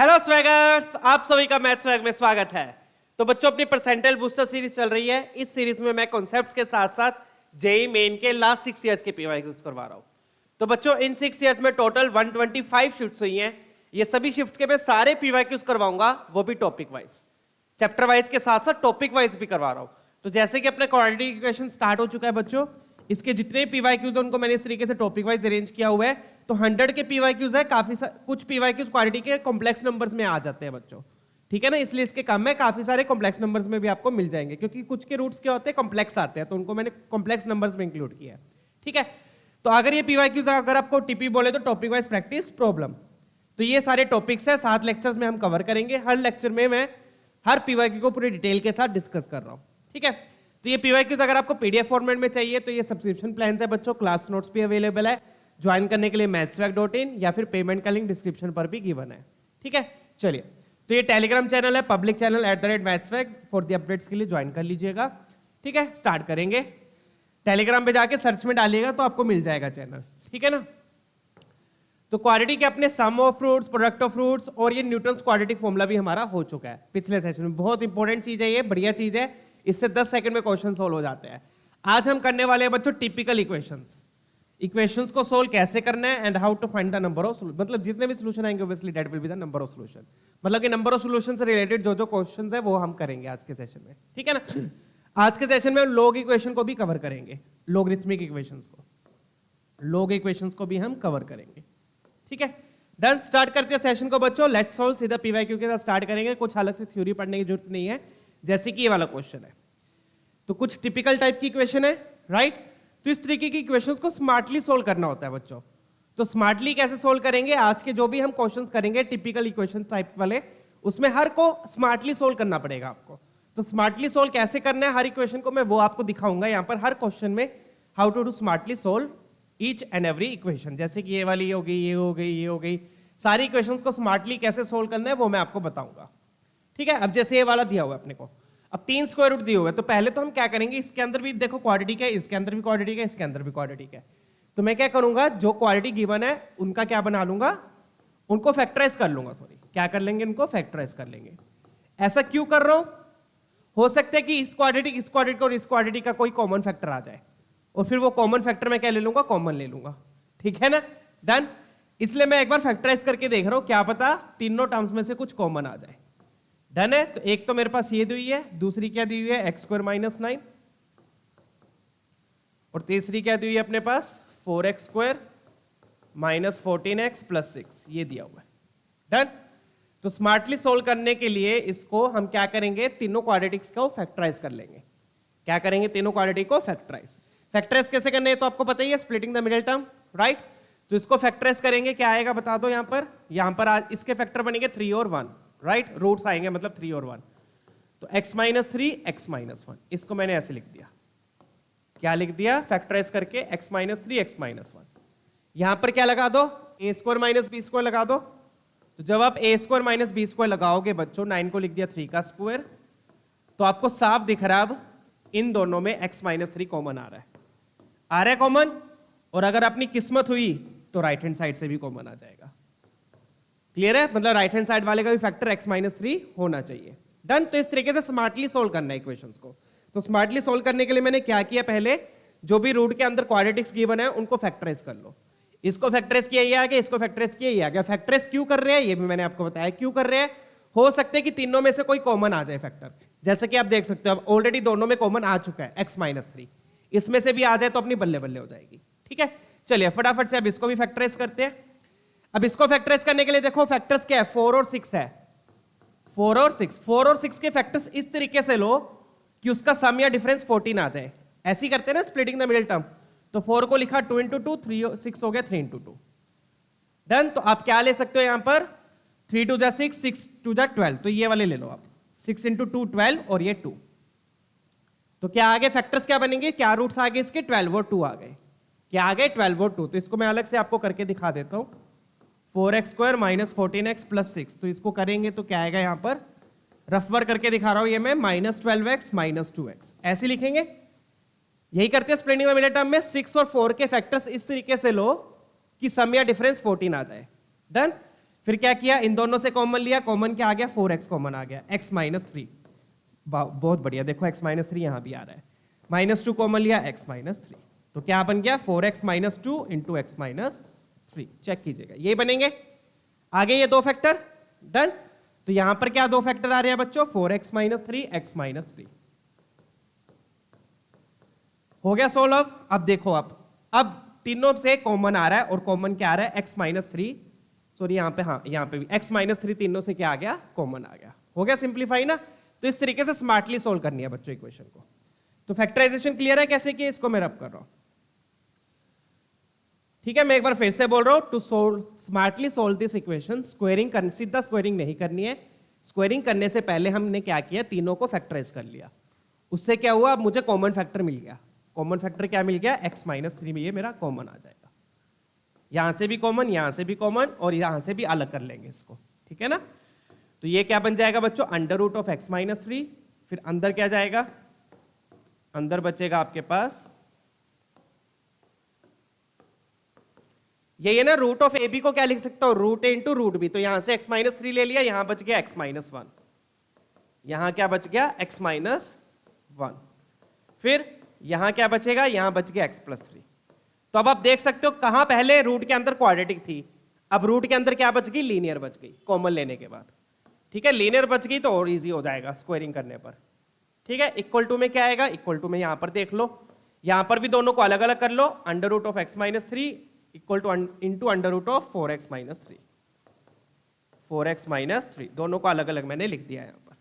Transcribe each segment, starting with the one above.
Hello स्वैगर्स, आप सभी का मैथ स्वैग में स्वागत है। तो बच्चों, अपनी परसेंटाइल बूस्टर सीरीज चल रही है। इस सीरीज में मैं कॉन्सेप्ट्स के साथ साथ जेई मेन के लास्ट 6 इयर्स के पीवाईक्यूज करवा रहा हूँ। तो बच्चों, इन 6 इयर्स में टोटल 125 शिफ्ट्स हुई हैं। ये सभी शिफ्ट्स के मैं सारे पीवाईक्यूज करवाऊंगा, वो भी टॉपिक वाइज, चैप्टर वाइज के साथ साथ टॉपिक वाइज भी करवा रहा हूँ। तो जैसे कि अपना क्वाड्रेटिक इक्वेशन स्टार्ट हो चुका है बच्चों, इसके जितने पीवाईक्यूज हैं उनको मैंने इस तरीके से टॉपिक वाइज अरेंज किया हुआ है। तो 100 के पीवाईक्यूज है, कुछ पीवाईक्यूज क्वाड्रेटिक के कॉम्प्लेक्स नंबर्स में आ जाते हैं बच्चों, ठीक है ना। इसलिए इसके काम में काफी सारे कॉम्प्लेक्स नंबर्स में भी आपको मिल जाएंगे, क्योंकि कुछ के रूट्स क्या होते हैं, कॉम्प्लेक्स आते हैं, तो उनको मैंने कॉम्प्लेक्स नंबर्स में इंक्लूड किया है, ठीक है। तो अगर ये पीवाईक्यूज अगर आपको टीपी बोले तो टॉपिक वाइज प्रैक्टिस प्रॉब्लम, तो ये सारे टॉपिक्स है 7 लेक्चर्स में हम कवर करेंगे। हर लेक्चर में मैं हर पीवाईक्यू को पूरी डिटेल के साथ डिस्कस कर रहा हूँ, ठीक है। तो ये पीवाईक्यूज अगर आपको पीडीएफ फॉर्मेट में चाहिए तो ये सब्सक्रिप्शन प्लान है बच्चों, क्लास नोट्स भी अवेलेबल है। ज्वाइन करने के लिए mathswag.in या फिर पेमेंट का लिंक डिस्क्रिप्शन पर भी गिवन है, ठीक है। चलिए, तो ये टेलीग्राम चैनल है, public channel @mathswag, for the updates के लिए ज्वाइन कर लीजिएगा, ठीक है। स्टार्ट करेंगे। टेलीग्राम पे जाके सर्च में डालिएगा तो आपको मिल जाएगा चैनल, ठीक है ना। तो क्वाड्रेटिक के अपने sum of roots, product of roots और ये न्यूटन्स क्वाड्रेटिक फॉर्मूला भी हमारा हो चुका है पिछले सेशन में। बहुत इंपॉर्टेंट चीज है ये, बढ़िया चीज है, इससे 10 सेकंड में क्वेश्चन सोल्व हो जाते हैं। आज हम करने वाले हैं बच्चों टिपिकल इक्वेशंस को सोल्व कैसे करना है and how to find the number of solution. मतलब जितने भी सोल्यूशन आएंगे obviously that will be the number of solution. मतलब कि नंबर ऑफ सोल्यूशन से रिलेटेड जो जो क्वेश्चंस है वो हम करेंगे आज के सेशन में, ठीक है ना। आज के सेशन में हम लॉग इक्वेशन को भी कवर करेंगे, लॉगरिथमिक इक्वेशंस को, लॉग इक्वेशंस को भी हम कवर करेंगे, ठीक है। डन, स्टार्ट करते हैं सेशन को बच्चों। लेट्स सॉल्व, सीधा पीवाईक्यू के साथ स्टार्ट करेंगे। कुछ अलग से थ्योरी पढ़ने की जरूरत नहीं है। जैसे कि ये वाला क्वेश्चन है, तो कुछ टिपिकल टाइप की इक्वेशन है, राइट। तो इस तरीके की इक्वेशंस को स्मार्टली सोल्व करना होता है बच्चों। तो स्मार्टली कैसे सोल्व करेंगे, आज के जो भी हम क्वेश्चंस करेंगे टिपिकल इक्वेशन टाइप वाले, उसमें हर को स्मार्टली सोल्व करना पड़ेगा आपको। तो स्मार्टली सोल्व कैसे करना है हर इक्वेशन को, मैं वो आपको दिखाऊंगा यहाँ पर हर क्वेश्चन में, how to do smartly solve each and every equation. जैसे कि ये वाली ये हो गई, ये हो गई, ये हो गई, सारी इक्वेशंस को स्मार्टली कैसे सोल्व करना है वो मैं आपको बताऊंगा, ठीक है। अब जैसे ये वाला दिया हुआ है अपने को, अब 3 स्क्वायर रूट दिए हुए हैं, तो पहले तो हम क्या करेंगे, इसके अंदर भी देखो क्वाड्रेटिक है, इसके अंदर भी क्वाड्रेटिक है, इसके अंदर भी क्वाड्रेटिक है। तो मैं क्या करूंगा, जो क्वाड्रेटिक गिवन है उनका क्या बना लूंगा, उनको फैक्टराइज कर लूंगा, सॉरी क्या कर लेंगे, उनको फैक्टराइज कर लेंगे। ऐसा क्यों कर रहा हूं, हो सकता है कि इस क्वाड्रेटिक और इस क्वाड्रेटिक का कोई कॉमन फैक्टर आ जाए, और फिर वो कॉमन फैक्टर मैं क्या ले लूंगा, कॉमन ले लूंगा, ठीक है ना। डन, इसलिए मैं एक बार फैक्टराइज करके देख रहा हूं, क्या पता तीनों टर्म्स में से कुछ कॉमन आ जाए। डन है। तो एक तो मेरे पास ये दी हुई है, दूसरी क्या दी हुई है, x² - 9, और तीसरी क्या दी हुई है अपने पास, 4x² - 14x + 6, ये दिया हुआ है। डन। तो स्मार्टली सोल्व करने के लिए इसको हम क्या करेंगे, तीनों क्वाड्रेटिक्स को फैक्टराइज कर लेंगे। क्या करेंगे, तीनों क्वाड्रेटिक को फैक्टराइज कैसे करने हैं तो आपको पता ही है, splitting the middle term, right. तो इसको फैक्टराइज करेंगे, क्या आएगा बता दो। यहां पर आज इसके फैक्टर बनेंगे 3 और 1, राइट। रूट्स आएंगे मतलब 3 और 1, तो x - 3 x - 1, इसको मैंने ऐसे लिख दिया। क्या लिख दिया, फैक्टराइज करके x - 3 x - 1। यहां पर क्या लगा दो, a² - b² लगा दो। तो जब आप a² - b² लगाओगे बच्चों, 9 को लिख दिया 3 का स्क्वायर, तो आपको साफ दिख रहा है अब इन दोनों में x - 3 कॉमन आ रहा है कॉमन। और अगर अपनी किस्मत हुई तो राइट हैंड साइड से भी कॉमन आ जाएगा। क्लियर है, मतलब राइट हैंड साइड वाले का भी फैक्टर x - 3 होना चाहिए। डन। तो इस तरीके से स्मार्टली सोल्व करना है इक्वेशंस को। तो स्मार्टली सोल्व करने के लिए मैंने क्या किया, पहले जो भी रूट के अंदर क्वाड्रेटिक्स गिवन है उनको फैक्टराइज कर लो। इसको फैक्टराइज किया ये आ गया, इसको फैक्टराइज किया ये आ गया। फैक्टराइज क्यों कर रहे हैं ये भी मैंने आपको बताया, क्यों कर रहे हैं। हो सकता है कि तीनों में से कोई कॉमन आ जाए फैक्टर, जैसे कि आप देख सकते हो अब ऑलरेडी दोनों में कॉमन आ चुका है x - 3, इसमें से भी आ जाए तो अपनी बल्ले बल्ले हो जाएगी, ठीक है। चलिए फटाफट से अब इसको भी फैक्टराइज करते हैं। अब इसको फैक्टराइज करने के लिए देखो फैक्टर्स क्या है, 4 और 6 है, 4 और 6 के फैक्टर्स इस तरीके से लो कि उसका सम या डिफरेंस 14 आ जाए। ऐसे ही करते हैं ना स्प्लिटिंग द मिडिल टर्म। तो 4 को लिखा 2 × 2, 3 6 हो गया 3 × 2। डन। तो आप क्या ले सकते हो यहां पर, 3 × 2 = 6, 6 × 2 = 12, तो ये वाले ले लो आप, 6 × 2 12 और ये 2। तो क्या आगे फैक्टर्स क्या बनेंगे, क्या रूट्स आ गए इसके, 12 और 2 आ गए। क्या आ गए, 12 और 2। तो इसको मैं अलग से आपको करके दिखा देता हूं, 4x² - 14x + 6। तो इसको करेंगे तो क्या आएगा, यहां पर रफ वर्क करके दिखा रहा हूं ये मैं, -12x - 2x, ऐसे लिखेंगे। यही करते हैं स्प्लिटिंग द मिडिल टर्म में, 6 और 4 के फैक्टर्स इस तरीके से लो कि सम या डिफरेंस 14 आ जाए। डन। फिर क्या किया, इन दोनों से कॉमन लिया, कॉमन क्या आ गया, 4x कॉमन आ गया, x माइनस 3, बहुत बढ़िया, देखो x माइनस 3 यहां भी आ रहा है, -2 कॉमन लिया, x माइनस 3, तो क्या बन गया 4x minus 2 into x minus 3, check कीजिएगा, ये बनेंगे आगे ये दो फैक्टर, डन। तो यहां पर क्या दो फैक्टर आ रहे हैं बच्चों, 4x माइनस 3, x माइनस 3, हो गया सोल्व। अब देखो अब तीनों से कॉमन आ रहा है, और कॉमन क्या आ रहा है, x माइनस 3, सॉरी यहाँ पे, हाँ यहाँ पे भी x माइनस 3 तीनों से क्या आ गया, कॉमन आ गया, हो गया सिंप्लीफाई ना। तो इस तरीके से स्मार्टली सोल्व करनी है बच्चों इक्वेशन को। तो फैक्टराइजेशन क्लियर है कैसे कि, इसको मैं रब कर रहा हूं, ठीक है। मैं एक बार फिर से बोल रहा हूं, to solve smartly solve this equation, squaring सीधा स्क्वेयरिंग नहीं करनी है, स्क्वेयरिंग करने से पहले हमने क्या किया, तीनों को फैक्टराइज कर लिया, उससे क्या हुआ, अब मुझे कॉमन फैक्टर मिल गया। कॉमन फैक्टर क्या मिल गया, x माइनस 3 में ये मेरा कॉमन आ जाएगा, यहां से भी कॉमन, यहां से भी कॉमन, और यहां से भी अलग कर लेंगे इसको, ठीक है ना। तो ये क्या बन जाएगा बच्चों, under root of x minus 3, फिर अंदर क्या जाएगा, अंदर बचेगा आपके पास ये ना, रूट ऑफ ए बी को क्या लिख सकता हूं, रूट ए इंटू रूट बी, तो यहां से x माइनस 3 ले लिया, यहां बच गया x माइनस 1, यहां क्या बच गया x माइनस 1, फिर यहां क्या बचेगा, यहां बच गया x प्लस 3। तो अब आप देख सकते हो कहां पहले रूट के अंदर क्वाड्रेटिक थी, अब रूट के अंदर क्या बच गई, लीनियर बच गई, कॉमन लेने के बाद, ठीक है। लीनियर बच गई तो और इजी हो जाएगा स्क्वायरिंग करने पर, ठीक है। इक्वल टू में क्या आएगा, इक्वल टू में यहां पर देख लो, यहां पर भी दोनों को अलग अलग कर लो, under root of x minus 3 equal to into under root of 4x minus 3, 4x minus 3 दोनों को अलग अलग मैंने लिख दिया यहां पर,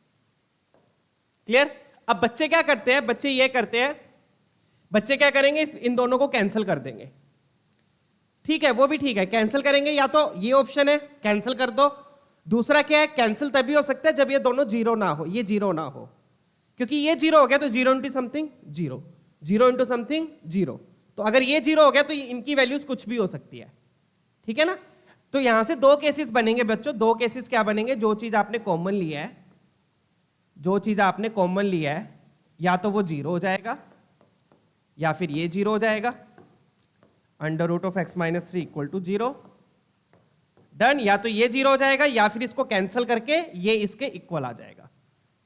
क्लियर। अब बच्चे क्या करते हैं, बच्चे ये करते हैं, बच्चे क्या करेंगे, इन दोनों को कैंसिल कर देंगे, ठीक है, वो भी ठीक है, कैंसिल करेंगे, या तो ये ऑप्शन है कैंसिल कर दो, दूसरा क्या है, कैंसिल तभी हो सकता है जब ये दोनों जीरो ना हो, ये जीरो ना हो, क्योंकि ये जीरो हो गया तो zero into something zero, zero into something zero, तो अगर ये जीरो हो गया तो इनकी वैल्यूज कुछ भी हो सकती है, ठीक है ना। तो यहां से दो केसेस बनेंगे बच्चों, दो केसेस क्या बनेंगे, जो चीज आपने कॉमन लिया है, जो चीज आपने कॉमन लिया है, या तो वो जीरो हो जाएगा या फिर ये जीरो हो जाएगा, under root of x minus 3 equal to zero, done. या तो ये जीरो हो जाएगा या फिर इसको कैंसिल करके ये इसके इक्वल आ जाएगा,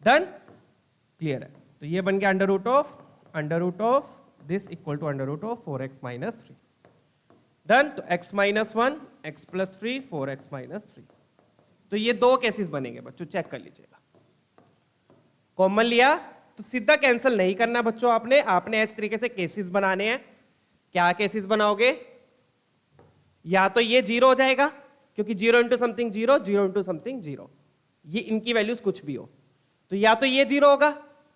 डन, क्लियर है। तो ये बन गया under root of this equal to under root of 4x minus 3, done. तो x minus 1 x plus 3 4x minus 3, तो ये दो केसेस बनेंगे बच्चों, चेक कर लीजिएगा। कॉमन लिया तो सीधा कैंसिल नहीं करना बच्चों, आपने इस तरीके से केसेस बनाने हैं। क्या केसेस बनाओगे, या तो ये जीरो हो जाएगा, क्योंकि zero into something zero, zero into something zero, ये इनकी वैल्यूज कुछ भी हो, तो या तो ये जीरो होगा,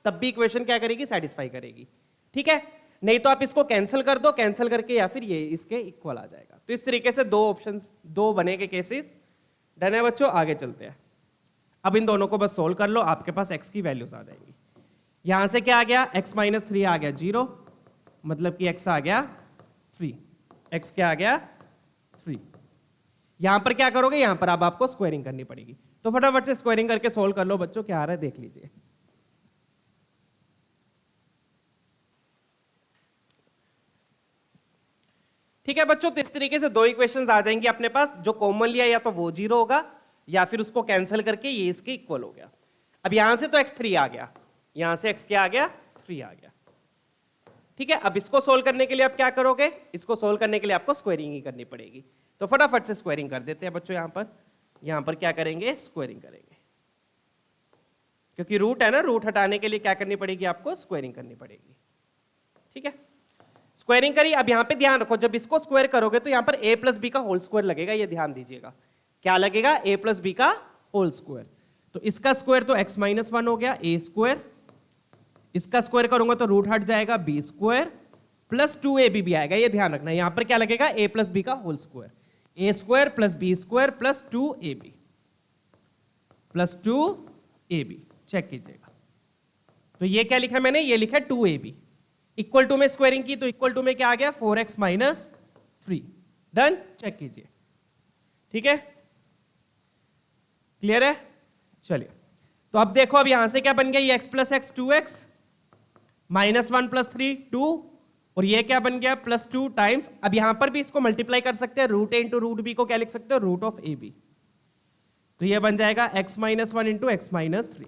तब भी इक्वेशन क्या करेगी, सेटिस्फाई करेगी, ठीक है। नहीं तो आप इसको कैंसिल कर दो, कैंसिल करके या फिर ये इसके इक्वल आ जाएगा। तो इस तरीके से दो ऑप्शंस, दो बनेंगे केसेस, डन है बच्चों। आगे चलते हैं, अब इन दोनों को बस सोल्व कर लो, आपके पास x की वैल्यूज आ जाएंगी। यहां से क्या आ गया, x माइनस 3 आ गया जीरो, मतलब कि x आ गया 3, x क्या आ गया 3। यहां पर क्या करोगे, यहां पर अब आपको स्क्वायरिंग करनी पड़ेगी, तो फटाफट से स्क्वायरिंग करके सोल्व कर लो बच्चों, क्या आ रहा है देख लीजिए। ठीक है बच्चों, तो इस तरीके से दो इक्वेशंस आ जाएंगी अपने पास, जो कॉमन लिया या तो वो जीरो होगा या फिर उसको कैंसिल करके ये इसके इक्वल हो गया। अब यहां से तो x3 आ गया, यहां से x क्या आ गया 3 आ गया, ठीक है। अब इसको सोल्व करने के लिए आप क्या करोगे, इसको सोल्व करने के लिए आपको स्क्वायरिंग ही करनी पड़ेगी, तो फटाफट से स्क्वायरिंग कर देते हैं बच्चों। यहां पर क्या करेंगे, स्क्वायरिंग करेंगे, क्योंकि रूट है ना, रूट हटाने के लिए क्या करनी पड़ेगी, आपको स्क्वायरिंग करनी पड़ेगी, ठीक है। स्क्वायरिंग करी, अब यहां पे ध्यान रखो, जब इसको स्क्वायर करोगे तो यहां पर a प्लस बी का होल स्क्वायर लगेगा, ये ध्यान दीजिएगा, क्या लगेगा, a प्लस बी का होल स्क्वायर। तो इसका स्क्वायर तो x माइनस 1 हो गया, a स्क्वायर, इसका स्क्वायर करूंगा तो रूट हट जाएगा, b स्क्वायर प्लस 2ab भी आएगा, ये ध्यान रखना। यहां पर क्या लगेगा, a प्लस बी का whole square, a square plus b square plus 2ab plus 2ab, check कीजिएगा। तो ये क्या लिखा मैंने, ये लिखा 2ab, इक्वल टू में स्क्वायरिंग की तो इक्वल टू में क्या आ गया 4x माइनस 3, डन, चेक कीजिए, ठीक है, क्लियर है। चलिए, तो अब देखो, अब यहां से क्या बन गया, ये x plus x 2x minus 1 plus 3 2, और ये क्या बन गया प्लस 2 टाइम्स, अब यहां पर भी इसको मल्टीप्लाई कर सकते हैं, root a into root b को क्या लिख सकते हो, रूट ऑफ ए बी, तो ये बन जाएगा x minus 1 into x minus 3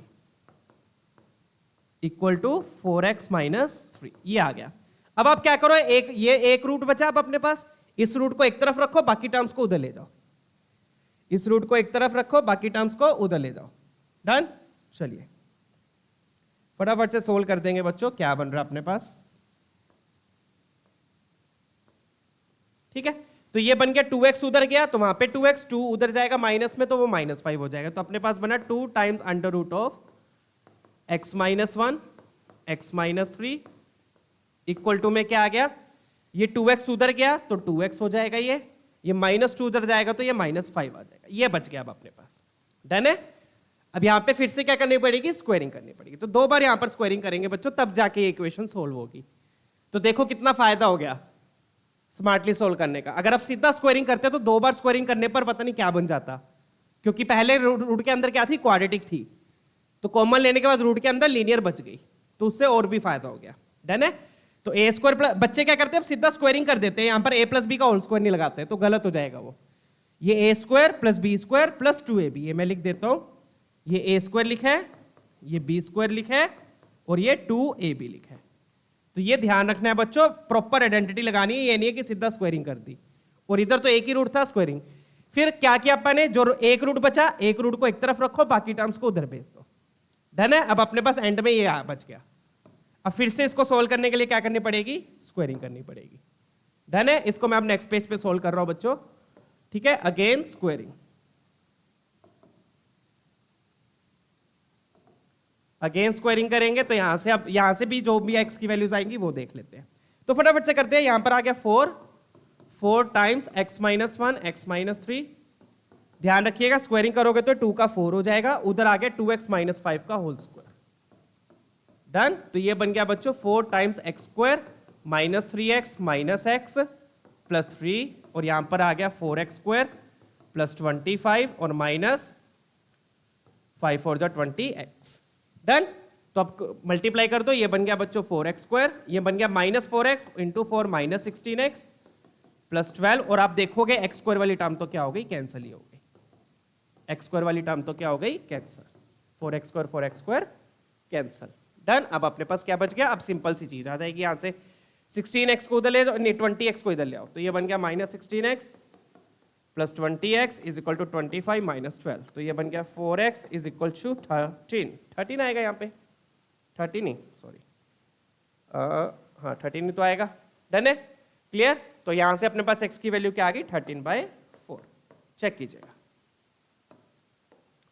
equal to 4x minus 3। ये आ गया। अब आप क्या करो, ये एक रूट बचा अब अपने पास, इस रूट को एक तरफ रखो, बाकी टर्म्स को उधर ले जाओ। इस रूट को एक तरफ रखो, बाकी टर्म्स को उधर ले जाओ। डन। चलिए फटाफट से सोल्व कर देंगे बच्चों। क्या बन रहा है अपने पास? ठीक है, तो ये बन गया 2x उधर गया तो वहां पे 2x, 2 उधर जाएगा माइनस में तो वो -5 हो जाएगा। तो अपने पास बना 2 times under root of x minus 1 x minus 3 equal to में क्या आ गया, ये 2x उधर गया तो 2x हो जाएगा, ये -2 उधर जाएगा तो ये -5 आ जाएगा। ये बच गया अब अपने पास। डन है। अब यहां पे फिर से क्या करनी पड़ेगी, स्क्वायरिंग करनी पड़ेगी। तो 2 बार यहां पर स्क्वायरिंग करेंगे बच्चों, तब जाके ये इक्वेशन सोल्व होगी। तो देखो कितना फायदा हो गया स्मार्टली सोल्व करने का। अगर आप सीधा स्क्वायरिंग करते तो 2 बार स्क्वायरिंग करने पर पता नहीं क्या बन जाता, क्योंकि पहले रूट के अंदर क्या थी, क्वाड्रेटिक थी, तो कॉमन लेने के बाद रूट के अंदर लीनियर बच गई, तो उससे और भी फायदा हो गया। डन है। तो ए स्क्वायर प्लस, बच्चे क्या करते हैं सीधा स्क्वायरिंग कर देते हैं, यहां पर a प्लस बी का होल स्क्वायर नहीं लगाते, तो गलत हो जाएगा वो। ये A square plus B square plus 2ab, ये मैं लिख देता हूं, ये ए स्क्वायर लिखा है, ये बी स्क्वायर लिखा है और ये 2ab लिखा है। तो ये ध्यान रखना है बच्चों, प्रॉपर आइडेंटिटी लगानी है, ये नहीं है कि सीधा स्क्वायरिंग कर दी। और इधर तो एक ही रूट था स्क्वायरिंग। फिर क्या किया अपन ने, जो एक रूट बचा, एक रूट को एक तरफ रखो, बाकी टर्म्स को उधर भेज दो। डन है। अब अपने पास एंड में ये बच गया। अब फिर से इसको सोल्व करने के लिए क्या करनी पड़ेगी, स्क्वायरिंग करनी पड़ेगी। डन है। इसको मैं अब नेक्स्ट पेज पे सोल्व कर रहा हूं बच्चों। ठीक है, अगेन स्क्वायरिंग, अगेन स्क्वायरिंग करेंगे तो यहां से, अब यहां से भी जो भी x की वैल्यूज आएंगी वो देख लेते हैं। तो फटाफट से करते हैं। यहां पर आ गया 4 times x minus 1 x minus 3। ध्यान रखिएगा स्क्वायरिंग करोगे तो 2 का 4 हो जाएगा, उधर आ गया 2x माइनस 5 का होल स्क्वायर। डन। तो ये बन गया बच्चों 4 times x square minus 3x minus x plus 3, और यहां पर आ गया 4x स्क्वायर प्लस 25 और माइनस 5 और 20x। डन। तो अब मल्टीप्लाई कर दो, ये बन गया बच्चों 4x स्क्वायर, ये बन गया minus 4x into 4 minus 16x plus 12, और आप देखोगे एक्स स्क्वायर वाली टर्म तो क्या हो गई, कैंसिल ही हो गई। एक्स स्क्वायर वाली टर्म तो क्या हो गई, cancel. 4x square cancel. Done. अब अपने पास क्या बच गया, अब सिंपल सी चीज आ जाएगी, यहां से 16x को उधर ले जाओ, नहीं 20x को इधर ले आओ, तो ये बन गया माइनस 16x प्लस 20x is equal to 25 minus 12। तो ये बन गया 4x इज इक्वल टू 13 आएगा यहाँ पे, 13 नहीं सॉरी, हाँ 13 तो आएगा। डन है। क्लियर। तो यहां से अपने पास x की वैल्यू क्या आ गई, 13/4। चेक कीजिएगा।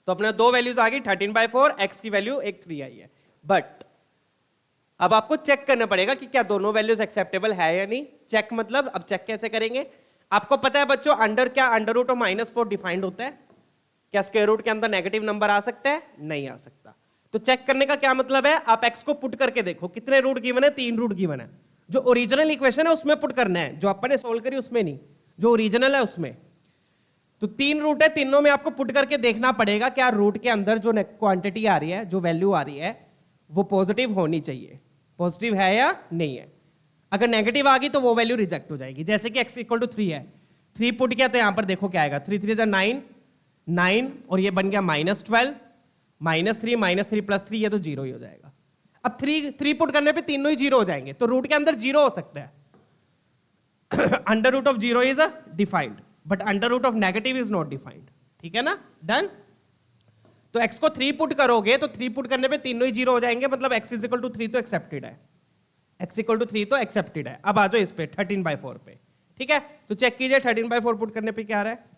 तो अपने 2 वैल्यूज आ गई, 13/4, x की वैल्यू एक 3 आई है। बट अब आपको चेक करना पड़ेगा कि क्या दोनों वैल्यूज एक्सेप्टेबल है या नहीं। चेक मतलब, अब चेक कैसे करेंगे, आपको पता है बच्चों अंडर रूट ऑफ -4 डिफाइंड होता है। क्या स्क्वायर रूट के अंदर नेगेटिव नंबर आ सकता है, नहीं आ सकता। तो चेक करने का क्या मतलब है, आप x को पुट करके देखो, कितने रूट गिवन है, 3 रूट गिवन है। जो ओरिजिनल इक्वेशन है उसमें पुट करना है, जो अपन ने सोल्व करी उसमें नहीं, जो ओरिजिनल है उसमें। तो 3 रूट है, तीनों में आपको पुट करके देखना पड़ेगा क्या रूट के अंदर जो क्वांटिटी आ रही है, जो वैल्यू आ रही है वो पॉजिटिव होनी चाहिए, पॉजिटिव है या नहीं है। अगर नेगेटिव आ गई तो वो वैल्यू रिजेक्ट हो जाएगी। जैसे कि x इक्वल टू 3 है, 3 पुट किया तो यहां पर देखो क्या आएगा, 3 3 9 और ये बन गया -12, -3 प्लस 3, ये तो 0 ही हो जाएगा। अब 3 पुट करने पे तीनों ही 0 हो जाएंगे, तो रूट के अंदर 0 हो सकता है। Under root of 0 is defined but under root of negative is not defined. ठीक है ना। डन। तो x को 3 पुट करोगे तो 3 पुट करने पे तीनों ही 0 हो जाएंगे, मतलब x इज इक्वल टू 3 तो एक्सेप्टेड है, x इक्वल टू 3 तो एक्सेप्टेड है। अब आ जाओ इस पे 13/4 पे। ठीक है, तो चेक कीजिए 13/4 पुट करने पे क्या आ रहा है।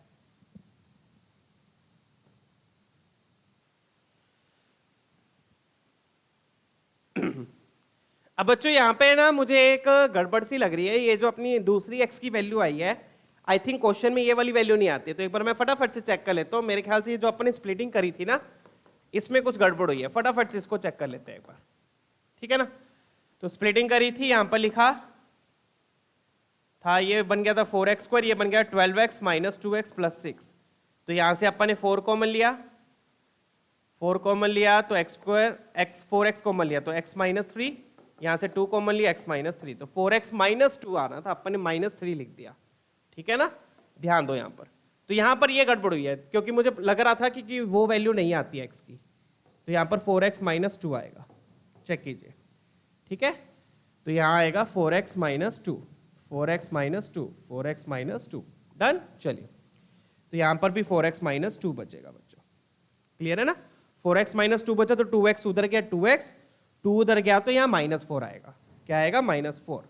अब बच्चों यहां पे ना मुझे एक गड़बड़ सी लग रही है, ये जो अपनी दूसरी x की वैल्यू आई है, आई थिंक क्वेश्चन में ये वाली वैल्यू नहीं आती, तो एक बार मैं फटाफट से चेक कर लेता हूँ। मेरे ख्याल से ये जो अपने स्प्लिटिंग करी थी ना, इसमें कुछ गड़बड़ हुई है, फटाफट से इसको चेक कर लेते हैं एक बार। ठीक है ना। तो स्प्लिटिंग करी थी, यहां पर लिखा था, ये बन गया था 4x स्क्वायर, ये बन गया 12x माइनस 2x प्लस 6। तो यहां से अपन ने 4 कॉमन लिया, 4 कॉमन लिया तो x square, x 4x common लिया तो x माइनस 3, यहां से 2 कॉमन लिया x माइनस 3, तो 4x माइनस 2 आना था, अपन ने -3 लिख दिया। ठीक है ना, ध्यान दो यहां पर। तो यहां पर ये गड़बड़ हुई है क्योंकि मुझे लग रहा था कि वो वैल्यू नहीं आती है x की, तो यहां पर 4x माइनस 2 आएगा, चेक कीजिए, ठीक है। तो यहां आएगा 4x minus 2, 4x minus 2, 4x minus 2, done. चलिए, तो यहां पर भी 4x माइनस 2 बचेगा बच्चों, क्लियर है ना। 4x माइनस 2 बचा तो 2x उधर गया, 2x 2 उधर गया तो यहां -4 आएगा, क्या आएगा -4।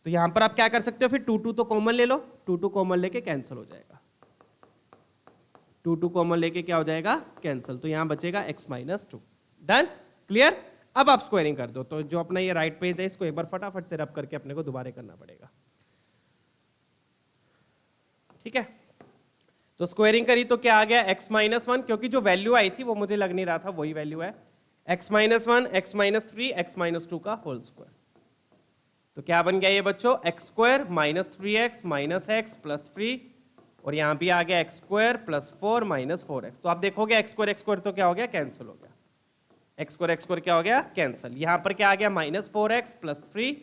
तो यहां पर आप क्या कर सकते हो, फिर 2 तो कॉमन ले लो, 2 कॉमन लेके कैंसिल हो जाएगा, 2 कॉमन लेके क्या हो जाएगा, कैंसिल। तो यहां बचेगा x माइनस 2, डन, क्लियर। अब आप स्क्वायरिंग कर दो, तो जो अपना ये राइट पेज है इसको एक बार फटाफट से रब करके अपने को दोबारा करना पड़ेगा, ठीक है। तो स्क्वायरिंग करी तो क्या आ गया, x माइनस 1, क्योंकि जो वैल्यू आई थी वो मुझे लग नहीं रहा था वही वैल्यू है, x minus 1, x minus 3, x minus 2 का होल स्क्वायर। तो क्या बन गया ये बच्चों, x square minus 3x minus x plus 3, और यहां भी आ गया x square plus 4 minus 4x। तो आप देखोगे एक्स स्क्वायर तो क्या हो गया, कैंसिल हो गया, एक्स स्क्वायर क्या हो गया, कैंसिल। यहां पर क्या आ गया, minus 4x plus 3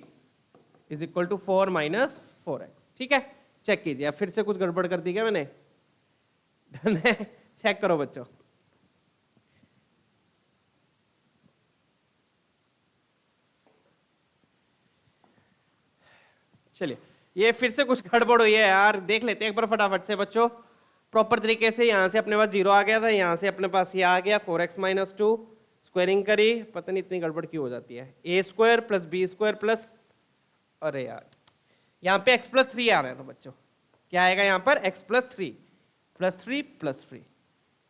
is equal to 4 minus 4x, ठीक है। चेक कीजिए, फिर से कुछ गड़बड़ कर दी क्या मैंने, डन है, चेक करो बच्चों। चलिए, ये फिर से कुछ गड़बड़ हुई है यार, देख लेते हैं एक बार फटाफट से बच्चों, प्रॉपर तरीके से। यहां से अपने पास 0 आ गया था, यहां से अपने पास ये आ गया 4x माइनस 2, स्क्वायरिंग करी, पता नहीं इतनी गड़बड़ क्यों हो जाती है, a square plus B square plus, अरे यार यहाँ पे x प्लस 3 आ रहा है, तो बच्चों क्या आएगा यहाँ पर, x प्लस 3 प्लस 3 प्लस 3,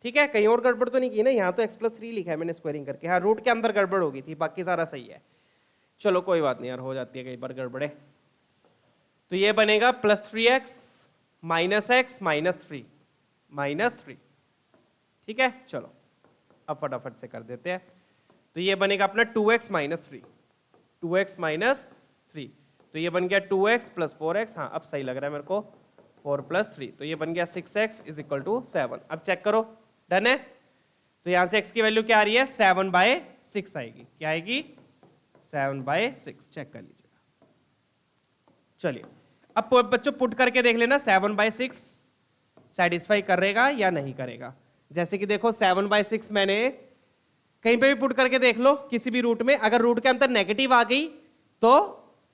ठीक है। कहीं और गड़बड़ तो नहीं की ना, यहाँ तो x प्लस 3 लिखा है मैंने स्क्वायरिंग करके, हाँ रूट के अंदर गड़बड़ होगी थी, बाकी सारा सही है। चलो कोई बात नहीं यार, हो जाती है कई बार गड़बड़े। तो ये बनेगा plus 3x minus x minus 3 minus 3, ठीक है। चलो अब फटाफट से कर देते हैं। तो ये बनेगा अपना 2x माइनस 3, 2x माइनस 3, तो ये बन गया 2x प्लस 4x, हाँ अब सही लग रहा है मेरे को, 4 प्लस 3, तो ये बन गया 6x इज इक्वल टू 7। अब चेक करो, डन है। तो यहां से x की वैल्यू क्या आ रही है, 7/6 आएगी, क्या आएगी, 7/6, चेक कर लीजिएगा। चलिए अब बच्चों पुट करके देख लेना 7/6 सेटिस्फाई करेगा या नहीं करेगा। जैसे कि देखो 7/6 मैंने कहीं पे भी पुट करके देख लो, किसी भी रूट में, अगर रूट के अंदर नेगेटिव आ गई तो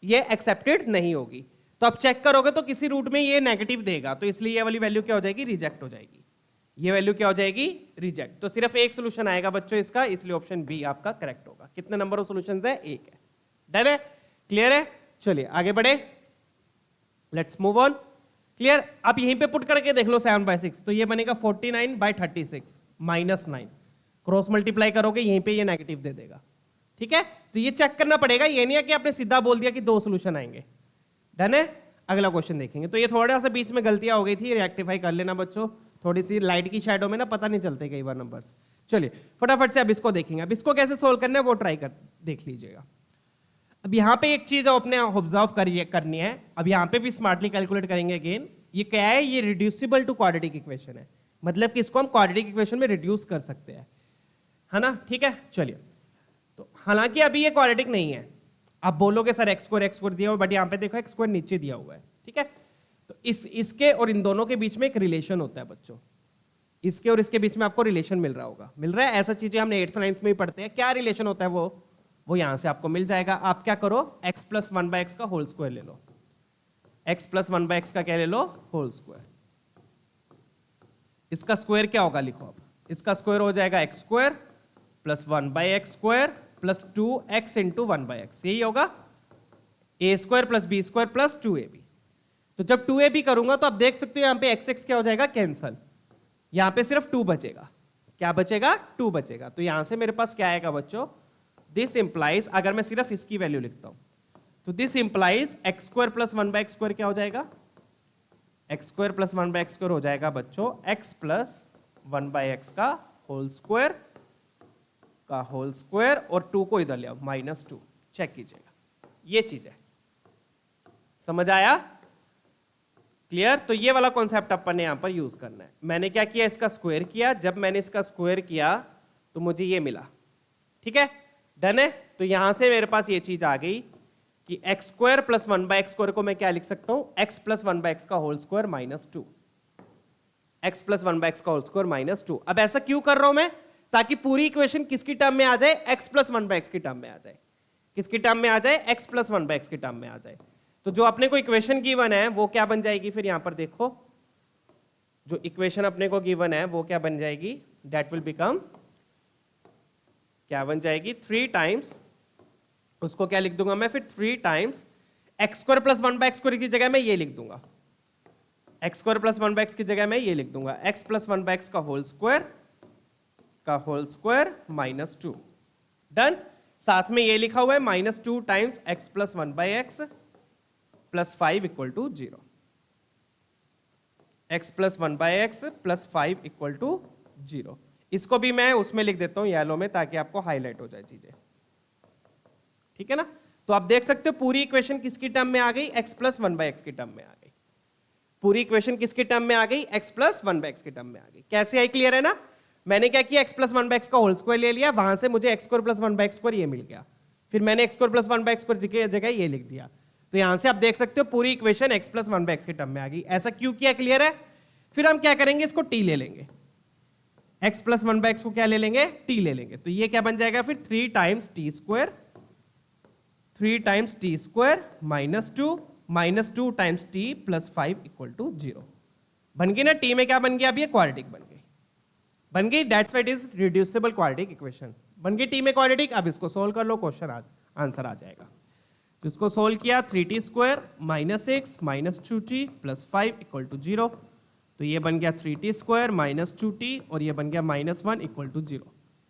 ये एक्सेप्टेड नहीं होगी। तो अब चेक करोगे तो किसी रूट में ये नेगेटिव देगा, तो इसलिए ये वाली वैल्यू क्या हो जाएगी, रिजेक्ट हो जाएगी, ये वैल्यू क्या हो जाएगी, रिजेक्ट। तो सिर्फ एक सोल्यूशन आएगा बच्चों इसका, इसलिए ऑप्शन बी आपका करेक्ट होगा। कितने नंबर ऑफ सॉल्यूशंस है, एक है, डन है, क्लियर है। चलिए आगे बढ़े, लेट्स मूव ऑन, क्लियर। आप यहीं पे पुट करके देख लो 7/6, तो ये बनेगा 49/36 माइनस 9, क्रॉस मल्टीप्लाई करोगे यहीं पे ये नेगेटिव दे देगा, ठीक है। तो ये चेक करना पड़ेगा, ये नहीं है कि आपने सीधा बोल दिया कि 2 सॉल्यूशन आएंगे, डन है। अगला क्वेश्चन देखेंगे। तो ये थोड़ा सा बीच में गलतियां हो गई थी, रेक्टिफाई कर लेना बच्चों, थोड़ी सी लाइट की शैडो में ना पता नहीं चलते कई बार नंबर्स। चलिए फटाफट से अब इसको देखेंगे, अब इसको कैसे सोल्व करना है वो ट्राई कर देख लीजिएगा। अब यहाँ पे एक चीज अपने ऑब्जर्व करनी है, अब यहाँ पे भी स्मार्टली कैलकुलेट करेंगे अगेन। ये क्या है, ये रिड्यूसिबल टू क्वाड्रेटिक इक्वेशन है, मतलब कि इसको हम क्वाड्रेटिक इक्वेशन में रिड्यूस कर सकते हैं, है ना, ठीक है। चलिए, तो हालांकि अभी ये क्वाड्रेटिक नहीं है, आप बोलोगे सर एक्स स्क्वायर दिया हुआ, बट यहाँ पे देखो एक्स स्क्वायर नीचे दिया हुआ है, ठीक है। तो इसके और इन दोनों के बीच में एक रिलेशन होता है बच्चों, इसके और इसके बीच में आपको रिलेशन मिल रहा होगा, मिल रहा है, ऐसा चीजें हमने 8th 9th में ही पढ़ते हैं। क्या रिलेशन होता है वो यहां से आपको मिल जाएगा। आप क्या करो, x प्लस 1/x का होल स्क्वायर ले लो, x प्लस 1/x का क्या ले लो, होल स्क्वायर। इसका स्क्वायर क्या होगा, लिखो अब, इसका स्क्वायर हो जाएगा x square plus 1/x square plus 2x into 1/x, यही होगा, a square plus b square plus 2ab। तो जब 2ab करूंगा तो आप देख सकते हो यहां पे x क्या हो जाएगा, कैंसल, यहां पे सिर्फ 2 बचेगा, क्या बचेगा, 2 बचेगा। तो यहां से मेरे पास क्या आएगा बच्चों, दिस इंप्लाइज, अगर मैं सिर्फ इसकी वैल्यू लिखता हूं तो this implies x square plus 1/x square क्या हो जाएगा, x square plus 1/x square हो जाएगा बच्चों x प्लस 1/x का होल स्क्वायर और 2 को इधर ले आओ -2, चेक कीजिएगा, ये चीज है, समझ आया, क्लियर। तो ये वाला कॉन्सेप्ट अपन ने यहां पर यूज करना है। मैंने क्या किया, इसका स्क्वायर किया, जब मैंने इसका स्क्वायर किया तो मुझे ये मिला, ठीक है, डन है। तो यहां से मेरे पास ये चीज आ गई कि x square plus 1/x square को मैं क्या लिख सकता हूं, x प्लस 1/x का whole square -2, x plus one by x का होल स्क्वायर माइनस 2। अब ऐसा क्यों कर रहा हूं मैं? ताकि पूरी इक्वेशन किसकी टर्म में आ जाए? X plus one by x की टर्म में आ जाए। किसकी टर्म में आ जाए? X plus one by x की टर्म में आ जाए। तो जो अपने को इक्वेशन गिवन है वो क्या बन जाएगी? फिर यहां पर देखो, जो इक्वेशन अपने को गिवन है वो क्या बन जाएगी? दैट विल बिकम, क्या बन जाएगी? 3 टाइम्स, उसको क्या लिख दूंगा मैं फिर? 3 times x square plus one by x square की जगह मैं ये लिख दूंगा, x square plus one by x की जगह मैं ये लिख दूंगा, x plus one by x का होल स्क्वायर माइनस 2। डन। साथ में ये लिखा हुआ है minus 2 times x plus one by x plus 5 equal to 0। X plus one by x plus 5 equal to 0। इसको भी मैं उसमें लिख देता हूं येलो में, ताकि आपको हाईलाइट हो जाए चीजें। ठीक है ना? तो आप देख सकते हो पूरी इक्वेशन किसकी टर्म में आ गई? X plus one by x की टर्म में आ गई। पूरी इक्वेशन किसकी टर्म में आ गई? X plus one by x की टर्म में आ गई। कैसे आई? क्लियर है ना? मैंने क्या किया? X plus one by x का होल स्क्वायर ले लिया, वहां से मुझे x square plus one by x square ये मिल गया, फिर मैंने x square plus one by x square की जगह ये लिख दिया। तो यहां से आप देख सकते हो पूरी equation x plus one by x की टर्म में आ गई। ऐसा क्यों किया? क्लियर है? फिर हम क्या करेंगे? इसको टी ले लेंगे, x plus one by x को क्या ले लेंगे? टी ले लेंगे। तो ये क्या बन जाएगा फिर? 3 times t square, 3 times t square minus two times t plus 5 equal to 0। बन गई ना? टी में क्या बन गया? अब ये क्वाड्रेटिक बन गई, बन गई। That's why it is reducible quadratic equation. बन गई टी में क्वाड्रेटिक। अब इसको सोल्व कर लो, क्वेश्चन आंसर आ जाएगा। तो इसको सोल्व किया, 3t square minus 6 minus 2t plus 5 equal to 0। तो ये बन गया 3t स्क्वायर माइनस 2t और ये बन गया माइनस 1 इक्वल टू 0।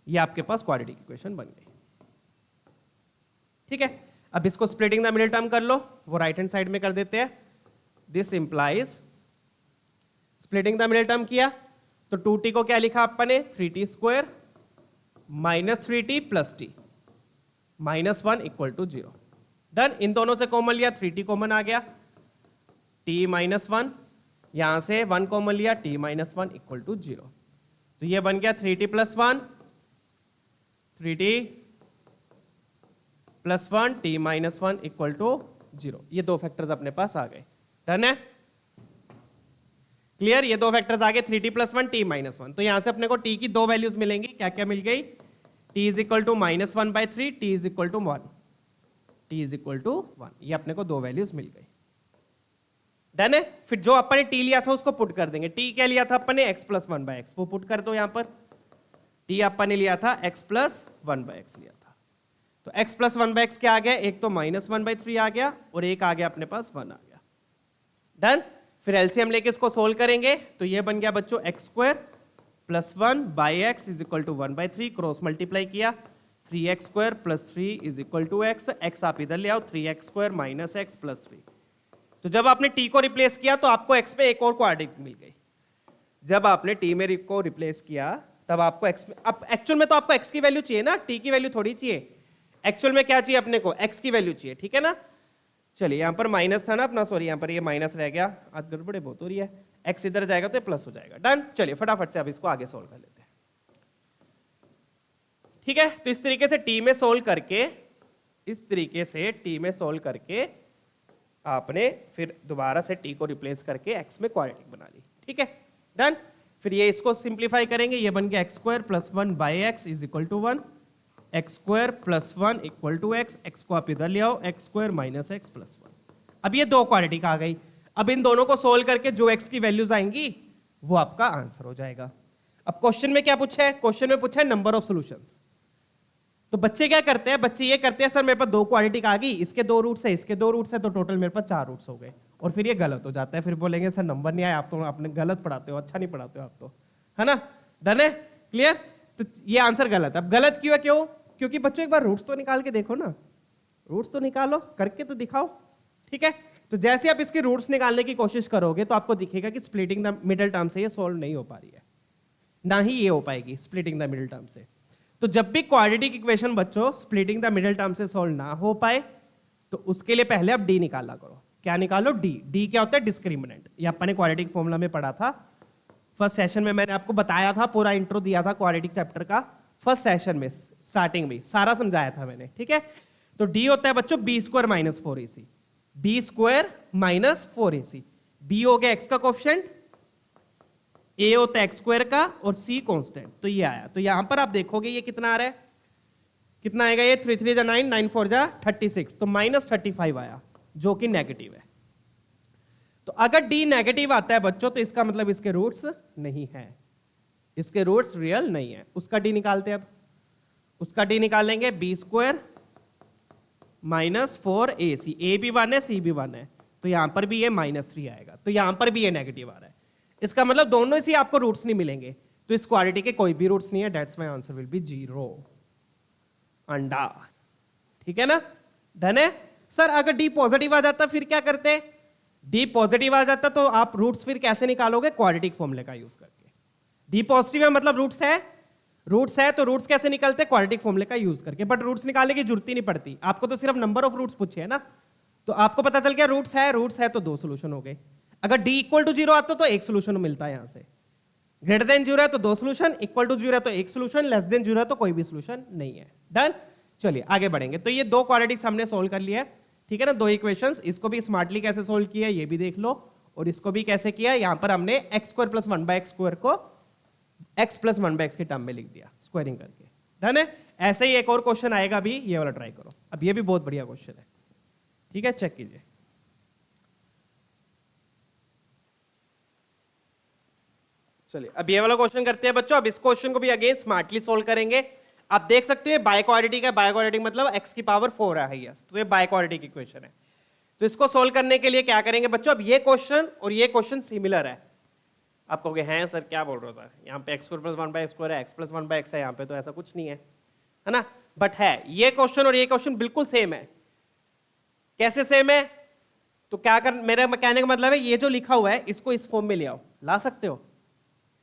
ये आपके पास क्वाड्रेटिक इक्वेशन बन गई। ठीक है, अब इसको स्प्लिटिंग द मिडिल टर्म कर लो, वो राइट हैंड साइड में कर देते हैं। This implies, splitting the middle term किया तो 2t को क्या लिखा आपने? 3t square minus 3t plus t minus 1 equal to 0। Done. इन दोनों से कॉमन लिया, 3t कॉमन आ गया, t माइनस 1, यहां से 1 कॉमन लिया, t माइनस 1 इक्वल टू 0। तो ये बन गया 3t plus 1, 3t plus 1, t minus 1 equal to 0। ये दो फैक्टर्स अपने पास आ गए। डन है? क्लियर? ये दो फैक्टर्स आ गए, 3t प्लस 1, t माइनस 1। तो यहां से अपने को t की दो वैल्यूज मिलेंगी। क्या क्या मिल गई? t is equal to minus 1 by 3, t is equal to 1, t is equal to 1। ये अपने को दो वैल्यूज मिल गई। डन है? फिर जो अपन ने t लिया था उसको पुट कर देंगे। t क्या लिया था अपन ने? x प्लस 1 बाय एक्स, वो पुट कर दो यहां पर। t अपन ने लिया था x प्लस 1 बाय एक्स लिया था। तो x प्लस 1 बाय एक्स क्या आ गया? एक तो माइनस 1 बाई 3 आ गया और एक आ गया अपने पास 1 आ गया। डन। फिर एलसीएम लेके इसको सोल्व करेंगे तो ये बन गया बच्चों x square plus 1 by x is equal to 1 by 3, cross multiply किया, 3x square plus 3 is equal to x. X आप इधर ले आओ, 3x square minus x plus 3। तो जब आपने t को रिप्लेस किया तो आपको x में एक और क्वाड्रेटिक मिल गई। जब आपने t में को रिप्लेस किया तब आपको x में, अब एक्चुअल में तो आपको x की वैल्यू चाहिए ना, t की वैल्यू थोड़ी चाहिए। एक्चुअल में क्या चाहिए अपने को? x की वैल्यू चाहिए। ठीक है ना? चलिए, यहां पर माइनस था ना अपना, सॉरी यहां पर ये माइनस रह गया, आज गड़बड़े बहुत हो रही है। x इधर जाएगा तो ये प्लस हो जाएगा। डन। चलिए फटाफट से अब इसको आगे सोल्व कर लेते हैं। ठीक है, तो इस तरीके से t में सोल्व करके, इस तरीके से t में सोल्व करके आपने फिर दोबारा से t को रिप्लेस करके x में क्वाड्रेटिक बना ली। ठीक है, डन। फिर ये इसको सिंप्लीफाई करेंगे, ये बन गया x square plus 1 by x is equal to 1, x square plus 1 equal to x, x को आप इधर ले आओ, x square minus x plus 1। अब ये दो क्वाड्रेटिक आ गई। अब इन दोनों को सोल्व करके जो x की वैल्यूज आएंगी वो आपका आंसर हो जाएगा। अब क्वेश्चन में क्या पूछा है? क्वेश्चन में पूछा है नंबर ऑफ सॉल्यूशंस। तो बच्चे क्या करते हैं? बच्चे ये करते हैं, सर मेरे पास दो क्वाड्रेटिक आ गई, इसके दो रूट्स है, इसके दो रूट्स है, तो टोटल मेरे पास 4 रूट्स हो गए। और फिर ये गलत हो जाता है, फिर बोलेंगे सर नंबर नहीं आया, आप तो आपने गलत पढ़ाते हो, अच्छा नहीं पढ़ाते हो आप तो, है ना? डन है? क्लियर? तो ये आंसर गलत है। अब गलत क्यों है? क्यों? क्योंकि बच्चों एक बार रूट्स तो निकाल के देखो ना, रूट्स तो निकालो, करके तो दिखाओ। ठीक है, तो जैसे आप इसके रूट्स निकालने की कोशिश करोगे तो आपको दिखेगा कि स्प्लिटिंग द मिडिल टर्म से ये सॉल्व नहीं हो पा रही है, ना ही ये हो पाएगी स्प्लिटिंग द मिडिल टर्म से। तो जब भी क्वाड्रेटिक इक्वेशन बच्चों स्प्लिटिंग द मिडिल टर्म से सॉल्व ना हो पाए तो उसके लिए पहले आप डी निकाला करो। क्या निकालो? डी। डी क्या होता है? डिस्क्रिमिनेंट। ये अपने क्वाड्रेटिक फॉर्मूला में पढ़ा था फर्स्ट सेशन में, मैंने आपको बताया था, पूरा इंट्रो दिया था क्वाड्रेटिक चैप्टर का फर्स्ट सेशन में, स्टार्टिंग में सारा समझाया था मैंने। ठीक है, तो डी होता है बच्चों b square minus 4ac, b square minus 4ac। B हो गया एक्स का कोफिशिएंट, ए होता है एक्स स्क्वायर का और सी कांस्टेंट, तो ये आया। तो यहां पर आप देखोगे ये कितना आ रहा है, कितना आएगा ये, 3 3 जा 9, 9 4 जा 36, तो -35 आया जो कि नेगेटिव है। तो अगर डी नेगेटिव आता है बच्चों तो इसका मतलब इसके रूट्स नहीं है, इसके रूट्स रियल नहीं है। उसका डी निकालते हैं अब, उसका डी निकालेंगे बी स्क्वायर -4ac, ए भी 1 है सी भी 1 है, तो यहां पर भी ये -3 आएगा, तो यहां पर भी ये नेगेटिव आ रहा है। इसका मतलब दोनों से आपको रूट्स नहीं मिलेंगे, तो इस क्वाड्रेटिक के कोई भी रूट्स नहीं है, that's my answer will be 0, अंडा। ठीक है ना, डन है सर। अगर डी पॉजिटिव आ जाता फिर क्या करते, डी पॉजिटिव आ जाता तो आप रूट्स फिर कैसे निकालोगे, क्वाड्रेटिक फॉर्मूले का यूज करके। डी पॉजिटिव है मतलब रूट्स है, रूट्स है तो रूट्स कैसे निकलते, क्वाड्रेटिक फॉर्मूले का यूज करके। बट रूट्स निकालने की जरूरत ही नहीं पड़ती, आपको तो सिर्फ नंबर ऑफ रूट्स पूछे है ना, तो आपको पता चल गया रूट्स है तो 2 सोल्यूशन हो गए। अगर डी इक्वल टू 0 आता तो 1 सोल्यूशन मिलता है यहां से, ग्रेटर देन 0 है तो 2 सोल्यूशन, इक्वल टू 0 है तो 1 सोल्यूशन, लेस देन 0 है तो कोई भी सोल्यूशन नहीं है। डन, चलिए आगे बढ़ेंगे। तो ये 2 क्वाड्रेटिक्स हमने सोल्व कर लिया है, ठीक है ना, 2 इक्वेशंस। इसको भी स्मार्टली कैसे सोल्व किया ये भी देख लो, और इसको भी कैसे किया। यहां पर हमने x² + 1/x² को x + 1/x के टर्म में लिख दिया स्क्वायरिंग करके। डन है। ऐसे ही एक और क्वेश्चन आएगा अभी, ये वाला ट्राई करो। अब ये भी बहुत बढ़िया क्वेश्चन है, ठीक है, चेक कीजिए। चलिए अब ये वाला क्वेश्चन करते हैं बच्चों। अब इस क्वेश्चन को भी अगेन स्मार्टली सोल्व करेंगे। आप देख सकते हो बाय क्वाड्रेटिक है, बाय क्वाड्रेटिक मतलब x की पावर 4 है हाईएस्ट, तो ये बाय क्वाड्रेटिक इक्वेशन है। तो इसको सोल्व करने के लिए क्या करेंगे बच्चों, अब ये क्वेश्चन और ये क्वेश्चन सिमिलर है। आप कहोगे हैं सर क्या बोल रहे हो सर, यहाँ पे x² + 1/x² है, x + 1/x है, यहाँ पे तो ऐसा कुछ नहीं है, है ना, बट है ये क्वेश्चन और ये क्वेश्चन बिल्कुल सेम है। कैसे सेम है, तो क्या कर, मेरा कहने का मतलब है ये जो लिखा हुआ है इसको इस फॉर्म में ले आओ, ला सकते हो।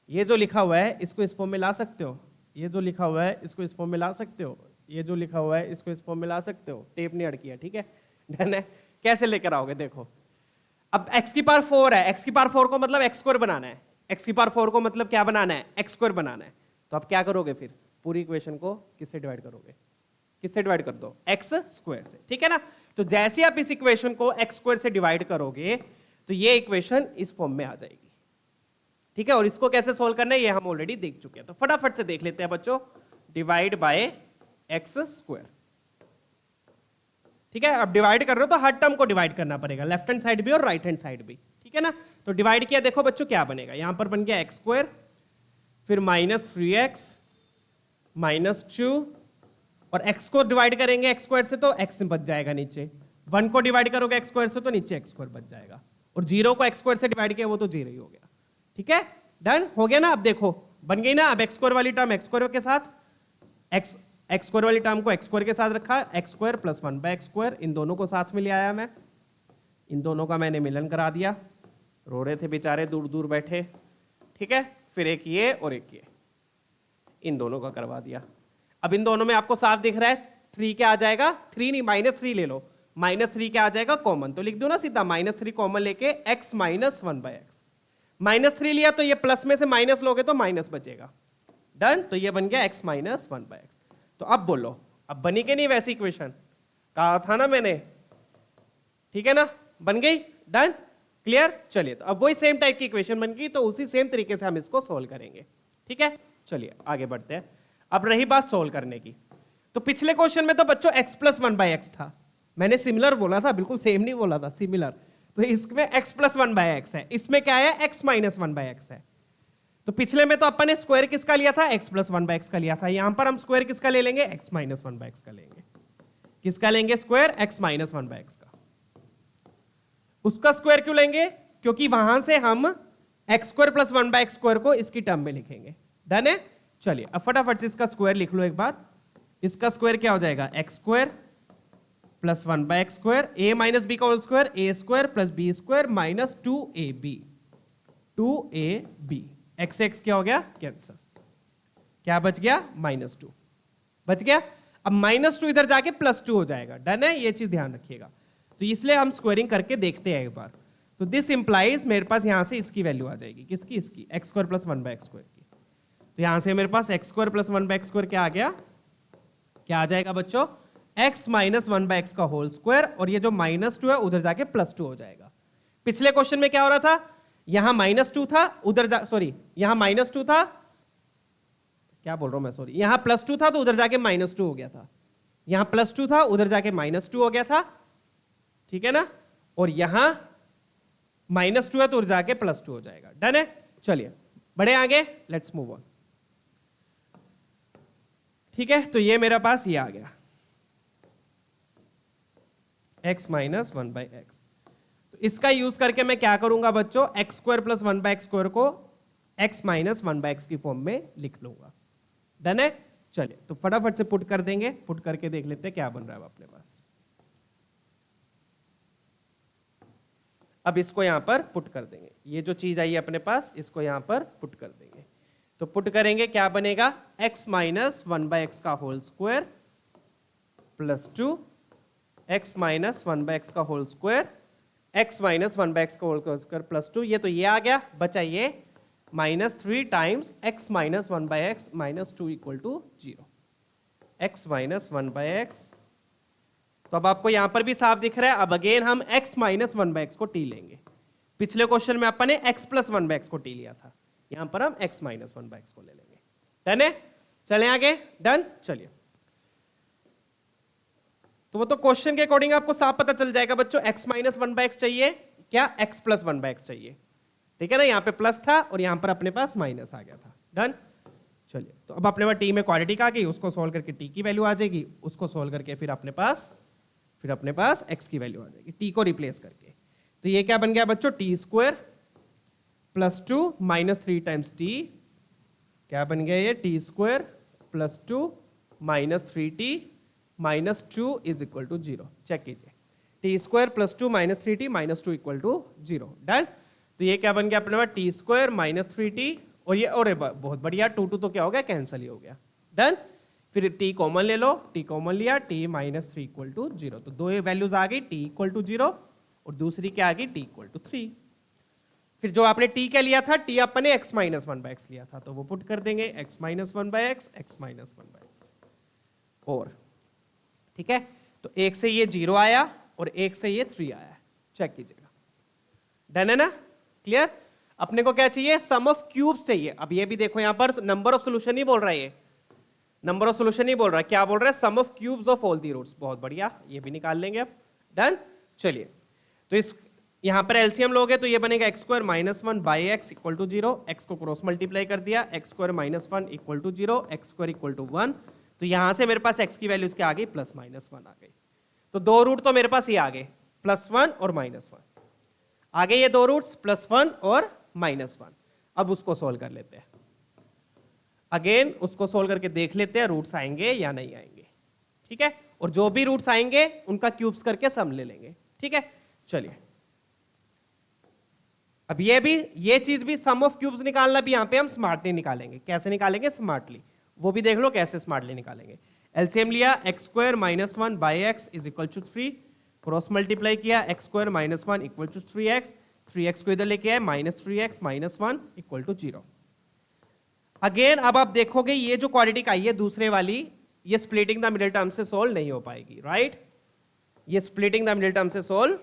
ये जो लिखा हुआ है इसको इस फॉर्म में ला सकते हो, ये जो लिखा हुआ है इसको इस फॉर्म में ला सकते हो, ये जो लिखा हुआ है इसको इस फॉर्म में ला सकते हो। टेप नहीं अड़की है, ठीक है, डन है। कैसे लेकर आओगे, देखो अब x की पावर 4 है, x की पावर 4 को मतलब x² बनाना है, x की पावर 4 को मतलब क्या बनाना है, x² बनाना है। तो आप क्या करोगे फिर, पूरी इक्वेशन को किससे डिवाइड करोगे, किससे डिवाइड कर दो, x² से, ठीक है ना। तो जैसे आप इस इक्वेशन को x² से डिवाइड करोगे तो ये इक्वेशन इस फॉर्म में आ जाएगी, ठीक है। और इसको कैसे सोल्व करना है ये हम ऑलरेडी देख चुके हैं, तो फटाफट से देख लेते हैं बच्चों। डिवाइड बाय x², ठीक है। अब डिवाइड कर रहे हो तो हर टर्म को डिवाइड करना पड़ेगा, लेफ्ट हैंड साइड भी और राइट हैंड साइड भी, ठीक है ना। तो डिवाइड किया, देखो बच्चों क्या बनेगा, यहां पर बन गया x², फिर -3x -2, और x को डिवाइड करेंगे x² से तो x बच जाएगा नीचे, 1 को डिवाइड करोगे x² से तो नीचे x² बच जाएगा, और 0 को x² से डिवाइड किया वो तो 0 ही हो गया, ठीक है। डन हो गया ना। अब देखो बन गई ना, अब x² वाली टर्म x² के साथ, x² वाली टर्म को x² के साथ रखा, x² + 1/x², इन दोनों को साथ में ले आया मैं, इन दोनों का मैंने मिलन करा दिया, रो रहे थे बेचारे दूर दूर बैठे, ठीक है। फिर एक ये और एक ये, इन दोनों का करवा दिया। अब इन दोनों में आपको साफ दिख रहा है 3 क्या आ जाएगा, 3 नहीं -3 ले लो, -3 क्या आ जाएगा कॉमन, तो लिख दो ना सीधा, -3 कॉमन लेके x - 1/x, -3 लिया तो ये प्लस में से माइनस लोगे तो माइनस बचेगा। डन, तो ये बन गया x - 1/x। तो अब बोलो, अब बनी कि नहीं वैसी इक्वेशन, कहा था ना मैंने, ठीक है ना, बन गई। Done, clear. चलिए तो अब वही सेम टाइप की इक्वेशन बन गई, तो उसी सेम तरीके से हम इसको सोल्व करेंगे, ठीक है। चलिए आगे बढ़ते हैं। अब रही बात सोल्व करने की, तो पिछले क्वेश्चन में तो बच्चों x + 1/x था, मैंने सिमिलर बोला था, बिल्कुल सेम नहीं बोला था, सिमिलर। तो इसमें x + 1/x है, इसमें क्या है, x - 1/x है। तो पिछले में तो अपन ने स्क्वायर किसका लिया था, x + 1/x का लिया था, यहां पर हम स्क्वायर किसका ले लेंगे, x - 1/x का लेंगे। किसका लेंगे स्क्वायर, x - 1/x का। उसका स्क्वायर क्यों लेंगे, क्योंकि वहां से हम x² + 1/x² को इसकी टर्म में लिखेंगे। डन है। चलिए अब फटाफट से इसका स्क्वायर लिख लो एक बार। इसका स्क्वायर क्या हो जाएगा, x² + 1/x², a - b का whole square, a² + b² - 2ab, 2ab, x से x क्या हो गया, कैंसिल, क्या बच गया, -2 बच गया। अब -2 इधर जाके +2 हो जाएगा। डन है, ये चीज ध्यान रखिएगा। तो इसलिए हम स्क्वायरिंग करके देखते हैं एक बार। तो दिस इंप्लाइज मेरे पास यहां से इसकी वैल्यू आ जाएगी, किसकी, इसकी x² + 1/x² की। तो यहां से मेरे पास x² + 1/x² क्या आ गया, क्या आ जाएगा बच्चों, x - 1/x का होल स्क्वायर, और ये जो -2 है उधर जाके +2 हो जाएगा। पिछले क्वेश्चन में क्या हो रहा था, यहां -2 था, उधर सॉरी यहां -2 था, क्या बोल रहा हूं मैं, सॉरी यहां +2 था तो उधर जाके -2 हो गया था, यहां +2 था उधर जाके -2 हो गया था, ठीक है ना, और यहां -2 है तो उधर जाके +2 हो जाएगा। डन है, चलिए बढ़े आगे, लेट्स मूव ऑन। ठीक है, तो ये मेरे पास ये आ गया x - 1/x। तो इसका यूज करके मैं क्या करूंगा बच्चों, x² + 1/x² को x - 1/x की फॉर्म में लिख लूंगा। डन है, चलिए तो फटाफट से पुट कर देंगे, पुट करके देख लेते हैं क्या बन रहा है अपने पास। अब इसको यहां पर पुट कर देंगे, ये जो चीज आई है अपने पास इसको यहां पर पुट कर देंगे। तो पुट करेंगे क्या बनेगा, x - 1/x का होल स्क्वायर +2 x - 1/x का होल स्क्वायर, x - 1/x का होल स्क्वायर +2, ये तो ये आ गया, बचा ये -3 times x - 1/x -2 = 0, x - 1/x। तो अब आपको यहां पर भी साफ दिख रहा है। अब अगेन हम x - 1/x को t लेंगे, पिछले क्वेश्चन में अपन ने x + 1/x को t लिया था, यहां पर हम x - 1/x को ले लेंगे। डन है, चलें आगे, डन, चलिए। तो वो तो क्वेश्चन के अकॉर्डिंग आपको साफ पता चल जाएगा बच्चों, x - 1/x चाहिए क्या, x + 1/x चाहिए, ठीक है ना, यहाँ पे प्लस था और यहाँ पर अपने पास माइनस आ गया था। डन, चलिए तो अब अपने पास टी में क्वाड्रेटिक आ गई, उसको सॉल्व करके टी की वैल्यू आ जाएगी, उसको सॉल्व करके फिर अपने पास x की वैल्यू आ जाएगी, टी को रिप्लेस करके। तो ये क्या बन गया बच्चों, t² +2 -3 टाइम्स t, क्या बन गया ये, t² +2 -3t -2 = 0। चेक कीजिए, t² +2 -3t -2 = 0। डन, तो ये क्या बन गया अपने पास, t² -3t, और ये और बहुत बढ़िया, 2 2 तो क्या हो गया, कैंसिल ही हो गया। डन, फिर t कॉमन ले लो, t कॉमन लिया, t -3 = 0। तो दो वैल्यूज आ गई, t = 0 और दूसरी क्या आ गई, t = 3। फिर जो आपने t क्या लिया था, t अपने x - 1/x लिया था, तो वो पुट कर देंगे x - 1/x x - 1/x, और ठीक है, तो एक से ये 0 आया और एक से ये 3 आया, चेक कीजिएगा। डन है ना, क्लियर। अपने को क्या चाहिए, सम ऑफ क्यूब्स चाहिए। अब ये भी देखो यहां पर नंबर ऑफ सोल्यूशन नहीं बोल रहा है, ये नंबर ऑफ सोल्यूशन नहीं बोल रहा है, क्या बोल रहा है, sum of cubes of all the roots. बहुत बढ़िया, ये भी निकाल लेंगे अब। डन, चलिए तो इस यहां पर एलसीएम लोगे तो ये बनेगा x² - 1/x = 0, x को क्रॉस मल्टीप्लाई कर दिया, x² - 1 = 0, x² = 1। तो यहां से मेरे पास x की वैल्यूज क्या आ गई, +-1 आ गई। तो दो रूट तो मेरे पास ये आ गए, +1 और -1 आ गए, ये दो रूट्स +1 और -1। अब उसको सोल्व कर लेते हैं, अगेन उसको सोल्व करके देख लेते हैं रूट्स आएंगे या नहीं आएंगे, ठीक है, और जो भी रूट्स आएंगे उनका क्यूब्स करके सम ले लेंगे, ठीक है। चलिए अब ये चीज भी, सम ऑफ क्यूब्स निकालना भी यहां पे हम स्मार्टली निकालेंगे। कैसे निकालेंगे, स्मार्टली, वो भी देख लो कैसे स्मार्टली निकालेंगे। एलसीएम लिया, x² - 1/x = 3, क्रॉस मल्टीप्लाई किया, x² - 1 = 3x, 3x को इधर लेके आए, -3x - 1 = 0। अगेन अब आप देखोगे ये जो क्वाड्रेटिक आई है दूसरे वाली, ये स्प्लिटिंग द मिडिल टर्म से सोल्व नहीं हो पाएगी, राइट, ये स्प्लिटिंग द मिडिल टर्म से सोल्व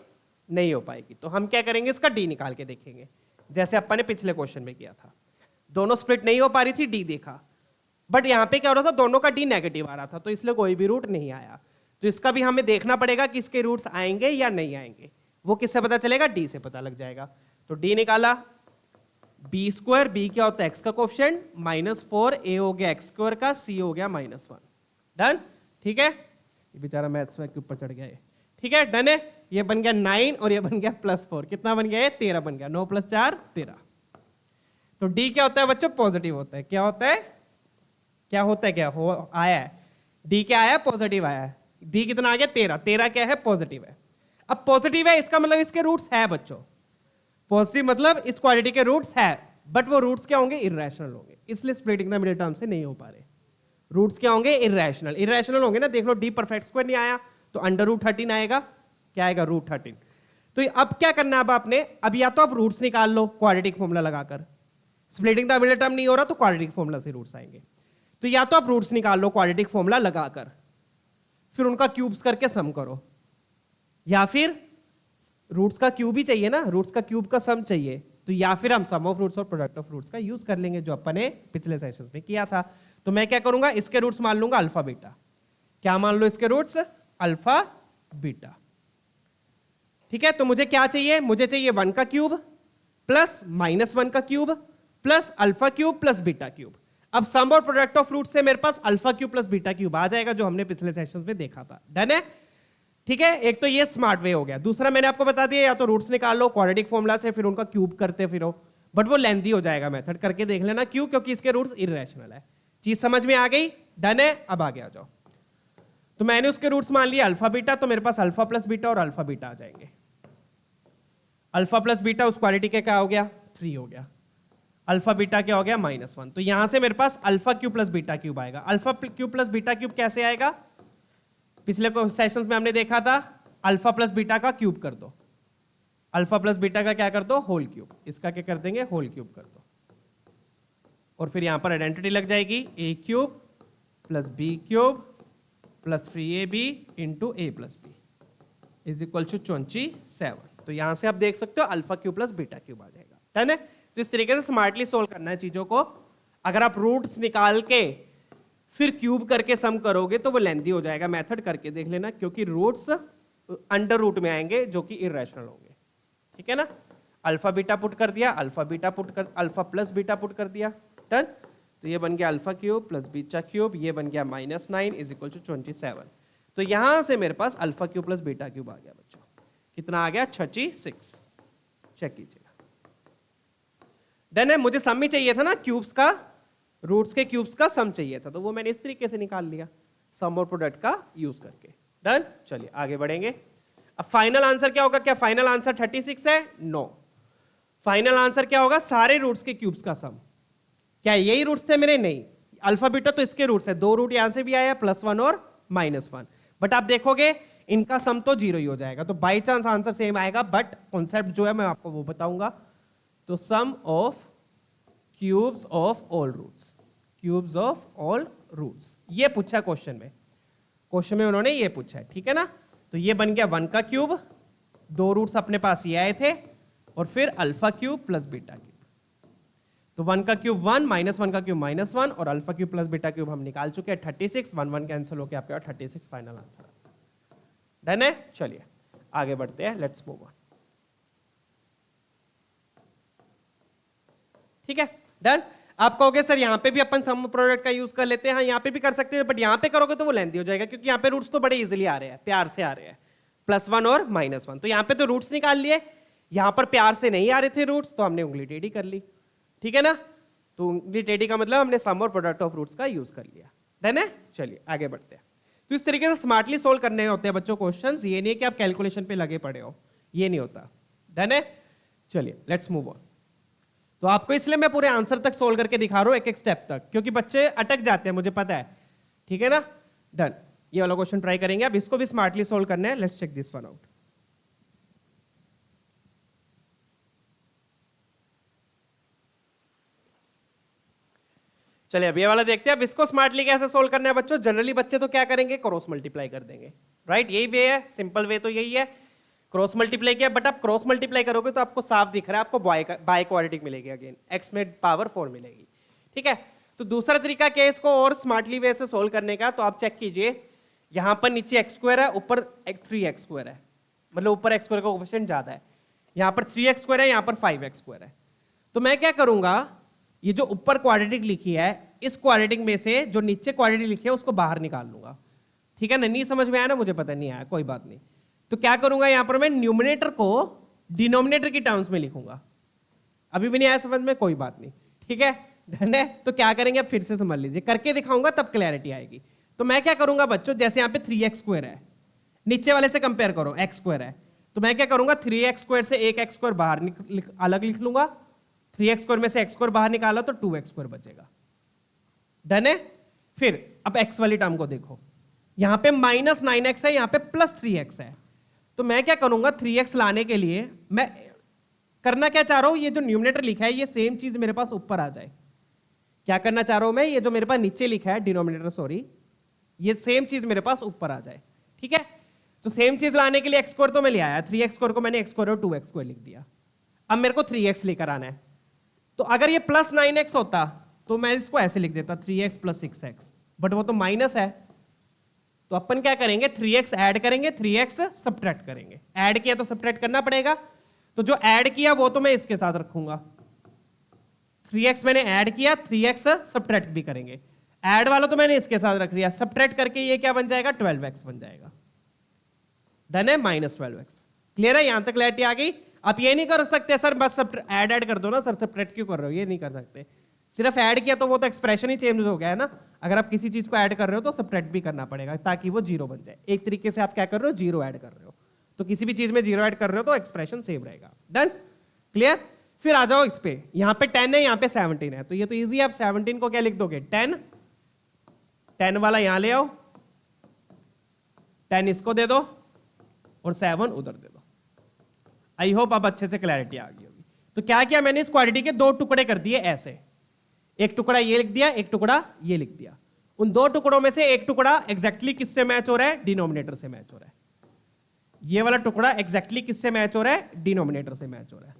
नहीं हो पाएगी। तो हम क्या करेंगे, इसका डी निकाल के देखेंगे, जैसे अपन ने पिछले क्वेश्चन में किया था। दोनों स्प्लिट नहीं हो पा रही थी, डी देखा, बट यहां पे क्या हो रहा था, दोनों का डी नेगेटिव आ रहा था, तो इसलिए कोई भी रूट नहीं आया। तो इसका भी हमें देखना पड़ेगा कि इसके रूट्स आएंगे या नहीं आएंगे। वो किससे पता चलेगा, डी से पता लग जाएगा। तो डी निकाला, b², b क्या होता है, x का कोएफिशिएंट, -4, a हो गया x² का, c हो गया -1। डन, ठीक है, ये बेचारा मैथ्स के ऊपर चढ़ गया है, ठीक है। डन है, ये बन गया 9 और ये बन गया +4, कितना बन गया, 13 बन गया, 9 + 4 13। तो डी क्या होता है बच्चों, पॉजिटिव होता है। क्या होता है, क्या होता है, क्या हो आया है, डी क्या आया, पॉजिटिव आया है। डी कितना आ गया, 13, 13 क्या है, पॉजिटिव है। अब पॉजिटिव है इसका मतलब इसके रूट्स है बच्चों, पॉजिटिव मतलब इस क्वाड्रेटिक के रूट्स है, बट वो रूट्स क्या होंगे, इररेशनल होंगे, इसलिए स्प्लिटिंग द मिडिल टर्म से नहीं हो पा रहे। रूट्स क्या होंगे, इररेशनल, इररेशनल होंगे ना, देख लो डी परफेक्ट स्क्वायर नहीं आया तो √13 आएगा, क्या आएगा, √13। तो अब क्या करना है, अब आपने, अब या तो आप रूट्स निकाल लो क्वाड्रेटिक फॉर्मूला लगाकर, स्प्लिटिंग द मिडिल टर्म नहीं हो रहा तो क्वाड्रेटिक फॉर्मूला से रूट्स आएंगे। तो या तो आप रूट्स निकाल लो क्वाड्रेटिक फॉर्मूला लगाकर, फिर उनका क्यूब्स करके सम करो, या फिर रूट्स का क्यूब ही चाहिए ना, रूट्स का क्यूब का सम चाहिए, तो या फिर हम सम ऑफ रूट्स और प्रोडक्ट ऑफ रूट्स का यूज कर लेंगे जो अपन ने पिछले सेशंस में किया था। तो मैं क्या करूंगा, इसके रूट्स मान लूंगा अल्फा बीटा। क्या मान लो इसके रूट्स? Alpha beta. ठीक है, तो मुझे क्या चाहिए? मुझे चाहिए 1 का क्यूब प्लस -1 का cube plus alpha cube plus beta cube. अब सम और प्रोडक्ट ऑफ रूट से मेरे पास alpha cube plus beta cube आ जाएगा जो हमने पिछले सेशंस में देखा था। डन है? ठीक है, एक तो ये स्मार्ट वे हो गया। दूसरा मैंने आपको बता दिया, या तो रूट्स निकाल लो क्वाड्रेटिक फॉर्मूला से, फिर उनका क्यूब करते फिरो, बट वो लेंथी हो जाएगा मेथड, करके देख लेना। क्यों? क्योंकि इसके रूट्स इररेशनल है। चीज समझ में आ गई? डन है? अब आगे आ जाओ। तो मैंने उसके रूट्स मान लिया अल्फा बीटा, तो मेरे पास अल्फा प्लस बीटा और अल्फा बीटा आ जाएंगे। अल्फा प्लस बीटा उस क्वाड्रेटिक का क्या हो गया? 3 हो गया। अल्फा बीटा क्या हो गया? -1। तो यहां से मेरे पास alpha cube plus beta cube आएगा। Alpha cube plus beta cube कैसे आएगा? पिछले सेशंस में हमने देखा था, अल्फा प्लस बीटा का क्यूब कर दो, अल्फा प्लस बीटा का क्या कर दो? Whole cube. इसका क्या कर देंगे? होल क्यूब कर दो, और फिर यहां पर आइडेंटिटी लग जाएगी, A cube plus B cube plus 3ab into A plus B is equal to 27। तो यहां से आप देख सकते हो alpha cube plus beta cube आ जाएगा। डन है? तो इस तरीके से स्मार्टली सोल्व करना है चीजों को। अगर आप रूट्स निकाल के फिर क्यूब करके सम करोगे तो वो लेंथी हो जाएगा। मेथड करके देख लेना, क्योंकि रूट्स अंडर रूट में आएंगे जो कि इरेशनल होंगे। ठीक है ना? अल्फा बीटा पुट कर दिया, अल्फा बीटा पुट कर, अल्फा प्लस बीटा पुट कर दिया। डन? तो ये बन गया alpha cube plus beta cube, ये बन गया -9 इज इक्वल टू 27। तो यहां से मेरे पास alpha cube plus beta cube आ गया बच्चों। कितना आ गया? 36। चेक कीजिएगा। डन है? मुझे सम ही चाहिए था ना, क्यूब्स का, रूट्स के क्यूब्स का सम चाहिए था, तो वो मैंने इस तरीके से निकाल लिया सम और प्रोडक्ट का यूज करके। डन? चलिए आगे बढ़ेंगे। अब फाइनल आंसर क्या होगा? क्या फाइनल आंसर 36 है? नो। फाइनल आंसर क्या होगा? सारे रूट्स के क्यूब्स का सम। क्या यही रूट्स थे मेरे? नहीं, अल्फा बीटा तो इसके रूट्स है, 2 रूट यहां से भी आया, +1 और -1। बट आप देखोगे इनका सम तो 0 ही हो जाएगा। तो बाई चांस आंसर सेम आएगा, बट कॉन्सेप्ट जो है मैं आपको वो बताऊंगा। तो sum of cubes of all roots, cubes of all roots, ये पूछा क्वेश्चन में। क्वेश्चन में उन्होंने ये पूछा है। ठीक है ना? तो ये बन गया 1 का क्यूब, 2 रूट्स अपने पास ये आए थे, और फिर alpha cube plus beta cube. तो 1 का क्यूब 1, -1 का क्यूब -1, और alpha cube plus beta cube हम निकाल चुके हैं 36। 1 1 कैंसिल होकर आपके पास 36 फाइनल आंसर। डन है? चलिए आगे बढ़ते हैं, लेट्स मूव ऑन। ठीक है? डन? आप कहोगे सर यहाँ पे भी अपन सम प्रोडक्ट का यूज कर लेते हैं। हाँ, यहाँ पे भी कर सकते हैं, बट यहाँ पे करोगे तो वो लेंथी हो जाएगा, क्योंकि यहाँ पे रूट्स तो बड़े इजीली आ रहे हैं, प्यार से आ रहे हैं, +1 और -1। तो यहाँ पे तो रूट्स निकाल लिए, यहाँ पर प्यार से नहीं आ रहे थे रूट्स, तो हमने उंगली टेढ़ी कर ली। ठीक है ना? तो उंगली टेढ़ी का मतलब हमने सम और प्रोडक्ट ऑफ रूट्स का यूज कर लिया। डन है? चलिए आगे बढ़ते हैं। तो इस तरीके से स्मार्टली सोल्व करने होते हैं बच्चों क्वेश्चंस। ये नहीं है कि आप कैलकुलेशन पे लगे पड़े हो, ये नहीं होता। डन है? चलिए लेट्स मूव ऑन। तो आपको इसलिए मैं पूरे आंसर तक सोल्व करके दिखा रहा हूं, एक एक स्टेप तक, क्योंकि बच्चे अटक जाते हैं, मुझे पता है। ठीक है ना? डन। ये वाला क्वेश्चन ट्राई करेंगे, अब इसको भी स्मार्टली सोल्व करना है। Let's check this one out. चलिए अब ये वाला देखते हैं। अब इसको स्मार्टली कैसे सोल्व करना है बच्चों। जनरली बच्चे तो क्या करेंगे? क्रॉस मल्टीप्लाई कर देंगे, राइट? यही वे है, सिंपल वे तो यही है, क्रॉस मल्टीप्लाई किया। बट आप क्रॉस मल्टीप्लाई करोगे तो आपको साफ दिख रहा है, आपको बाय क्वाड्रेटिक मिलेगी, अगेन x में पावर 4 मिलेगी। ठीक है? तो दूसरा तरीका क्या है इसको और स्मार्टली वे से सोल्व करने का? तो आप चेक कीजिए, यहां पर नीचे x² है, ऊपर 3x² है, मतलब ऊपर x² का कोएफिशिएंट ज्यादा है। यहां पर 3x² है, यहां पर 5x² है। तो मैं क्या करूंगा, ये जो ऊपर क्वाड्रेटिक लिखी है, इस क्वाड्रेटिक में से जो नीचे क्वाड्रेटिक लिखी है उसको बाहर निकाल लूंगा। ठीक है ना? नहीं समझ में आया ना? मुझे पता नहीं आया, कोई बात नहीं। तो क्या करूंगा, यहां पर मैं न्यूमरेटर को डिनोमिनेटर की टर्म्स में लिखूंगा। अभी भी नहीं आया समझ में? कोई बात नहीं। ठीक है? डन है? तो क्या करेंगे, अब फिर से समझ लीजिए, करके दिखाऊंगा तब क्लैरिटी आएगी। तो मैं क्या करूंगा बच्चों, जैसे यहां पे 3x² है, नीचे वाले से कंपेयर करो, x² है, तो मैं क्या करूंगा, 3x² से एक x² बाहर अलग लिख लूंगा। 3x² में से x² बाहर निकाला तो 2x² बचेगा। डन है? फिर अब x वाली टर्म को देखो, यहां पे -9x है, यहां पे +3x है। तो मैं क्या करूंगा, 3x लाने के लिए मैं करना क्या चाह रहा हूं, ये जो न्यूमरेटर लिखा है ये सेम चीज मेरे पास ऊपर आ जाए। क्या करना चाह रहा हूं मैं, ये जो मेरे पास नीचे लिखा है डिनोमिनेटर, सॉरी, ये सेम चीज मेरे पास ऊपर आ जाए। ठीक है? तो सेम चीज लाने के लिए x² तो मैं ले आया, 3x² को मैंने x² और 2x² लिख दिया। अब मेरे को 3x लेकर आना है, तो अगर ये प्लस 9x होता तो मैं इसको ऐसे लिख देता 3x प्लस 6x, बट वो तो माइनस है, तो अपन क्या करेंगे 3x ऐड करेंगे, 3x सब्ट्रैक्ट करेंगे। ऐड किया तो सब्ट्रैक्ट करना पड़ेगा, तो जो ऐड किया वो तो मैं इसके साथ रखूंगा, 3x मैंने ऐड किया, 3x सब्ट्रैक्ट भी करेंगे। ऐड वाला तो मैंने इसके साथ रख लिया, सब्ट्रैक्ट करके ये क्या बन जाएगा 12x बन जाएगा। डन है, -12x। क्लियर है, यहां तक क्लैरिटी आ गई। आप ये नहीं कर सकते सर बस ऐड कर दो ना सर, सब्ट्रैक्ट क्यों कर रहे हो, ये नहीं कर सकते। सिर्फ ऐड किया तो वो तो एक्सप्रेशन ही चेंज हो गया है ना। अगर आप किसी चीज को ऐड कर रहे हो तो सब्ट्रैक्ट भी करना पड़ेगा ताकि वो 0 बन जाए। एक तरीके से आप क्या कर रहे हो, 0 ऐड कर रहे हो, तो किसी भी चीज में 0 ऐड कर रहे हो तो एक्सप्रेशन सेम रहेगा। Done, clear. फिर आ जाओ इस पे, यहाँ पे 10 है, यहाँ पे 17 है, तो ये तो इजी है। आप 17 को क्या लिख दोगे 10 वाला यहां ले आओ, 10 इसको दे दो और 7 उधर दे दो। आई होप अब अच्छे से क्लैरिटी आ गई होगी। तो क्या किया मैंने, इस क्वांटिटी के 2 टुकड़े कर दिए ऐसे, एक टुकड़ा ये लिख दिया, एक टुकड़ा ये लिख दिया। उन 2 टुकड़ों में से एक टुकड़ा एग्जैक्टली किससे मैच हो रहा है, डिनोमिनेटर से मैच हो रहा है। ये वाला टुकड़ा एग्जैक्टली किससे मैच हो रहा है, डिनोमिनेटर से मैच हो रहा है।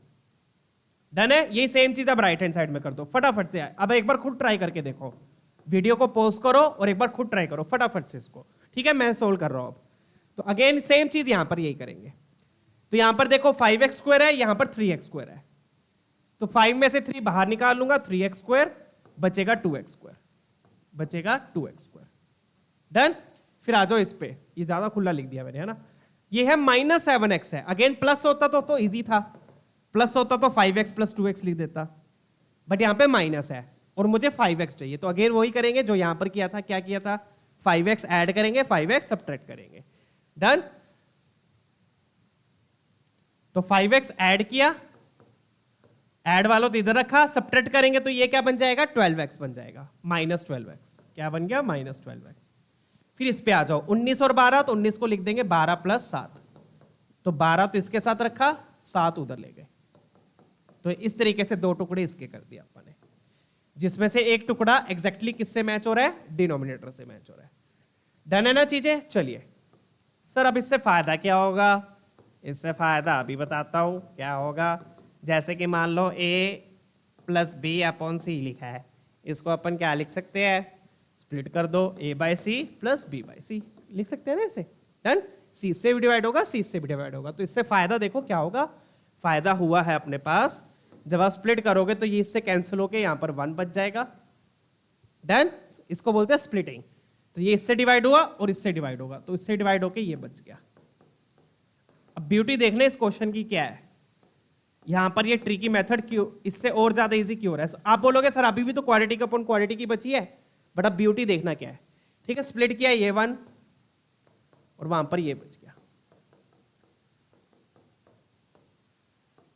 डन है, यही सेम चीज अब राइट हैंड साइड में कर दो फटाफट से। अब एक बार खुद ट्राई करके देखो, वीडियो को पॉज करो और एक बार खुद ट्राई करो फटाफट से इसको, ठीक है। मैं सोल्व कर रहा हूं अब। तो अगेन सेम चीज यहां पर यही करेंगे। तो यहां पर देखो 5x² है, यहां पर 3x² है, तो 5 में से 3 बाहर निकाल लूंगा, 3x², बचेगा 2x², बचेगा 2x²। डन। फिर आ जाओ इस पे, ये ज्यादा खुला लिख दिया मैंने, है ना। ये है -7x है। अगेन प्लस होता तो इजी था, प्लस होता तो 5x प्लस 2x लिख देता, बट यहां पे माइनस है और मुझे 5x चाहिए। तो अगेन वही करेंगे जो यहां पर किया था। क्या किया था, 5x ऐड करेंगे, 5x सब्ट्रैक्ट करेंगे। डन। तो 5x ऐड किया, ऐड वालों तो इधर रखा, सब्ट्रैक्ट करेंगे तो ये क्या बन जाएगा 12x बन जाएगा, -12x। क्या बन गया, -12x। फिर इस पे आ जाओ 19 और 12, तो 19 को लिख देंगे 12 + 7, तो 12 तो इसके साथ रखा, 7 उधर ले गए। तो इस तरीके से 2 टुकड़े इसके कर दिया अपन ने, जिसमें से एक टुकड़ा एग्जैक्टली किससे मैच हो रहा है, डिनोमिनेटर से मैच हो रहा है। डन है ना चीजें। चलिए सर अब इससे फायदा क्या होगा, इससे फायदा अभी बताता हूं क्या होगा। जैसे कि मान लो a + b/c लिखा है, इसको अपन क्या लिख सकते हैं, स्प्लिट कर दो, a/c + b/c लिख सकते हैं ना इसे। डन। c से भी डिवाइड होगा, c से भी डिवाइड होगा। तो इससे फायदा देखो क्या होगा, फायदा हुआ है अपने पास, जब आप स्प्लिट करोगे तो ये इससे कैंसिल होके यहां पर 1 बच जाएगा। डन। इसको बोलते हैं स्प्लिटिंग। तो ये इससे डिवाइड हुआ और इससे डिवाइड होगा, तो इससे डिवाइड होके ये बच गया। अब ब्यूटी देखने इस क्वेश्चन की क्या है, यहां पर ये ट्रिकी मेथड क्यों, इससे और ज्यादा इजी क्यों हो रहा है। आप बोलोगे सर अभी भी तो क्वाड्रेटिक अपॉन क्वाड्रेटिक की बची है, बट अब ब्यूटी देखना क्या है। ठीक है, स्प्लिट किया ये 1 और वहां पर ये बच गया।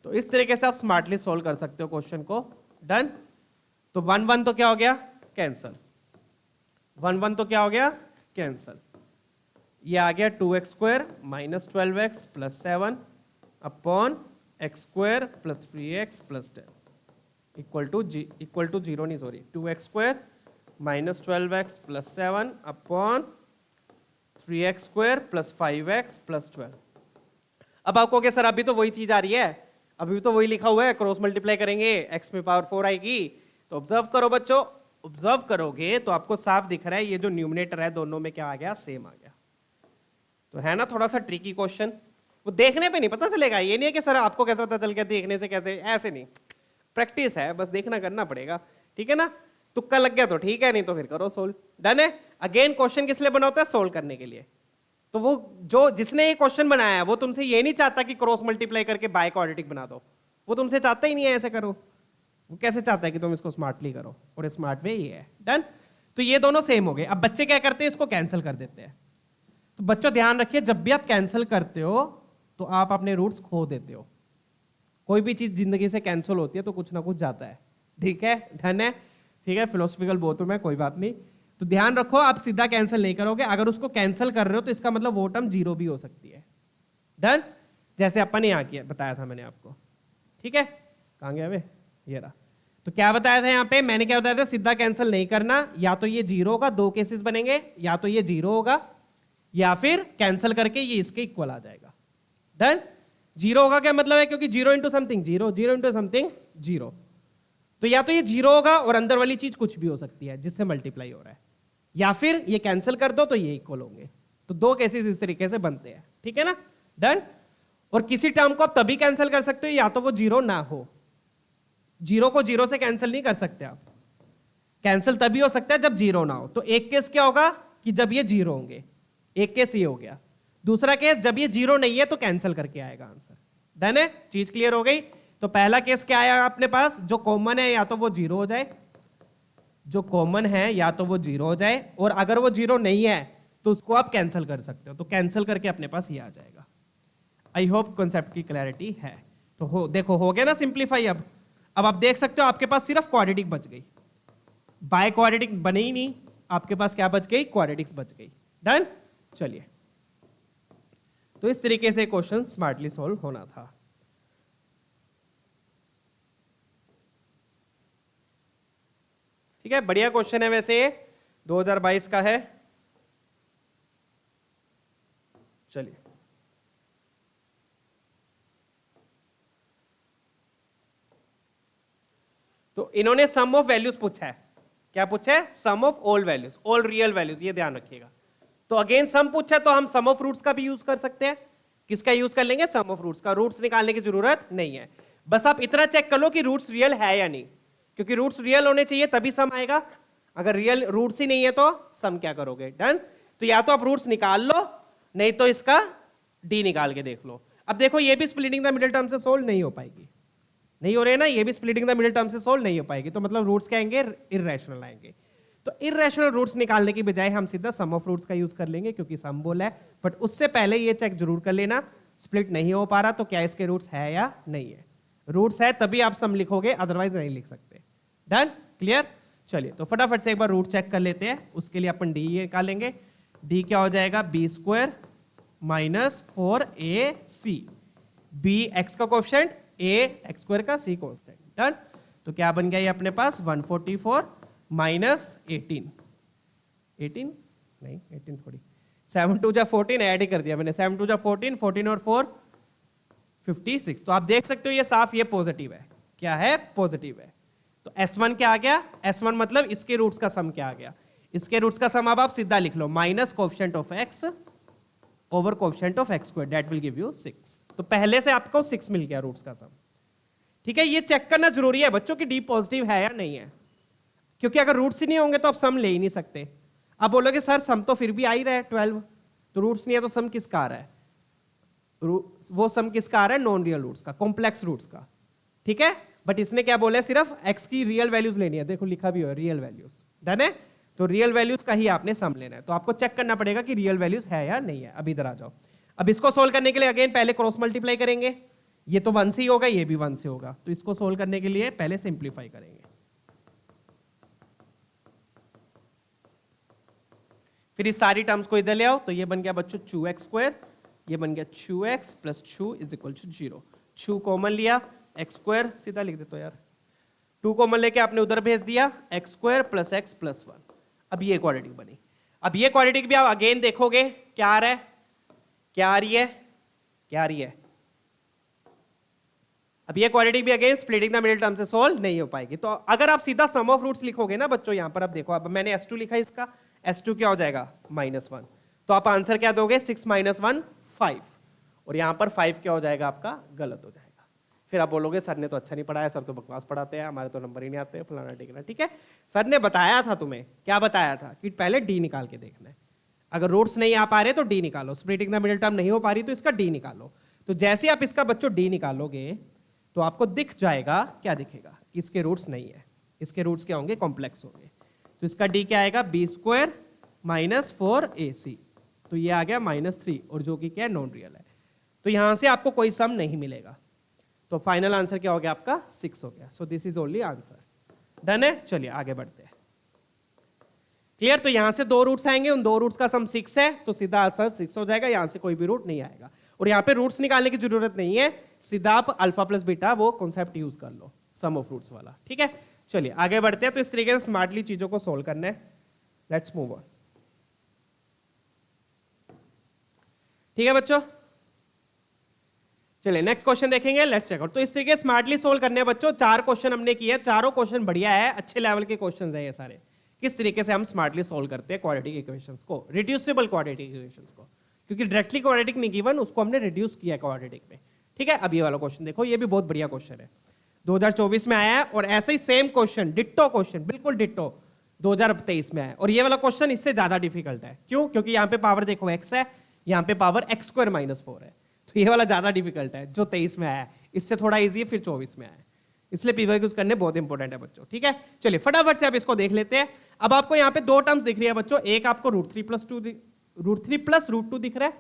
तो इस तरीके से आप स्मार्टली सोल्व कर सकते हो क्वेश्चन को। डन। तो 1 1 तो क्या हो गया, कैंसल। 1 1 तो क्या हो गया, कैंसल। ये आ गया 2x² - 12x + 7 upon x² + 3x + 10 equal to 0 नहीं, sorry, 2x² - 12x + 7 upon 3x² + 5x + 12। अब आप कहोगे सर अभी तो वही चीज आ रही है, अभी तो वही लिखा हुआ है, क्रॉस मल्टीप्लाई करेंगे x में पावर 4 आएगी। तो ऑब्जर्व करो बच्चों, ऑब्जर्व करोगे तो आपको साफ दिख रहा है ये जो न्यूमरेटर है दोनों में क्या आ गया, सेम आ गया। तो है ना थोड़ा सा ट्रिकी क्वेश्चन, वो देखने पे नहीं पता चलेगा। ये नहीं है कि सर आपको कैसे पता चल गया देखने से, कैसे, ऐसे नहीं, प्रैक्टिस है, बस देखना करना पड़ेगा। ठीक है ना, तुक्का लग गया तो ठीक है, नहीं तो फिर करो सोल्व। डन है। अगेन क्वेश्चन किस लिए बना होता है, सोल्व करने के लिए। तो वो जो जिसने ये क्वेश्चन बनाया है वो तुमसे ये नहीं चाहता कि क्रॉस मल्टीप्लाई करके बाय क्वाड्रेटिक बना दो, वो तुमसे चाहता ही नहीं है ऐसे करो। वो कैसे चाहता है कि तुम इसको स्मार्टली करो, और स्मार्ट वे ये है। डन। तो ये दोनों सेम हो गए। अब बच्चे क्या करते हैं, इसको कैंसिल कर देते हैं। तो बच्चों ध्यान रखिए, जब भी आप कैंसिल करते हो तो आप अपने रूट्स खो देते हो। कोई भी चीज जिंदगी से कैंसिल होती है तो कुछ ना कुछ जाता है। ठीक है, डन है। ठीक है, फिलोसफिकल बहुत हूं मैं, कोई बात नहीं। तो ध्यान रखो, आप सीधा कैंसिल नहीं करोगे। अगर उसको कैंसिल कर रहे हो तो इसका मतलब वो टर्म 0 भी हो सकती है। डन। जैसे अपन ने यहां किया, बताया था मैंने आपको। ठीक है, कहां गया वे, ये रहा। तो क्या बताया था यहाँ पे, मैंने क्या बताया था, सीधा कैंसिल नहीं करना। या तो ये 0 होगा, 2 केसेस बनेंगे, या तो ये 0 होगा या फिर कैंसिल करके ये इसके इक्वल आ जाएगा। डन। जीरो होगा क्या मतलब है, क्योंकि zero into something zero, zero into something zero, तो या तो ये जीरो होगा और अंदर वाली चीज कुछ भी हो सकती है जिससे मल्टीप्लाई हो रहा है, या फिर ये कैंसिल कर दो तो ये इक्वल होंगे। तो दो केसेस इस तरीके से बनते हैं, ठीक है ना, डन। और किसी टर्म को आप तभी कैंसिल कर सकते हो या तो वो जीरो ना हो, जीरो को जीरो से कैंसिल नहीं कर सकते आप, कैंसिल तभी हो सकता है जब जीरो ना हो। तो एक केस क्या होगा कि जब ये जीरो होंगे, एक केस ये हो गया। दूसरा केस जब ये जीरो नहीं है तो कैंसिल करके आएगा आंसर, डन है, चीज क्लियर हो गई। तो पहला केस क्या आया अपने पास, जो कॉमन है या तो वो जीरो हो जाए, जो कॉमन है या तो वो जीरो हो जाए, और अगर वो जीरो नहीं है तो उसको आप कैंसिल कर सकते हो, तो कैंसिल करके अपने पास ये आ जाएगा। आई होप कॉन्सेप्ट की क्लैरिटी है। तो हो देखो हो गया ना सिंप्लीफाई। अब आप देख सकते हो आपके पास सिर्फ क्वाड्रेटिक बच गई, बाय क्वाड्रेटिक बने ही नहीं, आपके पास क्या बच गई, क्वाड्रेटिक्स बच गई, डन। चलिए, तो इस तरीके से क्वेश्चन स्मार्टली सॉल्व होना था। ठीक है, बढ़िया क्वेश्चन है वैसे, 2022 का है। चलिए, तो इन्होंने सम ऑफ वैल्यूज पूछा है। क्या पूछा है, sum of all values, all real values, ये ध्यान रखिएगा। तो अगेन सम पूछा तो हम सम ऑफ रूट्स का भी यूज कर सकते हैं। किसका यूज कर लेंगे, सम ऑफ रूट्स का। रूट्स निकालने की जरूरत नहीं है, बस आप इतना चेक कर लो कि रूट्स रियल है या नहीं, क्योंकि रूट्स रियल होने चाहिए तभी सम आएगा। अगर रियल रूट्स ही नहीं है तो सम क्या करोगे, डन। तो या तो आप रूट्स निकाल लो, नहीं तो इसका डी निकाल के देख लो। अब देखो ये भी स्प्लिटिंग द मिडिल टर्म से सोल्व नहीं हो पाएगी, नहीं हो रहे ना, ये भी स्प्लिटिंग द मिडिल टर्म से सोल्व नहीं हो पाएगी, तो मतलब रूट्स क्या आएंगे, इररेशनल आएंगे। तो इररेशनल रूट्स निकालने की बजाय हम सीधा सम ऑफ रूट्स का यूज कर लेंगे, क्योंकि सम बोला है। बट उससे पहले ये चेक जरूर कर लेना, स्प्लिट नहीं हो पा रहा तो क्या इसके रूट्स है या नहीं है। रूट्स है तभी आप सम लिखोगे, अदरवाइज नहीं लिख सकते, डन, क्लियर। चलिए, तो फटाफट से एक बार रूट चेक कर लेते हैं। उसके लिए अपन डी निकालेंगे। डी क्या हो जाएगा, b square minus 4ac, b x का कोएफिशिएंट, ए एक्स स्क्वायर का, सी कांस्टेंट, डन। तो क्या बन गया ये अपने पास 144 माइनस 18 नहीं 18 थोड़ी, 7 2 जा 14 ऐड ही कर दिया मैंने, 7 2 जा 14, 14 और 4 56। तो आप देख सकते हो ये साफ ये पॉजिटिव है, क्या है, पॉजिटिव है। तो S1 क्या आ गया, S1 मतलब इसके रूट्स का सम क्या आ गया, इसके रूट्स का सम अब आप सीधा लिख लो, minus coefficient of x over coefficient of x square, that will give you 6। तो पहले से आपको 6 मिल गया रूट्स का सम, ठीक है। ये चेक करना जरूरी है बच्चों की डी पॉजिटिव है या नहीं है, क्योंकि अगर रूट्स ही नहीं होंगे तो आप सम ले ही नहीं सकते। आप बोलोगे सर सम तो फिर भी आ ही रहा है 12, तो रूट्स नहीं है तो सम किसका आ रहा है, वो सम किसका आ रहा है, नॉन रियल रूट्स का, कॉम्प्लेक्स रूट्स का, ठीक है। बट इसने क्या बोला है, सिर्फ x की रियल वैल्यूज लेनी है, देखो लिखा भी हो रियल वैल्यूज, डन है। तो रियल वैल्यूज का ही आपने सम लेना है, तो आपको चेक करना पड़ेगा कि रियल वैल्यूज है या नहीं है। अब इधर आ जाओ, अब इसको सोल्व करने के लिए अगेन पहले क्रॉस मल्टीप्लाई करेंगे, ये तो 1 से ही होगा, ये भी 1 से होगा, तो इसको सोल्व करने के लिए पहले सिंप्लीफाई करेंगे। फिर इस सारी टर्म्स को इधर ले आओ, तो ये बन गया बच्चों 2x स्क्वायर, ये बन गया 2x plus 2 is equal to 0। 2 common लिया, x स्क्वायर सीधा लिख देते हो यार, 2 कॉमन लेके आपने उधर भेज दिया, x square plus x plus 1। अब ये क्वाड्रेटिक बनी। अब ये क्वाड्रेटिक भी आप अगेन देखोगे क्या आ रहा है, क्या आ रही है, क्या आ रही है। अब ये क्वाड्रेटिक भी again splitting the middle term से सॉल्व नहीं हो पाएगी। तो अगर आप सीधा सम ऑफ रूट्स लिखोगे ना बच्चों, यहां पर आप देखो, अब मैंने S2 लिखा है, इसका S2 क्या हो जाएगा, -1, तो आप आंसर क्या दोगे, 6 - 1 5, और यहां पर 5 क्या हो जाएगा आपका, गलत हो जाएगा। फिर आप बोलोगे सर ने तो अच्छा नहीं पढ़ाया, सर तो बकवास पढ़ाते हैं, हमारे तो नंबर ही नहीं आते, फलाना टिकना, ठीक है। सर ने बताया था तुम्हें, क्या बताया था कि पहले डी निकाल के देखना है, अगर रूट्स नहीं आ पा रहे तो डी निकालो, स्प्लिटिंग द मिडिल टर्म नहीं हो पा रही तो इसका डी निकालो। तो जैसे आप इसका बच्चों डी निकालोगे तो आपको दिख जाएगा, क्या दिखेगा कि इसके रूट्स नहीं है, इसके रूट्स क्या होंगे, कॉम्प्लेक्स होंगे। तो इसका डी क्या आएगा, बी स्क्वायर माइनस 4ac, तो ये आ गया -3, और जो कि क्या है, नॉन रियल है। तो यहां से आपको कोई सम नहीं मिलेगा, तो फाइनल आंसर क्या हो गया आपका, 6 हो गया। So this is only answer, done है। चलिए आगे बढ़ते हैं, क्लियर। तो यहां से 2 रूट्स आएंगे, उन 2 रूट्स का सम 6 है, तो सीधा आंसर 6 हो जाएगा, यहां से कोई भी रूट नहीं आएगा। और यहाँ पे रूट्स निकालने की जरूरत नहीं है, सीधा आप अल्फा प्लस बीटा वो कॉन्सेप्ट यूज कर लो, सम ऑफ रूट्स वाला, ठीक है। चलिए आगे बढ़ते हैं। तो इस तरीके से स्मार्टली चीजों को सोल्व करना है, लेट्स मूव ऑन, ठीक है बच्चों। चलिए नेक्स्ट क्वेश्चन देखेंगे, लेट्स चेक आउट। तो इस तरीके स्मार्टली सोल्व करने हैं बच्चों। 4 क्वेश्चन हमने किए, चारों क्वेश्चन बढ़िया है, अच्छे लेवल के क्वेश्चन है ये सारे। किस तरीके से हम स्मार्टली सोल्व करते हैं क्वाड्रेटिक इक्वेशंस को, रिड्यूसिबल क्वाड्रेटिक इक्वेशंस को, क्योंकि डायरेक्टली क्वाड्रेटिक नहीं गिवन, उसको हमने रिड्यूस किया क्वाड्रेटिक में। ठीक है, अब ये वाला क्वेश्चन देखो, ये भी बहुत बढ़िया क्वेश्चन है, 2024 में आया है, और ऐसे ही सेम क्वेश्चन, डिट्टो क्वेश्चन, बिल्कुल डिट्टो 2023 में आया है। और ये वाला क्वेश्चन इससे ज्यादा डिफिकल्ट है। क्यों? क्योंकि यहाँ पे पावर देखो x है, यहाँ पे पावर x² - 4 है, तो ये वाला ज्यादा डिफिकल्ट है जो 23 में आया है, इससे थोड़ा इजी है, फिर 24 में आया है, इसलिए पीवाईक्यूज करने बहुत इंपॉर्टेंट है बच्चों। ठीक है, चलिए फटाफट से आप इसको देख लेते हैं। अब आपको यहाँ पे 2 टर्म्स दिख रही है बच्चों, एक आपको √3 + √2 दिख रहा है,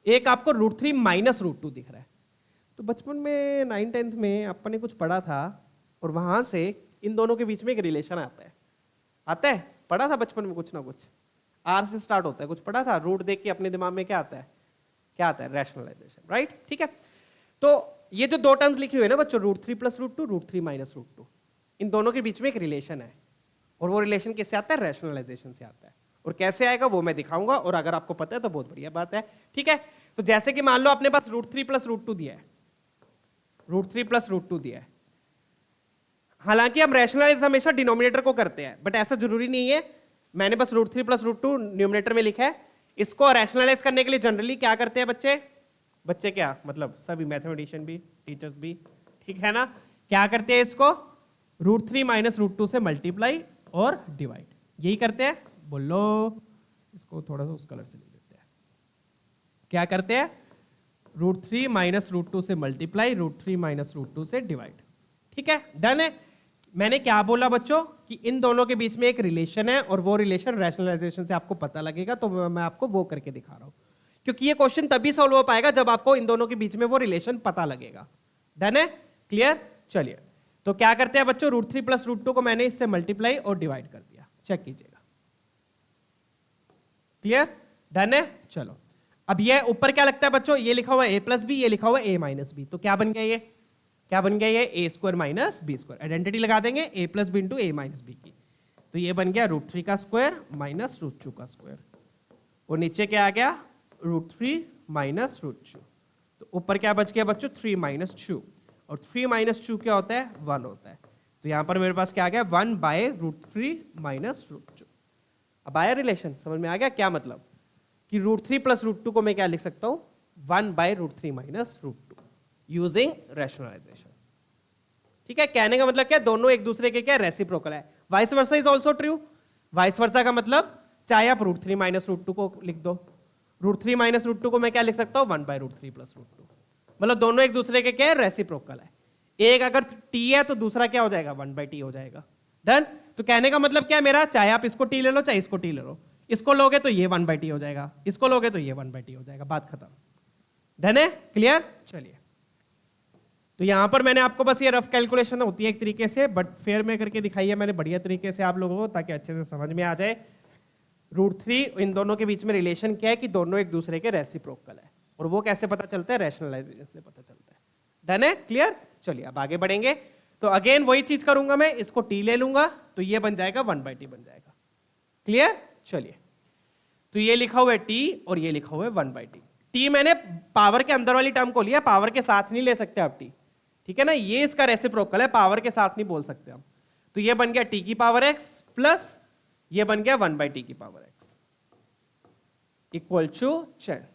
एक आपको √3 - √2 दिख रहा है। तो बचपन में 9th 10th में अपन ने कुछ पढ़ा था, और वहां से इन दोनों के बीच में एक रिलेशन आता है, पढ़ा था बचपन में कुछ ना कुछ, R से स्टार्ट होता है, कुछ पढ़ा था, रूट देख के अपने दिमाग में क्या आता है, रैशनलाइजेशन, राइट। ठीक है, तो ये जो 2 टर्म्स लिखी हुई है ना बच्चों, √3 + √2, √3 - √2, इन दोनों के बीच में एक रिलेशन है, और वो रिलेशन किससे आता है, रैशनलाइजेशन से आता है। और कैसे आएगा वो मैं दिखाऊंगा, और अगर आपको पता है तो बहुत बढ़िया बात है। ठीक है, तो जैसे कि मान लो अपने पास √3 + √2 दिया है, √3 + √2 दिया है। हालांकि हम रैशनलाइज हमेशा डिनोमिनेटर को करते हैं, बट ऐसा जरूरी नहीं है, मैंने बस √3 + √2 न्यूमिनेटर में लिखा है। इसको रैशनलाइज करने के लिए जनरली क्या करते हैं बच्चे क्या मतलब सभी मैथमेटिशियन भी, टीचर्स भी, ठीक है ना, क्या करते हैं, इसको √3 - √2 से मल्टीप्लाई और डिवाइड, यही करते हैं। बोलो, इसको थोड़ा सा उस कलर से लिख देते हैं। क्या करते हैं, √3 - √2 से मल्टीप्लाई, √3 - √2 से डिवाइड। ठीक है, डन है। मैंने क्या बोला बच्चों कि इन दोनों के बीच में एक रिलेशन है, और वो रिलेशन रैशनलाइजेशन से आपको पता लगेगा, तो मैं आपको वो करके दिखा रहा हूं, क्योंकि ये क्वेश्चन तभी सॉल्व हो पाएगा जब आपको इन दोनों के बीच में वो रिलेशन पता लगेगा। डन है, क्लियर। चलिए, तो क्या करते हैं बच्चों, √3 + √2 को मैंने इससे मल्टीप्लाई और डिवाइड कर दिया, चेक कीजिएगा, क्लियर, डन है। चलो, अब ये ऊपर क्या लगता है बच्चों, ये लिखा हुआ है a + b, ये लिखा हुआ है a - b, तो क्या बन गया, ये क्या बन गया, ये a² - b², आइडेंटिटी लगा देंगे a + b × a - b की, तो ये बन गया √3 का स्क्वायर - √2 का स्क्वायर, और नीचे क्या आ गया, √3 - √2, तो ऊपर क्या बच गया बच्चों, 3 - 2, और 3 - 2 क्या होता है, 1 होता है, तो यहां पर मेरे पास क्या आ गया, 1/√3 - √2। अब आया रिलेशन, समझ में आ गया क्या मतलब, कि √3 + √2 को मैं क्या लिख सकता हूं, 1/√3 - √2 यूजिंग रैशनलाइजेशन। ठीक है, कहने का मतलब क्या, दोनों एक दूसरे के क्या रेसिप्रोकल है। Vice versa is also true, vice versa का मतलब चाहे आप √3 - √2 को लिख दो, √3 - √2 को मैं क्या लिख सकता हूं, 1/√3 + √2, मतलब दोनों एक दूसरे के क्या रेसिप्रोकल है। एक अगर t है तो दूसरा क्या हो जाएगा, 1/t हो जाएगा। डन। तो कहने का मतलब क्या मेरा, चाहे आप इसको t ले लो, चाहे इसको t ले लो, इसको लोगे तो ये 1/t हो जाएगा, इसको लोगे तो ये 1/t हो जाएगा, बात खत्म। डन है, क्लियर। चलिए, तो यहां पर मैंने आपको बस ये रफ कैलकुलेशन होती है एक तरीके से, बट फेयर में करके दिखाई है मैंने बढ़िया तरीके से आप लोगों को, ताकि अच्छे से समझ में आ जाए। √3 इन दोनों के बीच में रिलेशन क्या है, कि दोनों एक दूसरे के रेसिप्रोकल है, और वो कैसे पता चलता है, रैशनलाइजेशन से पता चलता है। डन है, क्लियर। चलिए अब आगे बढ़ेंगे, तो अगेन वही चीज करूंगा मैं, इसको t ले लूंगा, तो ये बन जाएगा 1/t बन जाएगा, क्लियर। चलिए, तो ये लिखा हुआ है t और ये लिखा हुआ है 1/t। t मैंने पावर के अंदर वाली टर्म को लिया, पावर के साथ नहीं ले सकते आप t, ठीक है ना, ये इसका रेसिप्रोकल है, पावर के साथ नहीं बोल सकते हम। तो ये बन गया t⁻x प्लस ये बन गया 1/t⁻x इक्वल टू 10।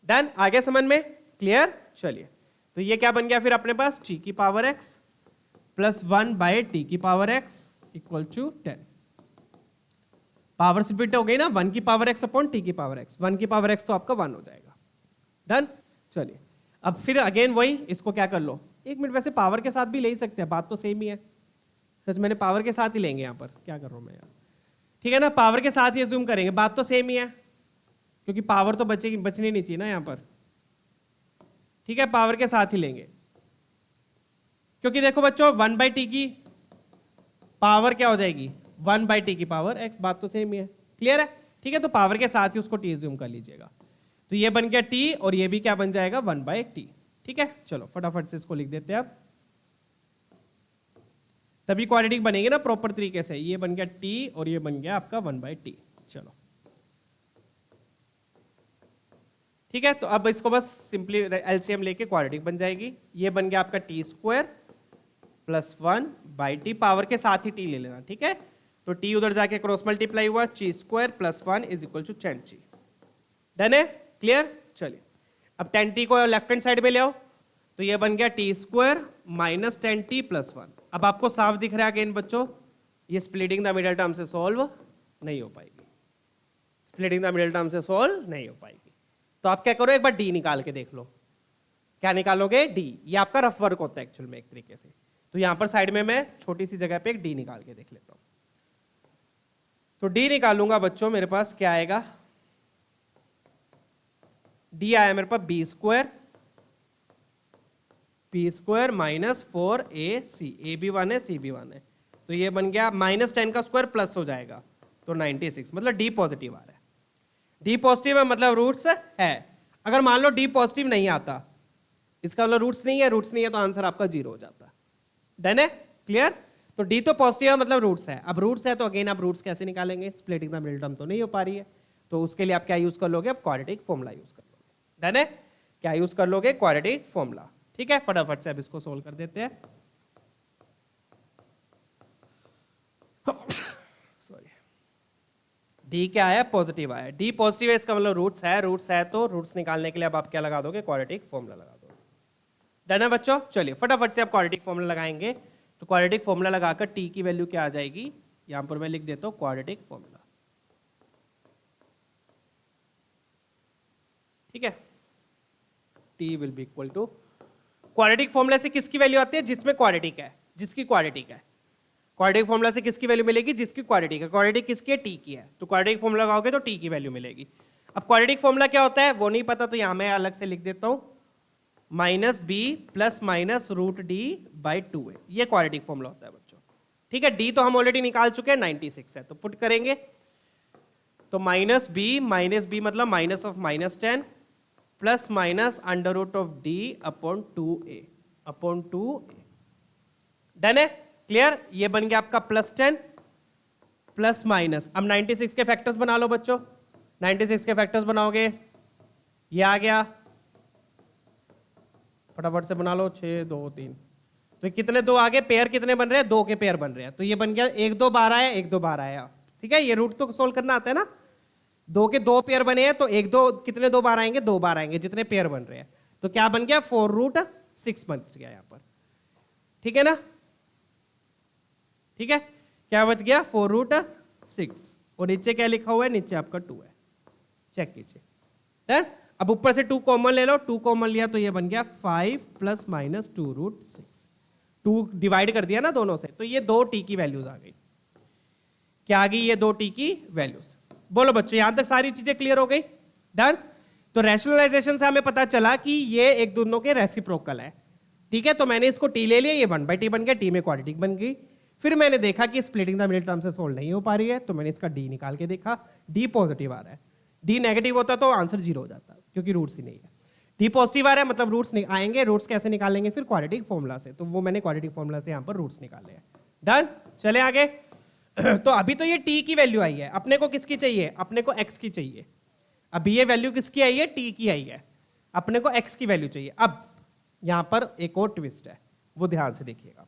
डन, आगे समझ में, क्लियर। चलिए, तो ये क्या बन गया फिर अपने पास, t⁻x plus 1/t⁻x equal to 10। Power split हो गई ना, 1⁻x अपॉन t⁻x, 1⁻x तो आपका 1 हो जाएगा। डन। चलिए, अब फिर अगेन वही, इसको क्या कर लो, एक मिनट, वैसे पावर के साथ भी ले ही सकते हैं, बात तो सेम ही है, सच मैंने पावर के साथ ही लेंगे, यहाँ पर क्या कर रहा हूँ मैं यार, ठीक है ना, पावर के साथ ही जूम करेंगे, बात तो सेम ही है, क्योंकि पावर तो बचनी नहीं चाहिए ना यहाँ पर। ठीक है, पावर के साथ ही लेंगे, क्योंकि देखो बच्चों 1/t की पावर क्या हो जाएगी, 1/t⁻x, बात तो सेम ही है, क्लियर है। ठीक है, तो पावर के साथ ही उसको t जूम कर लीजिएगा, तो ये बन गया t और ये भी क्या बन जाएगा 1/t। ठीक है, चलो फटाफट से इसको लिख देते हैं अब, तभी क्वाड्रेटिक बनेगी ना प्रॉपर तरीके से। ये बन गया t और ये बन गया आपका 1/t। चलो, ठीक है, तो अब इसको बस सिंपली एलसीएम लेके क्वाड्रेटिक बन जाएगी। ये बन गया आपका T square plus 1 by T, power के साथ ही टी ले लेना, ठीक है। तो टी उधर जाके क्रॉस मल्टीप्लाई हुआ, ची square plus 1 is equal to 10t। Done है, क्लियर। चलिए अब 10t को लेफ्ट हैंड साइड में ले आओ, तो ये बन गया T square minus 10t plus 1। अब आपको साफ दिख रहा है अगेन बच्चों, ये स्प्लिटिंग द मिडिल टर्म से सॉल्व नहीं हो पाएगी, स्प्लिटिंग द मिडिल टर्म से सॉल्व नहीं हो पाएगी। तो आप क्या करो, एक बार डी निकाल के देख लो। क्या निकालोगे? डी। ये आपका रफ वर्क होता है एक्चुअल में एक तरीके से। तो यहां पर साइड में मैं छोटी सी जगह पे एक डी निकाल के देख लेता हूं। तो डी निकालूंगा बच्चों, मेरे पास क्या आएगा? डी आया मेरे पास बी स्क्वायर माइनस 4ac, ए भी 1 है सी भी 1 है, तो ये बन गया माइनस 10 का स्क्वायर प्लस हो जाएगा तो 96, मतलब डी पॉजिटिव आ रहा है। डी पॉजिटिव है मतलब रूट्स है। अगर मान लो डी पॉजिटिव नहीं आता, इसका मतलब रूट्स नहीं है, रूट्स नहीं है तो आंसर आपका 0 हो जाता। डन है, क्लियर। तो डी तो पॉजिटिव है मतलब रूट्स है। अब रूट्स है तो अगेन आप रूट्स कैसे निकालेंगे? स्प्लिटिंग द मिडिल टर्म तो नहीं हो पा रही है, तो उसके लिए आप क्या यूज कर लोगे? अब क्वाड्रेटिक फॉर्मूला यूज कर लोगे। डन है, क्या यूज कर लोगे? Quadratic formula. ठीक है, फटाफट से अब इसको सोल्व कर देते हैं। सॉरी, डी क्या आया? पॉजिटिव आया। डी पॉजिटिव है इसका मतलब रूट्स है, रूट्स है तो रूट्स निकालने के लिए अब आप क्या लगा दोगे? क्वाड्रेटिक फॉर्मूला लगा दोगे। डन है बच्चों, चलिए फटाफट से आप क्वाड्रेटिक फॉर्मूला लगाएंगे। तो क्वाड्रेटिक फॉर्मूला लगाकर टी की वैल्यू क्या आ जाएगी? यहां पर मैं लिख देता हूं क्वाड्रेटिक फॉर्मूला। ठीक है, t will be equal to, quadratic formula से किसकी वैल्यू आती है? जिसमें क्वाड्रेटिक है, जिसकी क्वाड्रेटिक है। क्वाड्रेटिक फॉर्मूला से किसकी वैल्यू मिलेगी? जिसकी क्वाड्रेटिक है। क्वाड्रेटिक किसकी है? टी की है। तो क्वाड्रेटिक फॉर्मूला लगाओगे तो टी की वैल्यू मिलेगी। अब क्वाड्रेटिक फॉर्मूला क्या होता है वो नहीं पता, तो यहां मैं अलग से लिख देता हूं minus b plus minus root D by 2a, ये क्वाड्रेटिक फॉर्मूला होता है बच्चों। ठीक है, डी तो हम ऑलरेडी निकाल चुके हैं, 96 है, तो पुट करेंगे तो माइनस बी मतलब minus of minus 10 plus minus under root of D upon 2a। Done है, क्लियर। ये बन गया आपका प्लस 10 प्लस माइनस, अब 96 के फैक्टर्स बना लो बच्चों। 96 के फैक्टर्स बनाओगे, ये आ गया, फटाफट से बना लो, 6 2 3, तो कितने दो आगे? पेयर कितने बन रहे हैं? 2 के पेयर बन रहे हैं, तो ये बन गया 1 2 12 है, 1 2 12 है। ठीक है, ये रूट तो सोल्व करना आता है ना। 2 के 2 पेयर बने हैं तो 1 2 कितने 2 बार आएंगे? 2 बार आएंगे, जितने पेयर बन रहे हैं। तो क्या बन गया? 4 रूट 6 बच गया यहां पर। ठीक है ना, ठीक है, क्या बच गया? 4 रूट 6, और नीचे क्या लिखा हुआ है? नीचे आपका 2 है, चेक कीजिए। डन। अब ऊपर से 2 कॉमन ले लो, 2 कॉमन लिया तो ये बन गया 5 प्लस माइनस 2 रूट 6। 2 डिवाइड कर दिया ना दोनों से, तो ये 2 टी की वैल्यूज आ गई। क्या आ गई? ये 2 टी की वैल्यूज। बोलो बच्चों, यहां तक सारी चीजें क्लियर हो गई? डन। तो रैशनलाइजेशन से हमें पता चला कि ये एक दोनों के रेसिप्रोकल है। ठीक है, तो मैंने इसको टी ले लिया, ये 1/t बन गया, टी में क्वाड्रेटिक बन गई। फिर मैंने देखा कि स्प्लिटिंग द मिडिल टर्म से सोल्व नहीं हो पा रही है, तो मैंने इसका डी निकाल के देखा, डी पॉजिटिव आ रहा है। डी नेगेटिव होता तो आंसर 0 हो जाता, क्योंकि रूट्स ही नहीं है। डी पॉजिटिव आ रहा है मतलब रूट्स आएंगे। रूट्स कैसे निकालेंगे? फिर क्वाड्रेटिक फॉर्मूला से, तो वो मैंने क्वाड्रेटिक फॉर्मूला से यहाँ पर रूट्स निकाले हैं। डन, चले आगे। तो अभी तो ये टी की वैल्यू आई है, अपने को किसकी चाहिए? अपने को एक्स की चाहिए। अभी ये वैल्यू किसकी आई है? टी की आई है, अपने को एक्स की वैल्यू चाहिए। अब यहां पर एक और ट्विस्ट है, वो ध्यान से देखिएगा।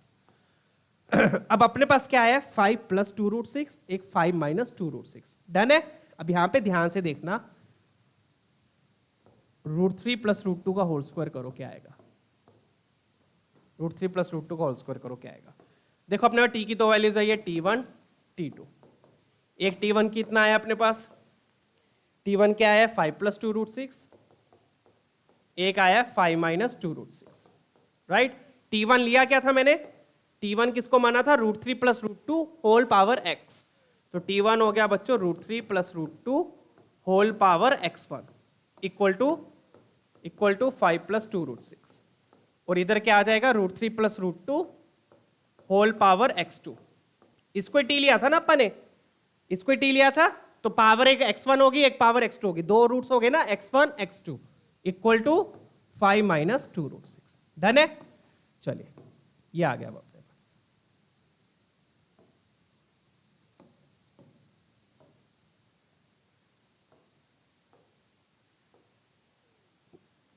अब अपने पास क्या है? 5 प्लस 2 रूट 6, एक 5 माइनस 2 रूट 6। डन है। अब यहां पे ध्यान से देखना, रूट 3 प्लस रूट 2 का होल स्क्वायर करो, क्या आएगा? रूट 3 प्लस रूट 2 का होल स्क्वायर करो, क्या आएगा? देखो अपने पास टी की 2 वैल्यूज आई है, T1 T2। एक T1 कितना आया अपने पास? T1 क्या आया? 5 प्लस 2 रूट 6, एक आया 5 माइनस 2 रूट 6। राइट, T1 लिया क्या था मैंने? T1 किसको माना था? Root 3 plus root 2 whole power x। तो T1 हो गया बच्चों root 3 plus root 2 whole power x1 equal to 5 plus 2 root 6, और इधर क्या आ जाएगा? Root 3 plus root 2 whole power x2। इसको टी लिया था ना अपन ने, इसको टी लिया था, तो पावर एक x1 होगी, एक पावर x2 होगी, 2 रूट्स हो गए ना, x1 x2 equal to 5 minus 2 root 6। Done है। चलिए ये आ गया अपने पास।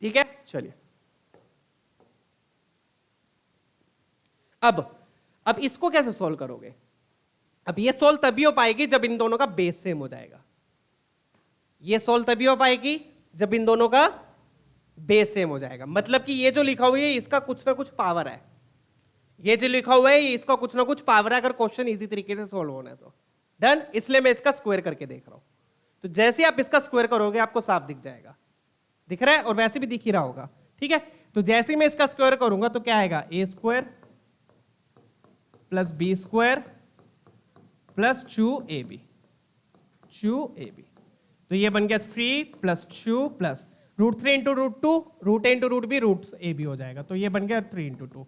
ठीक है, चलिए अब इसको कैसे सोल्व करोगे? अब ये सोल्व तभी हो पाएगी जब इन दोनों का बेस सेम हो जाएगा। ये सोल्व तभी हो पाएगी जब इन दोनों का बेस सेम हो जाएगा। मतलब कि ये जो लिखा हुआ है इसका कुछ ना कुछ पावर है, ये जो लिखा हुआ है इसका कुछ ना कुछ पावर है, अगर क्वेश्चन इजी तरीके से सोल्व होना है तो। डन, इसलिए मैं इसका स्क्वायर करके देख रहा हूं। तो जैसे आप इसका स्क्वायर करोगे आपको साफ दिख जाएगा, दिख रहा है, और वैसे भी दिख ही रहा होगा। ठीक है, तो जैसे ही मैं इसका स्क्वायर करूंगा तो क्या आएगा, A square plus B square plus 2ab, 2ab। तो ये बन गया 3 plus 2 plus √3 into √2, √a into √b, √ab हो जाएगा। तो ये बन गया 3 इंटू 2,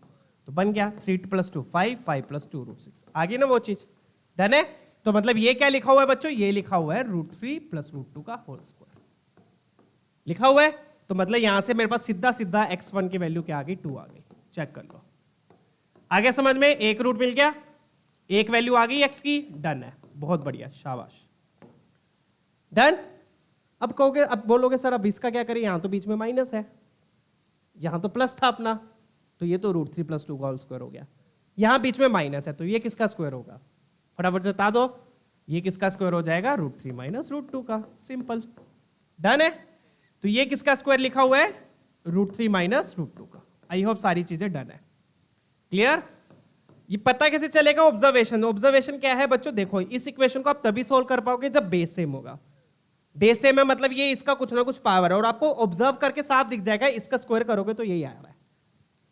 तो बन गया 3 प्लस 2 5, 5 प्लस 2 √6। आगे ना वो चीज, डन है। तो मतलब ये क्या लिखा हुआ है बच्चों, ये लिखा हुआ है √3 प्लस √2 का होल स्क्वायर लिखा हुआ है। तो मतलब यहां से मेरे पास सीधा सीधा x1 की वैल्यू क्या आ गई, 2 आ गई। चेक कर लो, आ गया समझ में? एक रूट मिल गया, एक वैल्यू आ गई x की, डन है, बहुत बढ़िया, शाबाश, डन। अब कहोगे, अब बोलोगे सर अब इसका क्या करें, यहां तो बीच में माइनस है, यहां तो प्लस था अपना, तो ये तो √3 प्लस 2 का होल स्क्वायर हो गया। यहां बीच में माइनस है तो ये किसका स्क्वायर होगा, फटाफट बता दो, ये किसका स्क्वायर हो जाएगा, √3 माइनस √2 का, सिंपल, डन है। तो ये किसका स्क्वायर लिखा हुआ है, √3 माइनस √2 का। आई होप सारी चीजें डन है, क्लियर। ये पता कैसे चलेगा, ऑब्जर्वेशन। ऑब्जर्वेशन क्या है बच्चों, देखो इस इक्वेशन को आप तभी सोल्व कर पाओगे जब बेस सेम होगा। बेस सेम है मतलब ये इसका कुछ ना कुछ पावर है, और आपको ऑब्जर्व करके साफ दिख जाएगा, इसका स्क्वायर करोगे तो यही आ रहा है,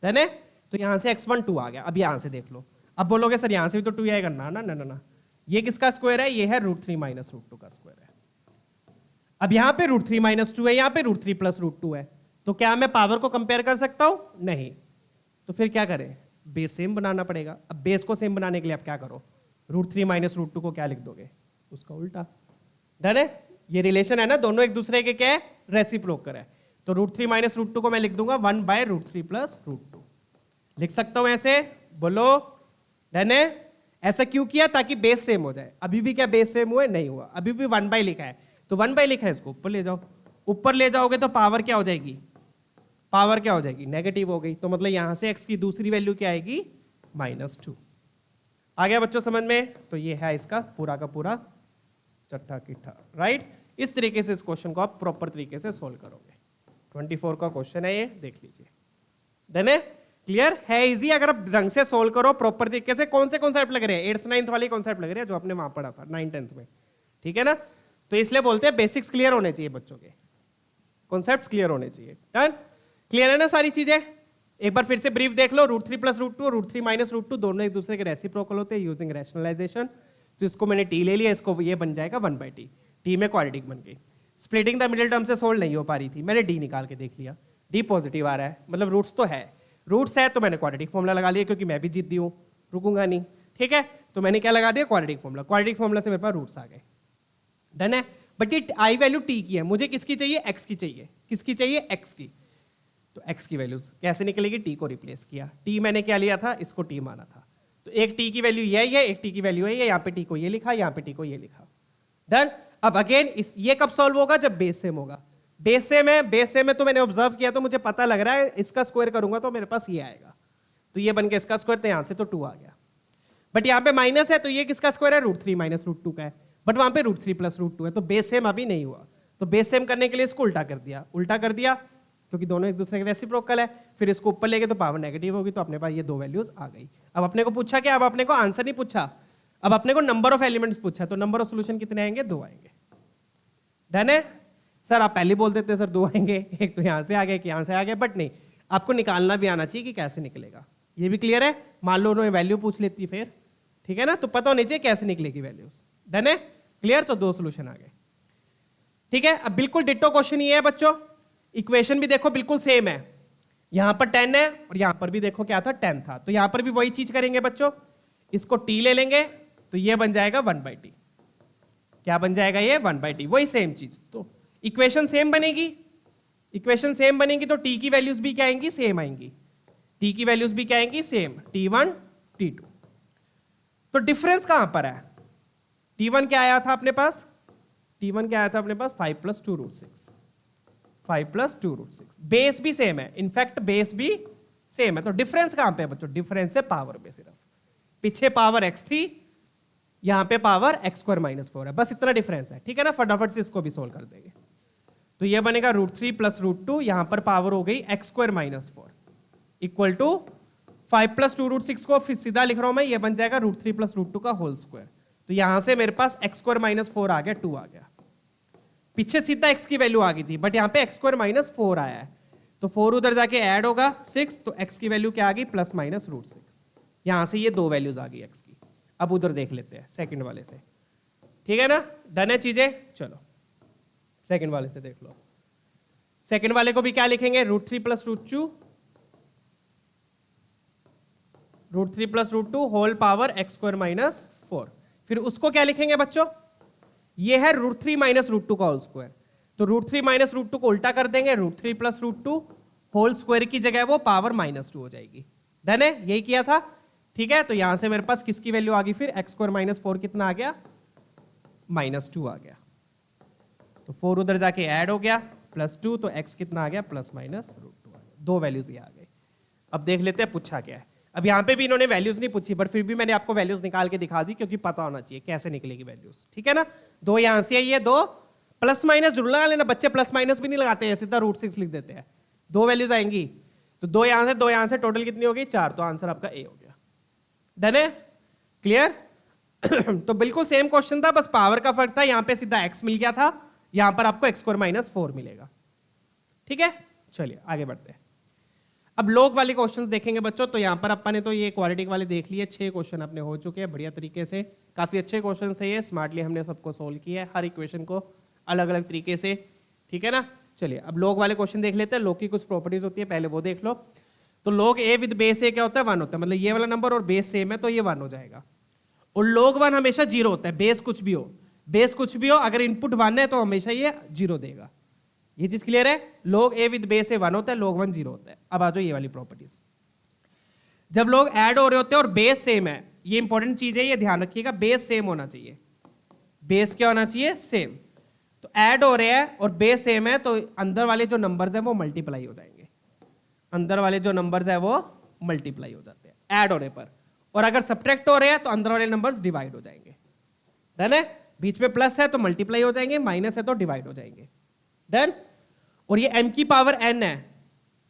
डन है। तो यहां से x1 2 आ गया। अब यहां से देख लो, अब बोलोगे सर यहां से भी तो 2 आएगा, ना ना ना ना ना, ये किसका स्क्वायर है, ये है √3 माइनस √2 का स्क्वायर है। अब यहां पे √3 माइनस 2 है, यहां पे √3 प्लस √2 है, तो क्या मैं पावर को कंपेयर कर सकता हूं, नहीं। तो फिर क्या करें, बेस सेम बनाना पड़ेगा। अब बेस को सेम बनाने के लिए आप क्या करो, √3 माइनस √2 को क्या लिख दोगे, उसका उल्टा, डन है। ये रिलेशन है ना, दोनों एक दूसरे के क्या है, रेसिप्रोकल है। तो √3 माइनस √2 को मैं लिख दूंगा 1/√3 प्लस √2, लिख सकता हूं ऐसे, बोलो, डन है। ऐसा क्यों किया, ताकि बेस सेम हो जाए। अभी भी क्या बेस सेम हुआ है, नहीं हुआ, अभी भी 1 लिखा है, तो 1 लिखा है, इसको ऊपर ले जाओ, ऊपर ले जाओगे तो पावर क्या हो जाएगी, पावर क्या हो जाएगी, नेगेटिव हो गई। तो मतलब यहां से x की दूसरी वैल्यू क्या आएगी, -2। आ गया बच्चों समझ में? तो ये है इसका पूरा का पूरा चट्टा किट्ठा, राइट। इस तरीके से इस क्वेश्चन को आप प्रॉपर तरीके से सोल्व करोगे। 24 का क्वेश्चन है ये, देख लीजिए, डन है, क्लियर है, इजी। अगर आप ढंग से सोल्व करो प्रॉपर तरीके से। कौन से कॉन्सेप्ट लग रहे हैं, 8th 9th वाले कॉन्सेप्ट लग रहे हैं जो आपने वहां पढ़ा था 9th 10th में, ठीक है ना। तो इसलिए बोलते हैं बेसिक्स क्लियर होने चाहिए बच्चों के, कॉन्सेप्ट्स क्लियर होने चाहिए, डन। क्लियर है ना सारी चीजें? एक बार फिर से ब्रीफ देख लो, √3 प्लस √2 और √3 माइनस √2 दोनों एक दूसरे के रेसिप्रोकल होते हैं यूजिंग रैशनलाइजेशन। तो इसको मैंने टी ले लिया, इसको ये बन जाएगा 1/t, टी में क्वाड्रेटिक बन गई। स्प्लिटिंग द मिडिल टर्म से सोल्व नहीं हो पा रही थी, मैंने डी निकाल के देख लिया, डी पॉजिटिव आ रहा है, मतलब रूट्स तो है, रूट्स है तो मैंने क्वाड्रेटिक फॉर्मूला लगा लिया, क्योंकि मैं भी जिद्दी हूँ, रुकूंगा नहीं, ठीक है। तो मैंने क्या लगा दिया, क्वाड्रेटिक फॉर्मूला। क्वाड्रेटिक फॉर्मूला से मेरे पास रूट्स आ गए, डन है। बट ये आई वैल्यू टी की है, मुझे किसकी चाहिए, एक्स की चाहिए। किसकी चाहिए, एक्स की। तो x की वैल्यूज कैसे निकलेगी, t को रिप्लेस किया, t मैंने क्या लिया था, इसको t माना था, तो एक t की वैल्यू ये है, एक t की वैल्यू है ये, यहाँ पे t को ये लिखा, यहाँ पे t को ये लिखा, डन। अब अगेन ये कब सॉल्व होगा, जब बेस सेम होगा। बेस सेम में तो मैंने ऑब्जर्व किया तो मुझे पता लग रहा है, इसका स्क्वायर करूंगा तो मेरे पास ये आएगा, तो ये बन गया इसका स्क्वायर, तो यहाँ से तो 2 आ गया। बट यहाँ पे माइनस है तो ये किसका स्क्वायर है, √3 माइनस √2 का है, बट वहां पे √3 प्लस √2 है, तो बेस सेम अभी नहीं हुआ। तो बेस सेम करने के लिए इसको उल्टा कर दिया, क्योंकि दोनों एक दूसरे के रेसिप्रोकल है। फिर इसको ऊपर लेके तो पावर नेगेटिव होगी, तो अपने पास ये 2 वैल्यूज आ गई। अब अपने को पूछा क्या, अब अपने को आंसर नहीं पूछा, अब अपने को नंबर ऑफ एलिमेंट्स पूछा, तो नंबर ऑफ सॉल्यूशन कितने आएंगे, 2 आएंगे, डन है। सर आप पहले बोल देते सर 2 आएंगे, एक तो यहां से आ गया, एक यहां से आ गया, बट नहीं, आपको निकालना भी आना चाहिए कि कैसे निकलेगा, ये भी क्लियर है। मान लो उन्होंने वैल्यू पूछ लेती फिर, ठीक है ना, तो पता होनी चाहिए कैसे निकलेगी वैल्यूज, डन है, क्लियर। तो 2 सॉल्यूशन आ गए, ठीक है। अब बिल्कुल डिट्टो क्वेश्चन ये है बच्चों, इक्वेशन भी देखो बिल्कुल सेम है, यहां पर 10 है और यहां पर भी देखो क्या था, 10 था, तो यहां पर भी वही चीज करेंगे बच्चों, इसको t ले लेंगे तो ये बन जाएगा 1/t, क्या बन जाएगा ये 1/t, वही सेम चीज। तो इक्वेशन सेम बनेगी, इक्वेशन सेम बनेगी तो t की वैल्यूज भी क्या आएंगी, सेम आएंगी, t की वैल्यूज भी क्या आएंगी, सेम, t1 t2। तो डिफरेंस कहां पर है, t1 क्या आया था अपने पास, t1 क्या आया था अपने पास 5 + 2 √6, 5 प्लस 2√6। बेस भी सेम है, इनफैक्ट बेस भी सेम है। तो डिफरेंस कहां पे है बच्चों? डिफरेंस है पावर में सिर्फ। पीछे पावर x थी, यहां पे पावर x² - 4 है, बस इतना डिफरेंस है। ठीक है ना, फटाफट से इसको भी सोल्व कर देंगे। तो ये बनेगा √3 प्लस √2, यहां पर पावर हो गई x² - 4 इक्वल टू 5 प्लस 2√6 को फिर सीधा लिख रहा हूं मैं, ये बन जाएगा √3 प्लस √2 का होल स्क्वायर। तो यहां से मेरे पास x² - 4 आ गया, 2 आ गया। पीछे सीधा x की वैल्यू आ गई थी, बट यहां पे x² - 4 आया है, तो 4 उधर जाके ऐड होगा 6, तो x की वैल्यू क्या आ गई? Plus minus √6। यहां से ये दो वैल्यूज आ गई x की। अब उधर देख लेते हैं सेकंड वाले से, ठीक है ना? डन है चीजें? चलो सेकंड वाले से देख लो। सेकंड वाले को भी क्या लिखेंगे? √3 plus √2, √3 plus √2 whole power x² - 4। फिर उसको क्या लिखेंगे बच्चों? ये है √3 माइनस √2 का होल स्क्वायर, तो √3 माइनस √2 को उल्टा कर देंगे, √3 प्लस √2 होल स्क्वायर की जगह वो पावर -2 हो जाएगी। डन है? यही किया था, ठीक है? तो यहां से मेरे पास किसकी वैल्यू आ गई फिर? x² - 4 कितना आ गया? -2 आ गया। तो 4 उधर जाके ऐड हो गया, +2, तो x कितना आ गया? प्लस माइनस √2 आ गया। दो वैल्यूज ये आ गई। अब देख लेते हैं पूछा क्या है। अब यहाँ पे भी इन्होंने वैल्यूज नहीं पूछी, बट फिर भी मैंने आपको वैल्यूज निकाल के दिखा दी, क्योंकि पता होना चाहिए कैसे निकलेगी वैल्यूज। ठीक है ना? दो यहां से आई है, दो प्लस माइनस जरूर लगा लेना। बच्चे प्लस माइनस भी नहीं लगाते हैं, सीधा √6 लिख देते हैं। दो वैल्यूज आएंगी, तो दो यहां से टोटल कितनी हो गई? 4। तो आंसर आपका ए हो गया। डन है? क्लियर? तो बिल्कुल सेम क्वेश्चन था, बस पावर का फर्क था। यहां पे सीधा x मिल गया था, यहां पर आपको x² - 4 मिलेगा। ठीक है, चलिए आगे बढ़ते हैं। अब लोग वाले क्वेश्चंस देखेंगे बच्चों। तो यहां पर अपन ने तो ये क्वाड्रेटिक वाले देख लिए, 6 क्वेश्चन अपने हो चुके हैं बढ़िया तरीके से। काफी अच्छे क्वेश्चन थे ये, स्मार्टली हमने सबको सोल्व किया है, हर इक्वेशन को अलग अलग तरीके से। ठीक है ना? चलिए अब लोग वाले क्वेश्चन देख लेते हैं। लोग की कुछ प्रॉपर्टीज होती है, पहले वो देख लो। तो लोग a विद बेस a क्या होता है? 1 होता है, मतलब ये वाला नंबर और बेस सेम है तो ये 1 हो जाएगा। और log 1 हमेशा 0 होता है, बेस कुछ भी हो, बेस कुछ भी हो, अगर इनपुट 1 है तो हमेशा ये 0 देगा। ये चीज क्लियर है? log a with base a 1 होता है, log 1 0 होता है। अब आ जाओ ये वाली प्रॉपर्टीज। जब लोग ऐड हो रहे होते हैं और बेस सेम है, ये इंपॉर्टेंट चीज है, ये ध्यान रखिएगा, बेस सेम होना चाहिए। बेस क्या होना चाहिए? सेम। तो ऐड हो रहे हैं और बेस सेम है, तो अंदर वाले जो नंबर्स हैं वो मल्टीप्लाई हो जाएंगे। अंदर वाले जो नंबर्स है वो मल्टीप्लाई हो जाते हैं ऐड होने पर। और अगर सब्ट्रैक्ट हो रहे हैं तो अंदर वाले नंबर्स डिवाइड हो जाएंगे। डन है? बीच में प्लस है तो मल्टीप्लाई हो जाएंगे, माइनस है तो डिवाइड हो जाएंगे। डन? और ये m की पावर n है,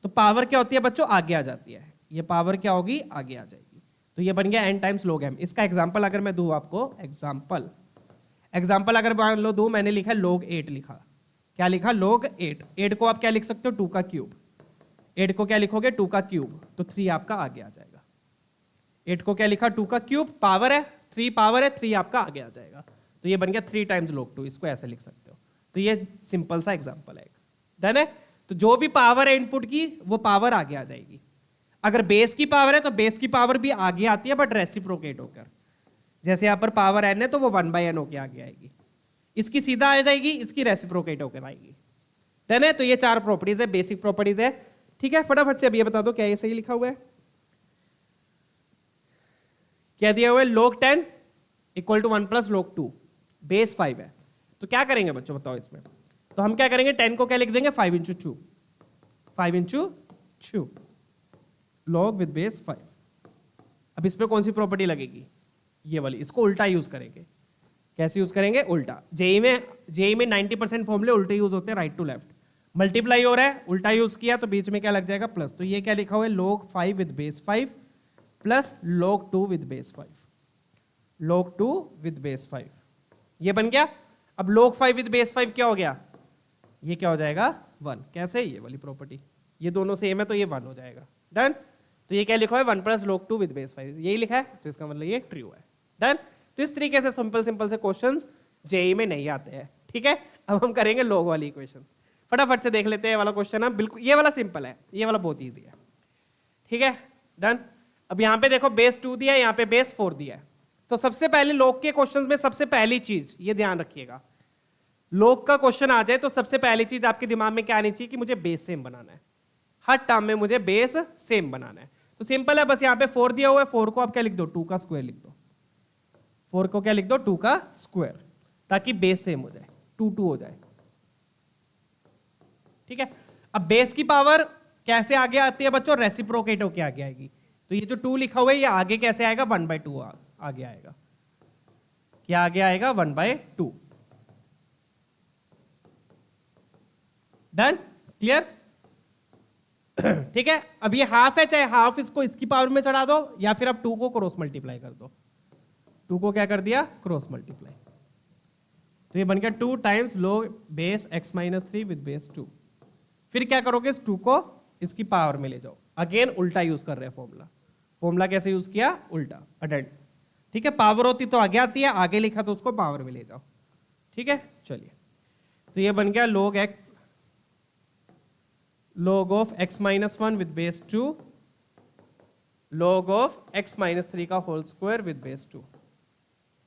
तो पावर क्या होती है बच्चों? आगे आ जाती है। ये पावर क्या होगी? आगे आ जाएगी। तो ये बन गया n टाइम्स log m। इसका एग्जांपल अगर मैं दूं आपको, एग्जांपल अगर मान लो दूं, मैंने लिखा log 8 लिखा। क्या लिखा? log 8। 8 को आप क्या लिख सकते हो? 2 का क्यूब। 8 को क्या लिखोगे? 2 का क्यूब, तो 3 आपका आगे आ जाएगा। 8 को क्या लिखा? 2 का क्यूब, पावर है 3, पावर है 3 आपका आगे आ जाएगा। तो ये बन गया 3 टाइम्स log 2। इसको ऐसे लिख सकते हो। तो ये सिंपल सा एग्जांपल है। डन है? तो जो भी पावर है इनपुट की, वो पावर आगे आ जाएगी। अगर बेस की पावर है तो बेस की पावर भी आगे आती है, बट रेसिप्रोकेट होकर। जैसे यहां पर पावर n है तो वो 1/n होकर आगे आएगी। इसकी सीधा आ जाएगी, इसकी रेसिप्रोकेट होकर आएगी। डन है? तो ये 4 प्रॉपर्टीज है, बेसिक प्रॉपर्टीज है। ठीक है, फटाफट से अब ये बता दो क्या ये सही लिखा हुआ है? क्या दिया हुआ है? log 10 equal to 1 plus log 2, base 5 है। तो क्या करेंगे बच्चों बताओ इसमें? तो हम क्या करेंगे? 10 को क्या लिख देंगे? 5 into 2, 5 into 2 log with base 5। अब इसमें कौन सी प्रॉपर्टी लगेगी? ये वाली। इसको उल्टा यूज करेंगे। कैसे यूज करेंगे? उल्टा। जेई में 90% फॉर्मूले उल्टे यूज होते हैं, राइट टू लेफ्ट। मल्टीप्लाई हो रहा है, उल्टा यूज किया तो बीच में क्या लग जाएगा? प्लस। तो ये क्या लिखा हुआ है? log 5 with base 5 plus log 2 with base 5, log 2 with base 5। ये बन गया। अब log 5 विद बेस 5 क्या हो गया? ये क्या हो जाएगा? 1। कैसे? ये वाली प्रॉपर्टी। ये दोनों सेम है तो ये 1 हो जाएगा। डन? तो ये क्या लिखा है? 1 प्लस log 2 विद बेस 5, यही लिखा है, तो इसका मतलब ये ट्रू है। डन? तो इस तरीके से सिंपल से क्वेश्चंस जेई में नहीं आते हैं। ठीक है, अब हम करेंगे log वाली इक्वेशंस। फटाफट से देख लेते हैं। वाला क्वेश्चन है बिल्कुल, ये वाला सिंपल है, ये वाला बहुत ईजी है। ठीक है, डन। अब यहाँ पे देखो बेस 2 दिया है, यहाँ पे बेस 4 दिया है। तो सबसे पहले log के क्वेश्चंस में सबसे पहली चीज ये ध्यान रखिएगा, log का क्वेश्चन आ जाए तो सबसे पहली चीज आपके दिमाग में क्या आनी चाहिए? कि मुझे बेस सेम बनाना है। हर टर्म में मुझे बेस सेम बनाना है। तो सिंपल है, बस यहाँ पे 4 दिया हुआ है, 4 को आप क्या लिख दो? 2 का स्क्वायर लिख दो। 4 को क्या लिख दो? 2 का स्क्वायर, ताकि बेस सेम हो जाए, 2 2 हो जाए। ठीक है। अब बेस की पावर कैसे आगे आती है बच्चों, रेसिप्रोकेट होके आगे आएगी। तो ये जो 2 लिखा हुआ है ये आगे कैसे आएगा, 1/2 आगे आएगा। क्या आगे आएगा, 1/2। Done, clear. ठीक है। अब ये हाफ है, चाहे हाफ इसको इसकी पावर में चढ़ा दो या फिर आप 2 को क्रॉस मल्टीप्लाई कर दो। 2 को क्या कर दिया, क्रॉस मल्टीप्लाई। तो ये बन गया 2 times log base x-3 with base 2। फिर क्या करोगे, इस 2 को इसकी पावर में ले जाओ। अगेन उल्टा यूज कर रहे हैं फॉर्मूला। फॉर्मूला कैसे यूज किया, उल्टा, अडेंट। ठीक है, पावर होती तो आगे आती है, आगे लिखा तो उसको पावर में ले जाओ। ठीक है, चलिए। तो ये बन गया log of x-1 with base 2 log of x-3 का whole square with base 2।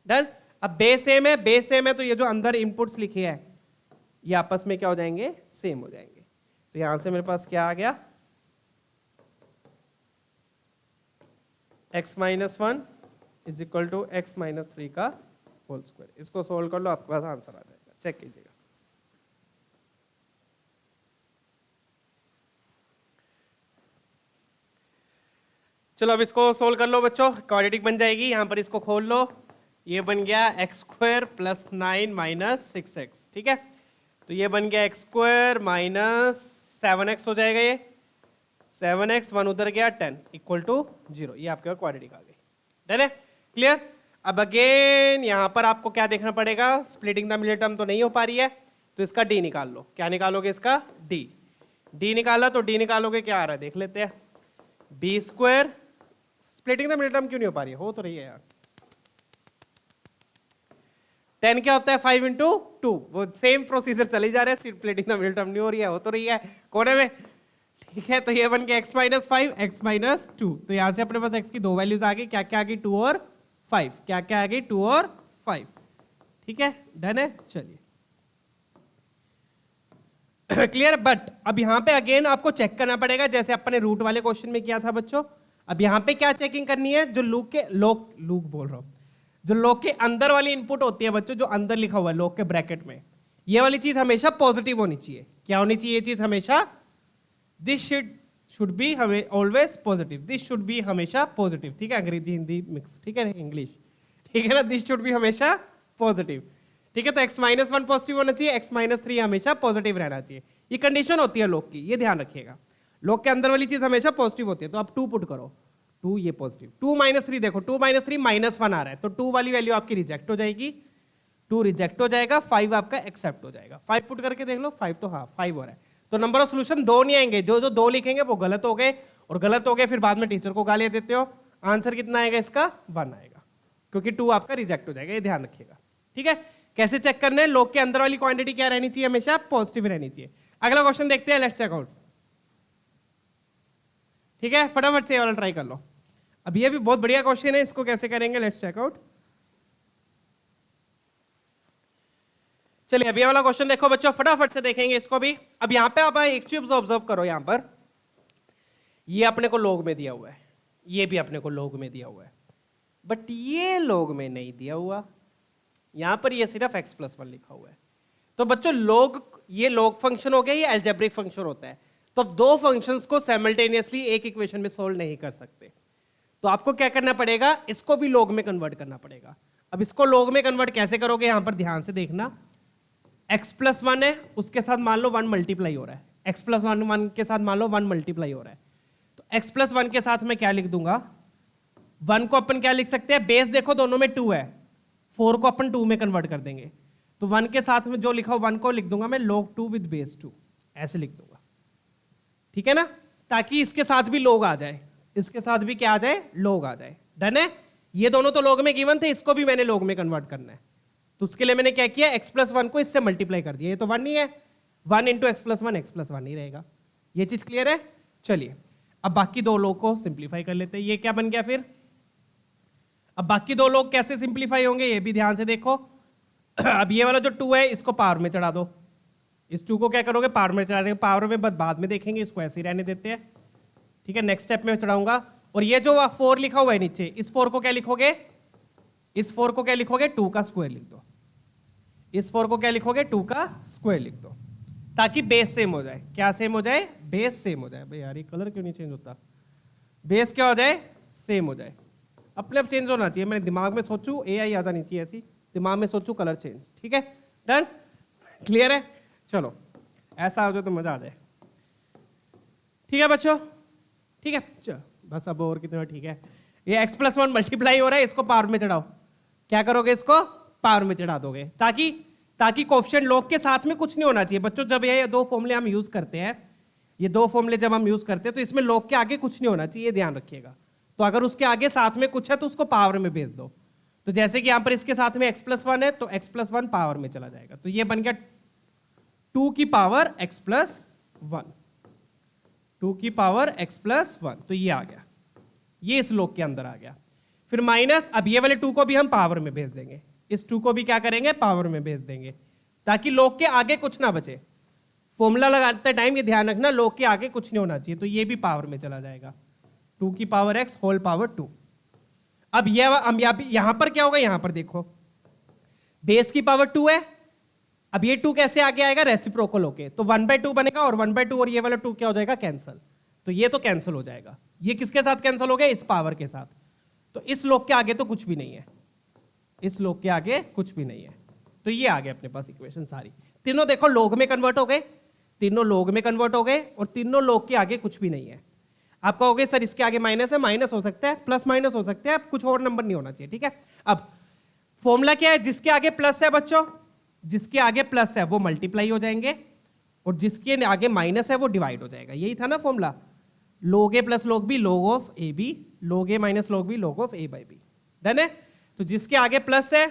Done. अब बेस सेम है, बेस सेम है तो ये जो अंदर इनपुट्स लिखे हैं ये आपस में क्या हो जाएंगे, सेम हो जाएंगे। तो यहां से मेरे पास क्या आ गया, x-1 is equal to x-3 का होल स्क्वायर। इसको सोल्व कर लो, आपके पास आंसर आ जाएगा, चेक कीजिएगा। चलो अब इसको सोल्व कर लो बच्चों, क्वाड्रेटिक बन जाएगी। यहां पर इसको खोल लो, ये बन गया x² + 9 - 6x। ठीक है, तो ये बन गया x² - 7x हो जाएगा। ये 7x 1 उधर गया 10 = 0। ये आपके पास क्वाड्रेटिक आ गई। डन है, क्लियर। अब अगेन यहां पर आपको क्या देखना पड़ेगा, स्प्लिटिंग द मिडिल टर्म तो नहीं हो पा रही है, तो इसका d निकाल लो। क्या निकालोगे, इसका d निकाला तो d निकालोगे, क्या आ रहा है देख लेते हैं, b²। Splitting the middle term क्यों नहीं हो पा रही है, हो तो रही है यार। 10 क्या होता है, 5 × 2। वो सेम प्रोसीजर चली जा रहा है, स्प्लिटिंग द मिडिल टर्म नहीं हो रही है, हो तो रही है कोने में। ठीक है, तो ये बन गया x-5 x-2। तो यहां से अपने पास x की 2 वैल्यूज आ गई, क्या क्या आ गई, 2 और 5। क्या क्या आ गई, 2 और 5। ठीक है, डन है, चलिए। क्लियर। बट अब यहां पे अगेन आपको चेक करना पड़ेगा, जैसे अपने रूट वाले क्वेश्चन में किया था बच्चों। अब यहां पे क्या चेकिंग करनी है, जो लूप बोल रहा हूं, जो लॉग के अंदर वाली इनपुट होती है बच्चों, जो अंदर लिखा हुआ है लॉग के ब्रैकेट में, ये वाली चीज हमेशा पॉजिटिव होनी चाहिए। क्या होनी चाहिए ये चीज हमेशा, दिस शुड बी हमें always positive, this should B हमेशा पॉजिटिव। ठीक है, अंग्रेजी हिंदी मिक्स, ठीक है, इंग्लिश, ठीक है ना, दिस शुड बी हमेशा पॉजिटिव। ठीक है, तो x-1 पॉजिटिव होना चाहिए, x-3 हमेशा पॉजिटिव रहना चाहिए। ये कंडीशन होती है लॉग की, ये ध्यान रखिएगा। लॉग के अंदर वाली चीज हमेशा पॉजिटिव होती है। तो आप 2 पुट करो, 2 ये पॉजिटिव, 2 - 3 देखो, 2 - 3 -1 आ रहा है, तो 2 वाली वैल्यू आपकी रिजेक्ट हो जाएगी, 2 रिजेक्ट हो जाएगा, 5 आपका एक्सेप्ट हो जाएगा। 5 पुट करके देख लो, 5 तो हाँ 5 हो रहा है। तो नंबर ऑफ सोल्यूशन 2 नहीं आएंगे, जो 2 लिखेंगे वो गलत हो गए, और गलत हो गए फिर बाद में टीचर को गालियां देते हो। आंसर कितना आएगा इसका, 1 आएगा, क्योंकि 2 आपका रिजेक्ट हो जाएगा, ये ध्यान रखिएगा। ठीक है, कैसे चेक करना है, लॉग के अंदर वाली क्वांटिटी क्या रहनी चाहिए, हमेशा पॉजिटिव रहनी चाहिए। अगला क्वेश्चन देखते हैं, लेट्स चेक आउट। ठीक है, फटाफट से ये वाला ट्राई कर लो। अब ये भी बहुत बढ़िया क्वेश्चन है, इसको कैसे करेंगे, लेट्स चेक आउट। चलिए अब ये वाला क्वेश्चन देखो बच्चों, फटाफट से देखेंगे इसको भी। अब यहां पे आप एक चीज ऑब्जर्व करो, यहां पर ये अपने को लॉग में दिया हुआ है, ये भी अपने को लॉग में दिया हुआ है, बट ये लॉग में नहीं दिया हुआ। यहां पर ये सिर्फ x+1 लिखा हुआ है। तो बच्चों लॉग, ये लॉग फंक्शन हो गया, ये अलजेब्रिक फंक्शन होता है। तो अब 2 फंक्शंस को साइमल्टेनियसली एक इक्वेशन में सोल्व नहीं कर सकते, तो आपको क्या करना पड़ेगा, इसको भी लॉग में कन्वर्ट करना पड़ेगा। अब इसको लॉग में कन्वर्ट कैसे करोगे, यहां पर ध्यान से देखना, x+1 है, उसके साथ मान लो 1 मल्टीप्लाई हो रहा है, x+1 के साथ मान लो 1 मल्टीप्लाई हो रहा है। तो x+1 के साथ मैं क्या लिख दूंगा, 1 को अपन क्या लिख सकते हैं, बेस देखो दोनों में 2 है, 4 को अपन 2 में कन्वर्ट कर देंगे। तो 1 के साथ में जो लिखा हो 1 को लिख दूंगा मैं log 2 विद बेस 2, ऐसे लिख दूंगा। ठीक है ना, ताकि इसके साथ भी log आ जाए, इसके साथ भी क्या आ जाए, log आ जाए। डन है, ये दोनों तो log में गिवन थे, इसको भी मैंने log में कन्वर्ट करना है। तो उसके लिए मैंने क्या किया, x+1 को इससे मल्टीप्लाई कर दिया। ये तो 1 नहीं है, 1 × x+1 ही रहेगा। ये चीज क्लियर है। चलिए अब बाकी 2 log को सिंप्लीफाई कर लेते हैं। ये क्या बन गया फिर, अब बाकी 2 log कैसे सिंप्लीफाई होंगे ये भी ध्यान से देखो। अब ये वाला जो 2 है इसको पावर में चढ़ा दो, इस 2 को क्या करोगे, पावर में चढ़ा देंगे। पावर में बाद में देखेंगे, इसको ऐसे ही रहने देते हैं। ठीक है, नेक्स्ट स्टेप में चढ़ाऊंगा। और ये जो 4 लिखा हुआ है नीचे, इस 4 को क्या लिखोगे, इस 4 को क्या लिखोगे, 2 का स्क्वायर लिख दो। इस 4 को क्या लिखोगे, 2 का स्क्वायर लिख दो। ताकि बेस सेम हो जाए। क्या सेम हो जाए? बेस सेम हो जाए। भाई यार ये कलर क्यों नहीं चेंज होता? बेस क्या हो जाए? सेम हो जाए। अपने आप चेंज होना चाहिए। मैंने दिमाग में सोचूं, AI आ जानी चाहिए ऐसी, दिमाग में सोचूं कलर चेंज। ठीक है, डन, क्लियर है? चलो ऐसा हो जाए तो मजा आ जाए। ठीक है बच्चों, ठीक है, चलो बस अब और कितना ठीक है। ये x+1 मल्टीप्लाई हो रहा है, इसको पावर में चढ़ाओ। क्या करोगे? इसको पावर में चढ़ा दोगे, ताकि कोएफिशिएंट लॉग के साथ में कुछ नहीं होना चाहिए। बच्चों जब ये दो फॉर्मूले हम यूज करते हैं, ये दो फॉर्मूले जब हम यूज करते हैं तो इसमें लॉग के आगे कुछ नहीं होना चाहिए, ध्यान रखिएगा। तो अगर उसके आगे साथ में कुछ है तो उसको पावर में भेज दो। तो जैसे कि यहां पर इसके साथ में x+1 है तो x+1 पावर में चला जाएगा, तो ये बन गया 2 की पावर x+1, 2 की पावर x+1, तो ये आ गया, ये इस लॉग के अंदर आ गया। फिर माइनस, अब ये वाले 2 को भी हम पावर में भेज देंगे, इस 2 को भी क्या करेंगे? पावर में भेज देंगे, ताकि लॉग के आगे कुछ ना बचे। फॉर्मूला लगाते टाइम ये ध्यान रखना, लॉग के आगे कुछ नहीं होना चाहिए, तो ये भी पावर में चला जाएगा, 2 की पावर x होल पावर 2। अब यहां पर क्या होगा? यहां पर देखो, बेस की पावर 2 है। अब ये 2 कैसे आगे आएगा? रेसिप्रोकल होके, तो 1/2 बनेगा, और 1/2 और ये वाला 2 क्या हो जाएगा? कैंसिल। तो ये तो कैंसिल हो जाएगा। ये किसके साथ कैंसिल हो गया? इस पावर के साथ। तो इस लॉग के आगे तो कुछ भी नहीं है, इस लॉग के आगे कुछ भी नहीं है। तो ये आ गया अपने पास इक्वेशन सारी। तीनों देखो लॉग में कन्वर्ट हो गए, तीनों लॉग में कन्वर्ट हो गए, और तीनों लॉग के आगे कुछ भी नहीं है। आप कहोगे सर इसके आगे माइनस है, माइनस हो सकता है, प्लस माइनस हो सकता है, अब कुछ और नंबर नहीं होना चाहिए। ठीक है, अब फॉर्मूला क्या है? जिसके आगे प्लस है बच्चों, जिसके आगे प्लस है वो मल्टीप्लाई हो जाएंगे, और जिसके आगे माइनस है वो डिवाइड हो जाएगा। यही था ना formula, log a plus log b log of a b, log a minus log b log of a by b. Done है? तो जिसके आगे प्लस है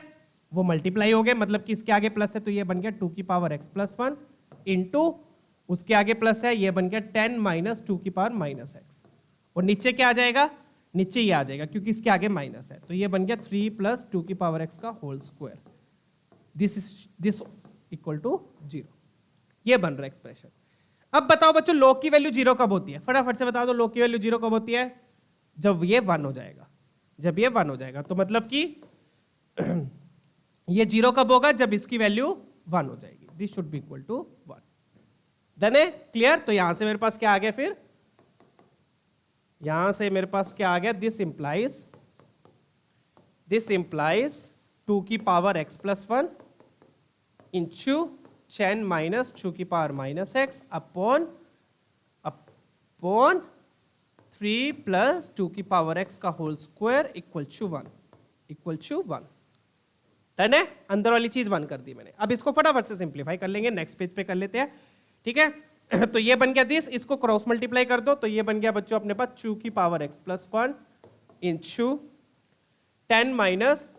वो मल्टीप्लाई हो गए, मतलब कि इसके आगे प्लस है तो ये बन गया 2 की पावर x+1 इंटू उसके आगे प्लस है, ये बन गया 10 माइनस 2 की पावर माइनस x, और नीचे क्या आ जाएगा? नीचे ये आ जाएगा क्योंकि इसके आगे माइनस है, तो ये बन गया 3 प्लस 2 की पावर x का whole square, this equal to 0। ये बन रहा है एक्सप्रेशन। अब बताओ बच्चों log की वैल्यू 0 कब होती है? फटाफट से बता दो, log की वैल्यू 0 कब होती है? जब ये 1 हो जाएगा, जब ये 1 हो जाएगा। तो मतलब कि ये 0 कब होगा? जब इसकी वैल्यू 1 हो जाएगी। This should be equal to 1। Done है? क्लियर? तो यहां से मेरे पास क्या आ गया? फिर यहां से मेरे पास क्या आ गया? दिस इंप्लाइज 2 की पावर x+1 इंटू 10 माइनस 2 की power minus x upon 3 plus 2 की पावर x का whole square equal to 1। Done है? अंदर वाली चीज 1 कर दी मैंने। अब इसको फटाफट से सिंप्लीफाई कर लेंगे, नेक्स्ट पेज पे कर लेते हैं। ठीक है, तो ये बन गया दिस, इसको क्रॉस मल्टीप्लाई कर दो, तो ये बन गया बच्चों अपने पास 2 की पावर x+1 इंटू 10 माइनस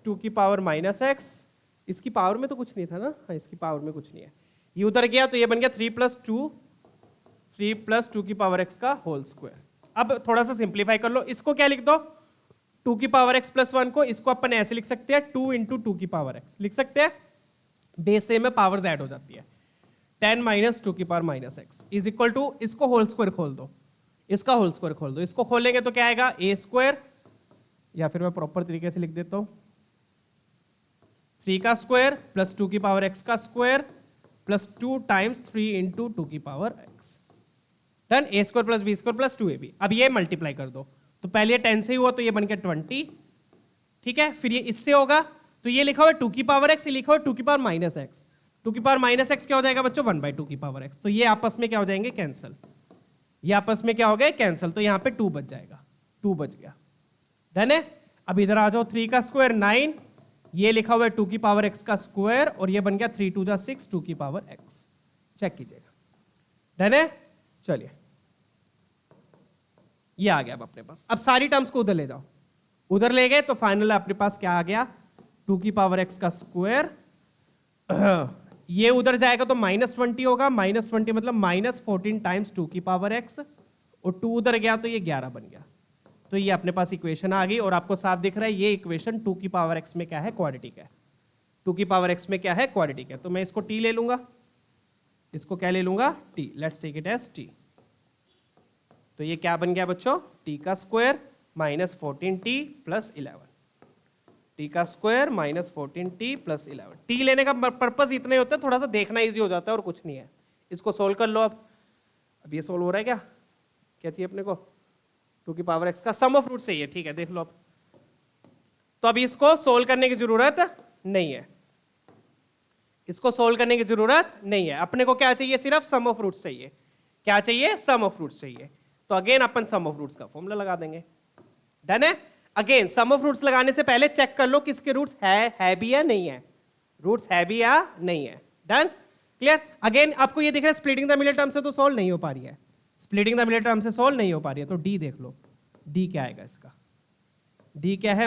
2 की पावर माइनस x। इसकी पावर में तो कुछ नहीं था ना? हाँ, इसकी पावर में कुछ नहीं है, ये उधर गया, तो ये बन गया 3 प्लस 2 की पावर x का होल स्क्वायर। अब थोड़ा सा सिंप्लीफाई कर लो, इसको क्या लिख दो? 2 की पावर x+1 को, इसको अपन ऐसे लिख सकते हैं 2 इंटू 2 की पावर x लिख सकते हैं, बेस से में पावर्स ऐड हो जाती है। 10 माइनस 2 की power minus x is equal to, इसको होल स्क्वायर खोल दो, इसका होल स्क्वायर खोल दो, इसको खोलेंगे तो क्या आएगा? a स्क्वायर, या फिर मैं प्रॉपर तरीके से लिख देता हूं 3 का स्क्वायर प्लस 2 की पावर x का स्क्वायर प्लस 2 टाइम्स 3 इंटू 2 की power x। Done? a square plus b square plus 2ab। अब ये मल्टीप्लाई कर दो, तो पहले 10 से ही हुआ तो ये बन गया 20। ठीक है, फिर ये इससे होगा तो ये लिखा हुआ है 2 की पावर x, ये लिखा हुआ है 2 की पावर माइनस x। 2 की पावर माइनस x क्या हो जाएगा बच्चों? 1/2 की पावर x। तो ये आपस में क्या हो जाएंगे? कैंसिल। ये आपस में क्या हो गए? कैंसिल। तो यहाँ पे 2 बच जाएगा, 2 बच गया। डन है? अब इधर आ जाओ, 3 का स्क्वायर 9, ये लिखा हुआ है 2 की पावर x का स्क्वायर, और ये बन गया 3 2 6 2 की पावर x। चेक कीजिएगा। डन है? चलिए, ये आ गया अब अपने पास। अब सारी टर्म्स को उधर ले जाओ, उधर ले गए तो फाइनल अपने पास क्या आ गया? 2 की पावर x का स्क्वायर, ये उधर जाएगा तो -20 होगा, -20 मतलब -14 टाइम्स 2 की पावर x, और 2 उधर गया तो ये 11 बन गया। तो ये अपने पास इक्वेशन आ गई, और आपको साफ दिख रहा है ये इक्वेशन 2 की पावर x में क्या है? क्वाड्रेटिक है। 2 की पावर x में क्या है? क्वाड्रेटिक है। तो मैं इसको t ले लूंगा, इसको क्या ले लूंगा? t। Let's take it as t। तो ये क्या बन गया बच्चों? t का square minus 14t plus 11, t का square minus 14t plus 11। t लेने का पर्पस इतना ही होता है, थोड़ा सा देखना इजी हो जाता है और कुछ नहीं है। इसको सोल्व कर लो। अब ये सोल्व हो रहा है क्या? क्या चाहिए अपने को? 2 की पावर x का सम ऑफ रूट चाहिए, ठीक है, देख लो अब। तो अभी इसको सोल्व करने की जरूरत नहीं है, इसको सोल्व करने की जरूरत नहीं है। अपने को क्या चाहिए? सिर्फ सम ऑफ रूट्स चाहिए। क्या चाहिए? सम ऑफ रूट्स चाहिए। तो अगेन अपन सम ऑफ रूट्स का फॉर्मूला लगा देंगे। डन है। अगेन सम ऑफ रूट्स लगाने से पहले चेक कर लो किसके रूट्स है भी या नहीं है, रूट्स है भी या नहीं है। Done, clear. अगेन आपको ये दिख रहा है स्प्लिटिंग द मिडिल टर्म से तो सोल्व नहीं हो पा रही है, स्प्लिटिंग द मिडिल टर्म से सोल्व नहीं हो पा रही है। तो डी देख लो, डी क्या आएगा इसका? डी क्या है?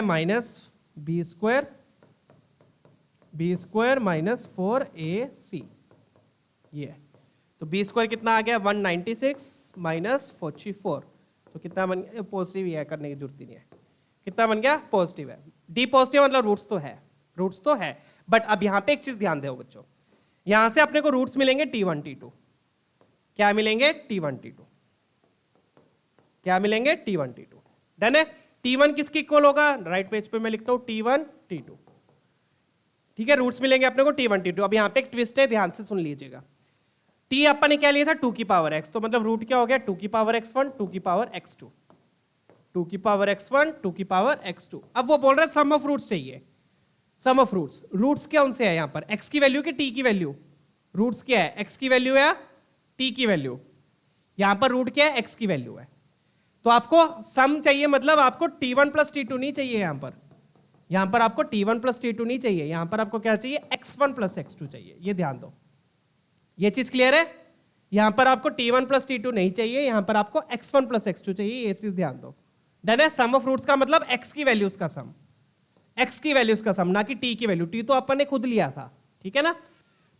-b² माइनस 4ac, ये है। तो b² कितना आ गया? 196 माइनस 44, तो कितना बन गया? पॉजिटिव ही है, करने की जरूरत ही नहीं है। कितना बन गया? पॉजिटिव है। डी पॉजिटिव मतलब रूट्स तो है, रूट्स तो है। बट अब यहां पे एक चीज ध्यान दो बच्चों, यहां से अपने को रूट्स मिलेंगे t1 t2। क्या मिलेंगे? t1 t2। क्या मिलेंगे? t1 t2। डन है। t1 किसके इक्वल होगा? राइट पेज पे मैं लिखता हूं t1 t2, ठीक है। रूट्स मिलेंगे अपने को t1 t2। अब यहां पे एक ट्विस्ट है, ध्यान से सुन लीजिएगा। t अपन ने क्या लिया था? 2 की पावर x, तो मतलब रूट क्या हो गया? 2 की पावर x1 2 की पावर x2, 2 की पावर x1 2 की पावर x2। अब वो बोल रहे हैं सम ऑफ रूट्स चाहिए। सम ऑफ रूट्स, रूट्स क्या उनसे है? यहां पर x की वैल्यू कि t की वैल्यू? रूट्स क्या है? x की वैल्यू या t की वैल्यू? यहां पर रूट क्या है? x की वैल्यू है। तो आपको सम चाहिए, मतलब आपको t1 प्लस t2 नहीं चाहिए। यहां पर आपको t1 प्लस t2 नहीं चाहिए, यहां पर आपको क्या चाहिए? x1 प्लस x2 चाहिए। ये ध्यान दो, ये चीज क्लियर है? यहां पर आपको t1 प्लस t2 नहीं चाहिए, यहां पर आपको x1 प्लस x2 चाहिए। ये चीज ध्यान दो। डन है। सम ऑफ रूट्स का मतलब x की वैल्यूज का सम, x की वैल्यूज का सम, ना कि t की वैल्यू। t तो अपन ने खुद लिया था, ठीक है ना।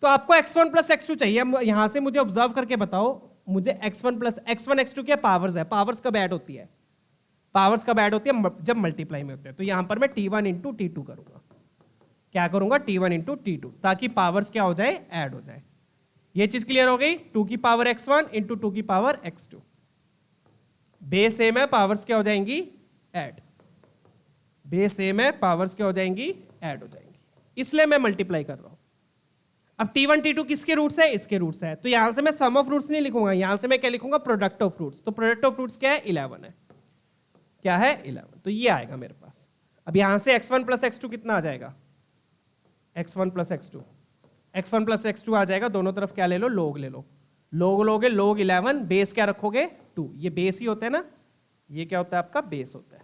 तो आपको x1 प्लस x2 चाहिए। यहां से मुझे ऑब्जर्व करके बताओ, मुझे x1 प्लस x1 x2 क्या पावर्स है? पावर्स कब ऐड होती है? पावर्स कब ऐड होती है? जब मल्टीप्लाई में होते हैं। तो यहां पर मैं t1 इंटू t2 करूंगा। क्या करूंगा? t1 इंटू t2, ताकि पावर्स क्या हो जाए? ऐड हो जाए। ये चीज क्लियर हो गई? 2 की पावर x1 इंटू 2 की पावर x2, बेस सेम है, पावर्स क्या हो जाएंगी? ऐड। बेस सेम है, पावर्स क्या हो जाएंगी? ऐड हो जाएंगी, इसलिए मैं मल्टीप्लाई कर रहा हूं। अब t1 t2 किसके रूट्स है? इसके रूट्स है। तो यहां से मैं सम ऑफ रूट्स नहीं लिखूंगा, यहां से मैं क्या लिखूंगा? Product of roots. तो प्रोडक्ट ऑफ रूट्स क्या है? 11 है। क्या है? 11। तो ये आएगा मेरे पास। अब यहां से x1 प्लस x2 कितना आ जाएगा? x1 plus x2, x1 plus x2 आ जाएगा। दोनों तरफ क्या ले लो? लोग ले लो। लोग लोगे, लोग 11, बेस क्या रखोगे? 2। ये बेस ही होता है ना, ये क्या होता है? आपका बेस होता है।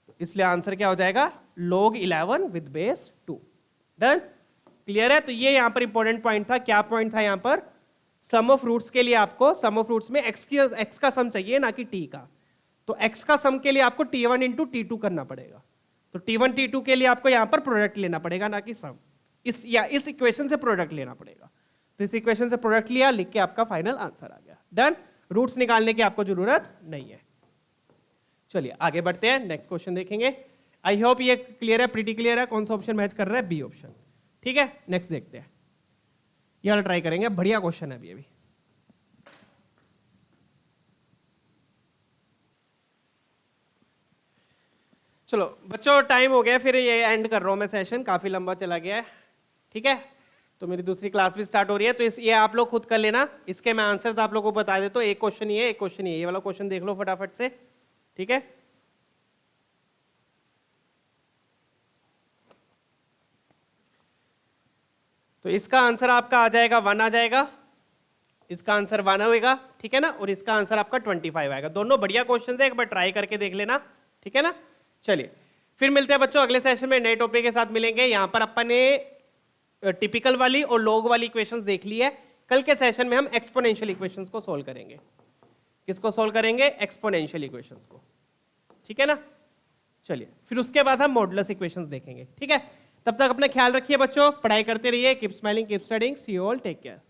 तो इसलिए आंसर क्या हो जाएगा? लोग 11 विद बेस 2। डन, क्लियर है? तो ये यहां पर इंपॉर्टेंट पॉइंट था। क्या पॉइंट था यहां पर? सम ऑफ रूट्स के लिए आपको सम ऑफ रूट्स में x का सम चाहिए, ना कि t का। तो x का सम के लिए आपको t1 इंटू t2 करना पड़ेगा। तो t1 t2 के लिए आपको यहां पर प्रोडक्ट लेना पड़ेगा, ना कि सम। इस इक्वेशन से प्रोडक्ट लेना पड़ेगा। तो इस इक्वेशन से प्रोडक्ट लिया, लिख के आपका फाइनल आंसर आ गया। डन। रूट्स निकालने की आपको जरूरत नहीं है। चलिए आगे बढ़ते हैं, नेक्स्ट क्वेश्चन देखेंगे। आई होप ये क्लियर है, प्रीटी क्लियर है। कौन सा ऑप्शन मैच कर रहा है? बी ऑप्शन, ठीक है। नेक्स्ट देखते हैं, ये वाला ट्राई करेंगे, बढ़िया क्वेश्चन है अभी। चलो बच्चों, टाइम हो गया, फिर ये एंड कर रहा हूं मैं सेशन, काफी लंबा चला गया है, ठीक है। तो मेरी दूसरी क्लास भी स्टार्ट हो रही है, तो ये आप लोग खुद कर लेना। इसके मैं आंसर्स आप लोगों को बता देता हूँ। एक क्वेश्चन ये, एक क्वेश्चन ये वाला क्वेश्चन देख लो फटाफट से, ठीक है। तो इसका आंसर आपका आ जाएगा 1 आ जाएगा, इसका आंसर 1 होएगा, ठीक है ना। और इसका आंसर आपका 25 आएगा। दोनों बढ़िया क्वेश्चन है, एक बार ट्राई करके देख लेना, ठीक है ना। चलिए फिर मिलते हैं बच्चों अगले सेशन में, नए टॉपिक के साथ मिलेंगे। यहां पर अपन ने टिपिकल वाली और लॉग वाली इक्वेशंस देख ली है। कल के सेशन में हम एक्सपोनेंशियल इक्वेशंस को सोल्व करेंगे। किसको सोल्व करेंगे? एक्सपोनेंशियल इक्वेशंस को, ठीक है ना। चलिए फिर उसके बाद हम मॉडुलस इक्वेशंस देखेंगे, ठीक है। तब तक अपना ख्याल रखिए बच्चों, पढ़ाई करते रहिए। Keep smiling, keep studying. See you all, take care.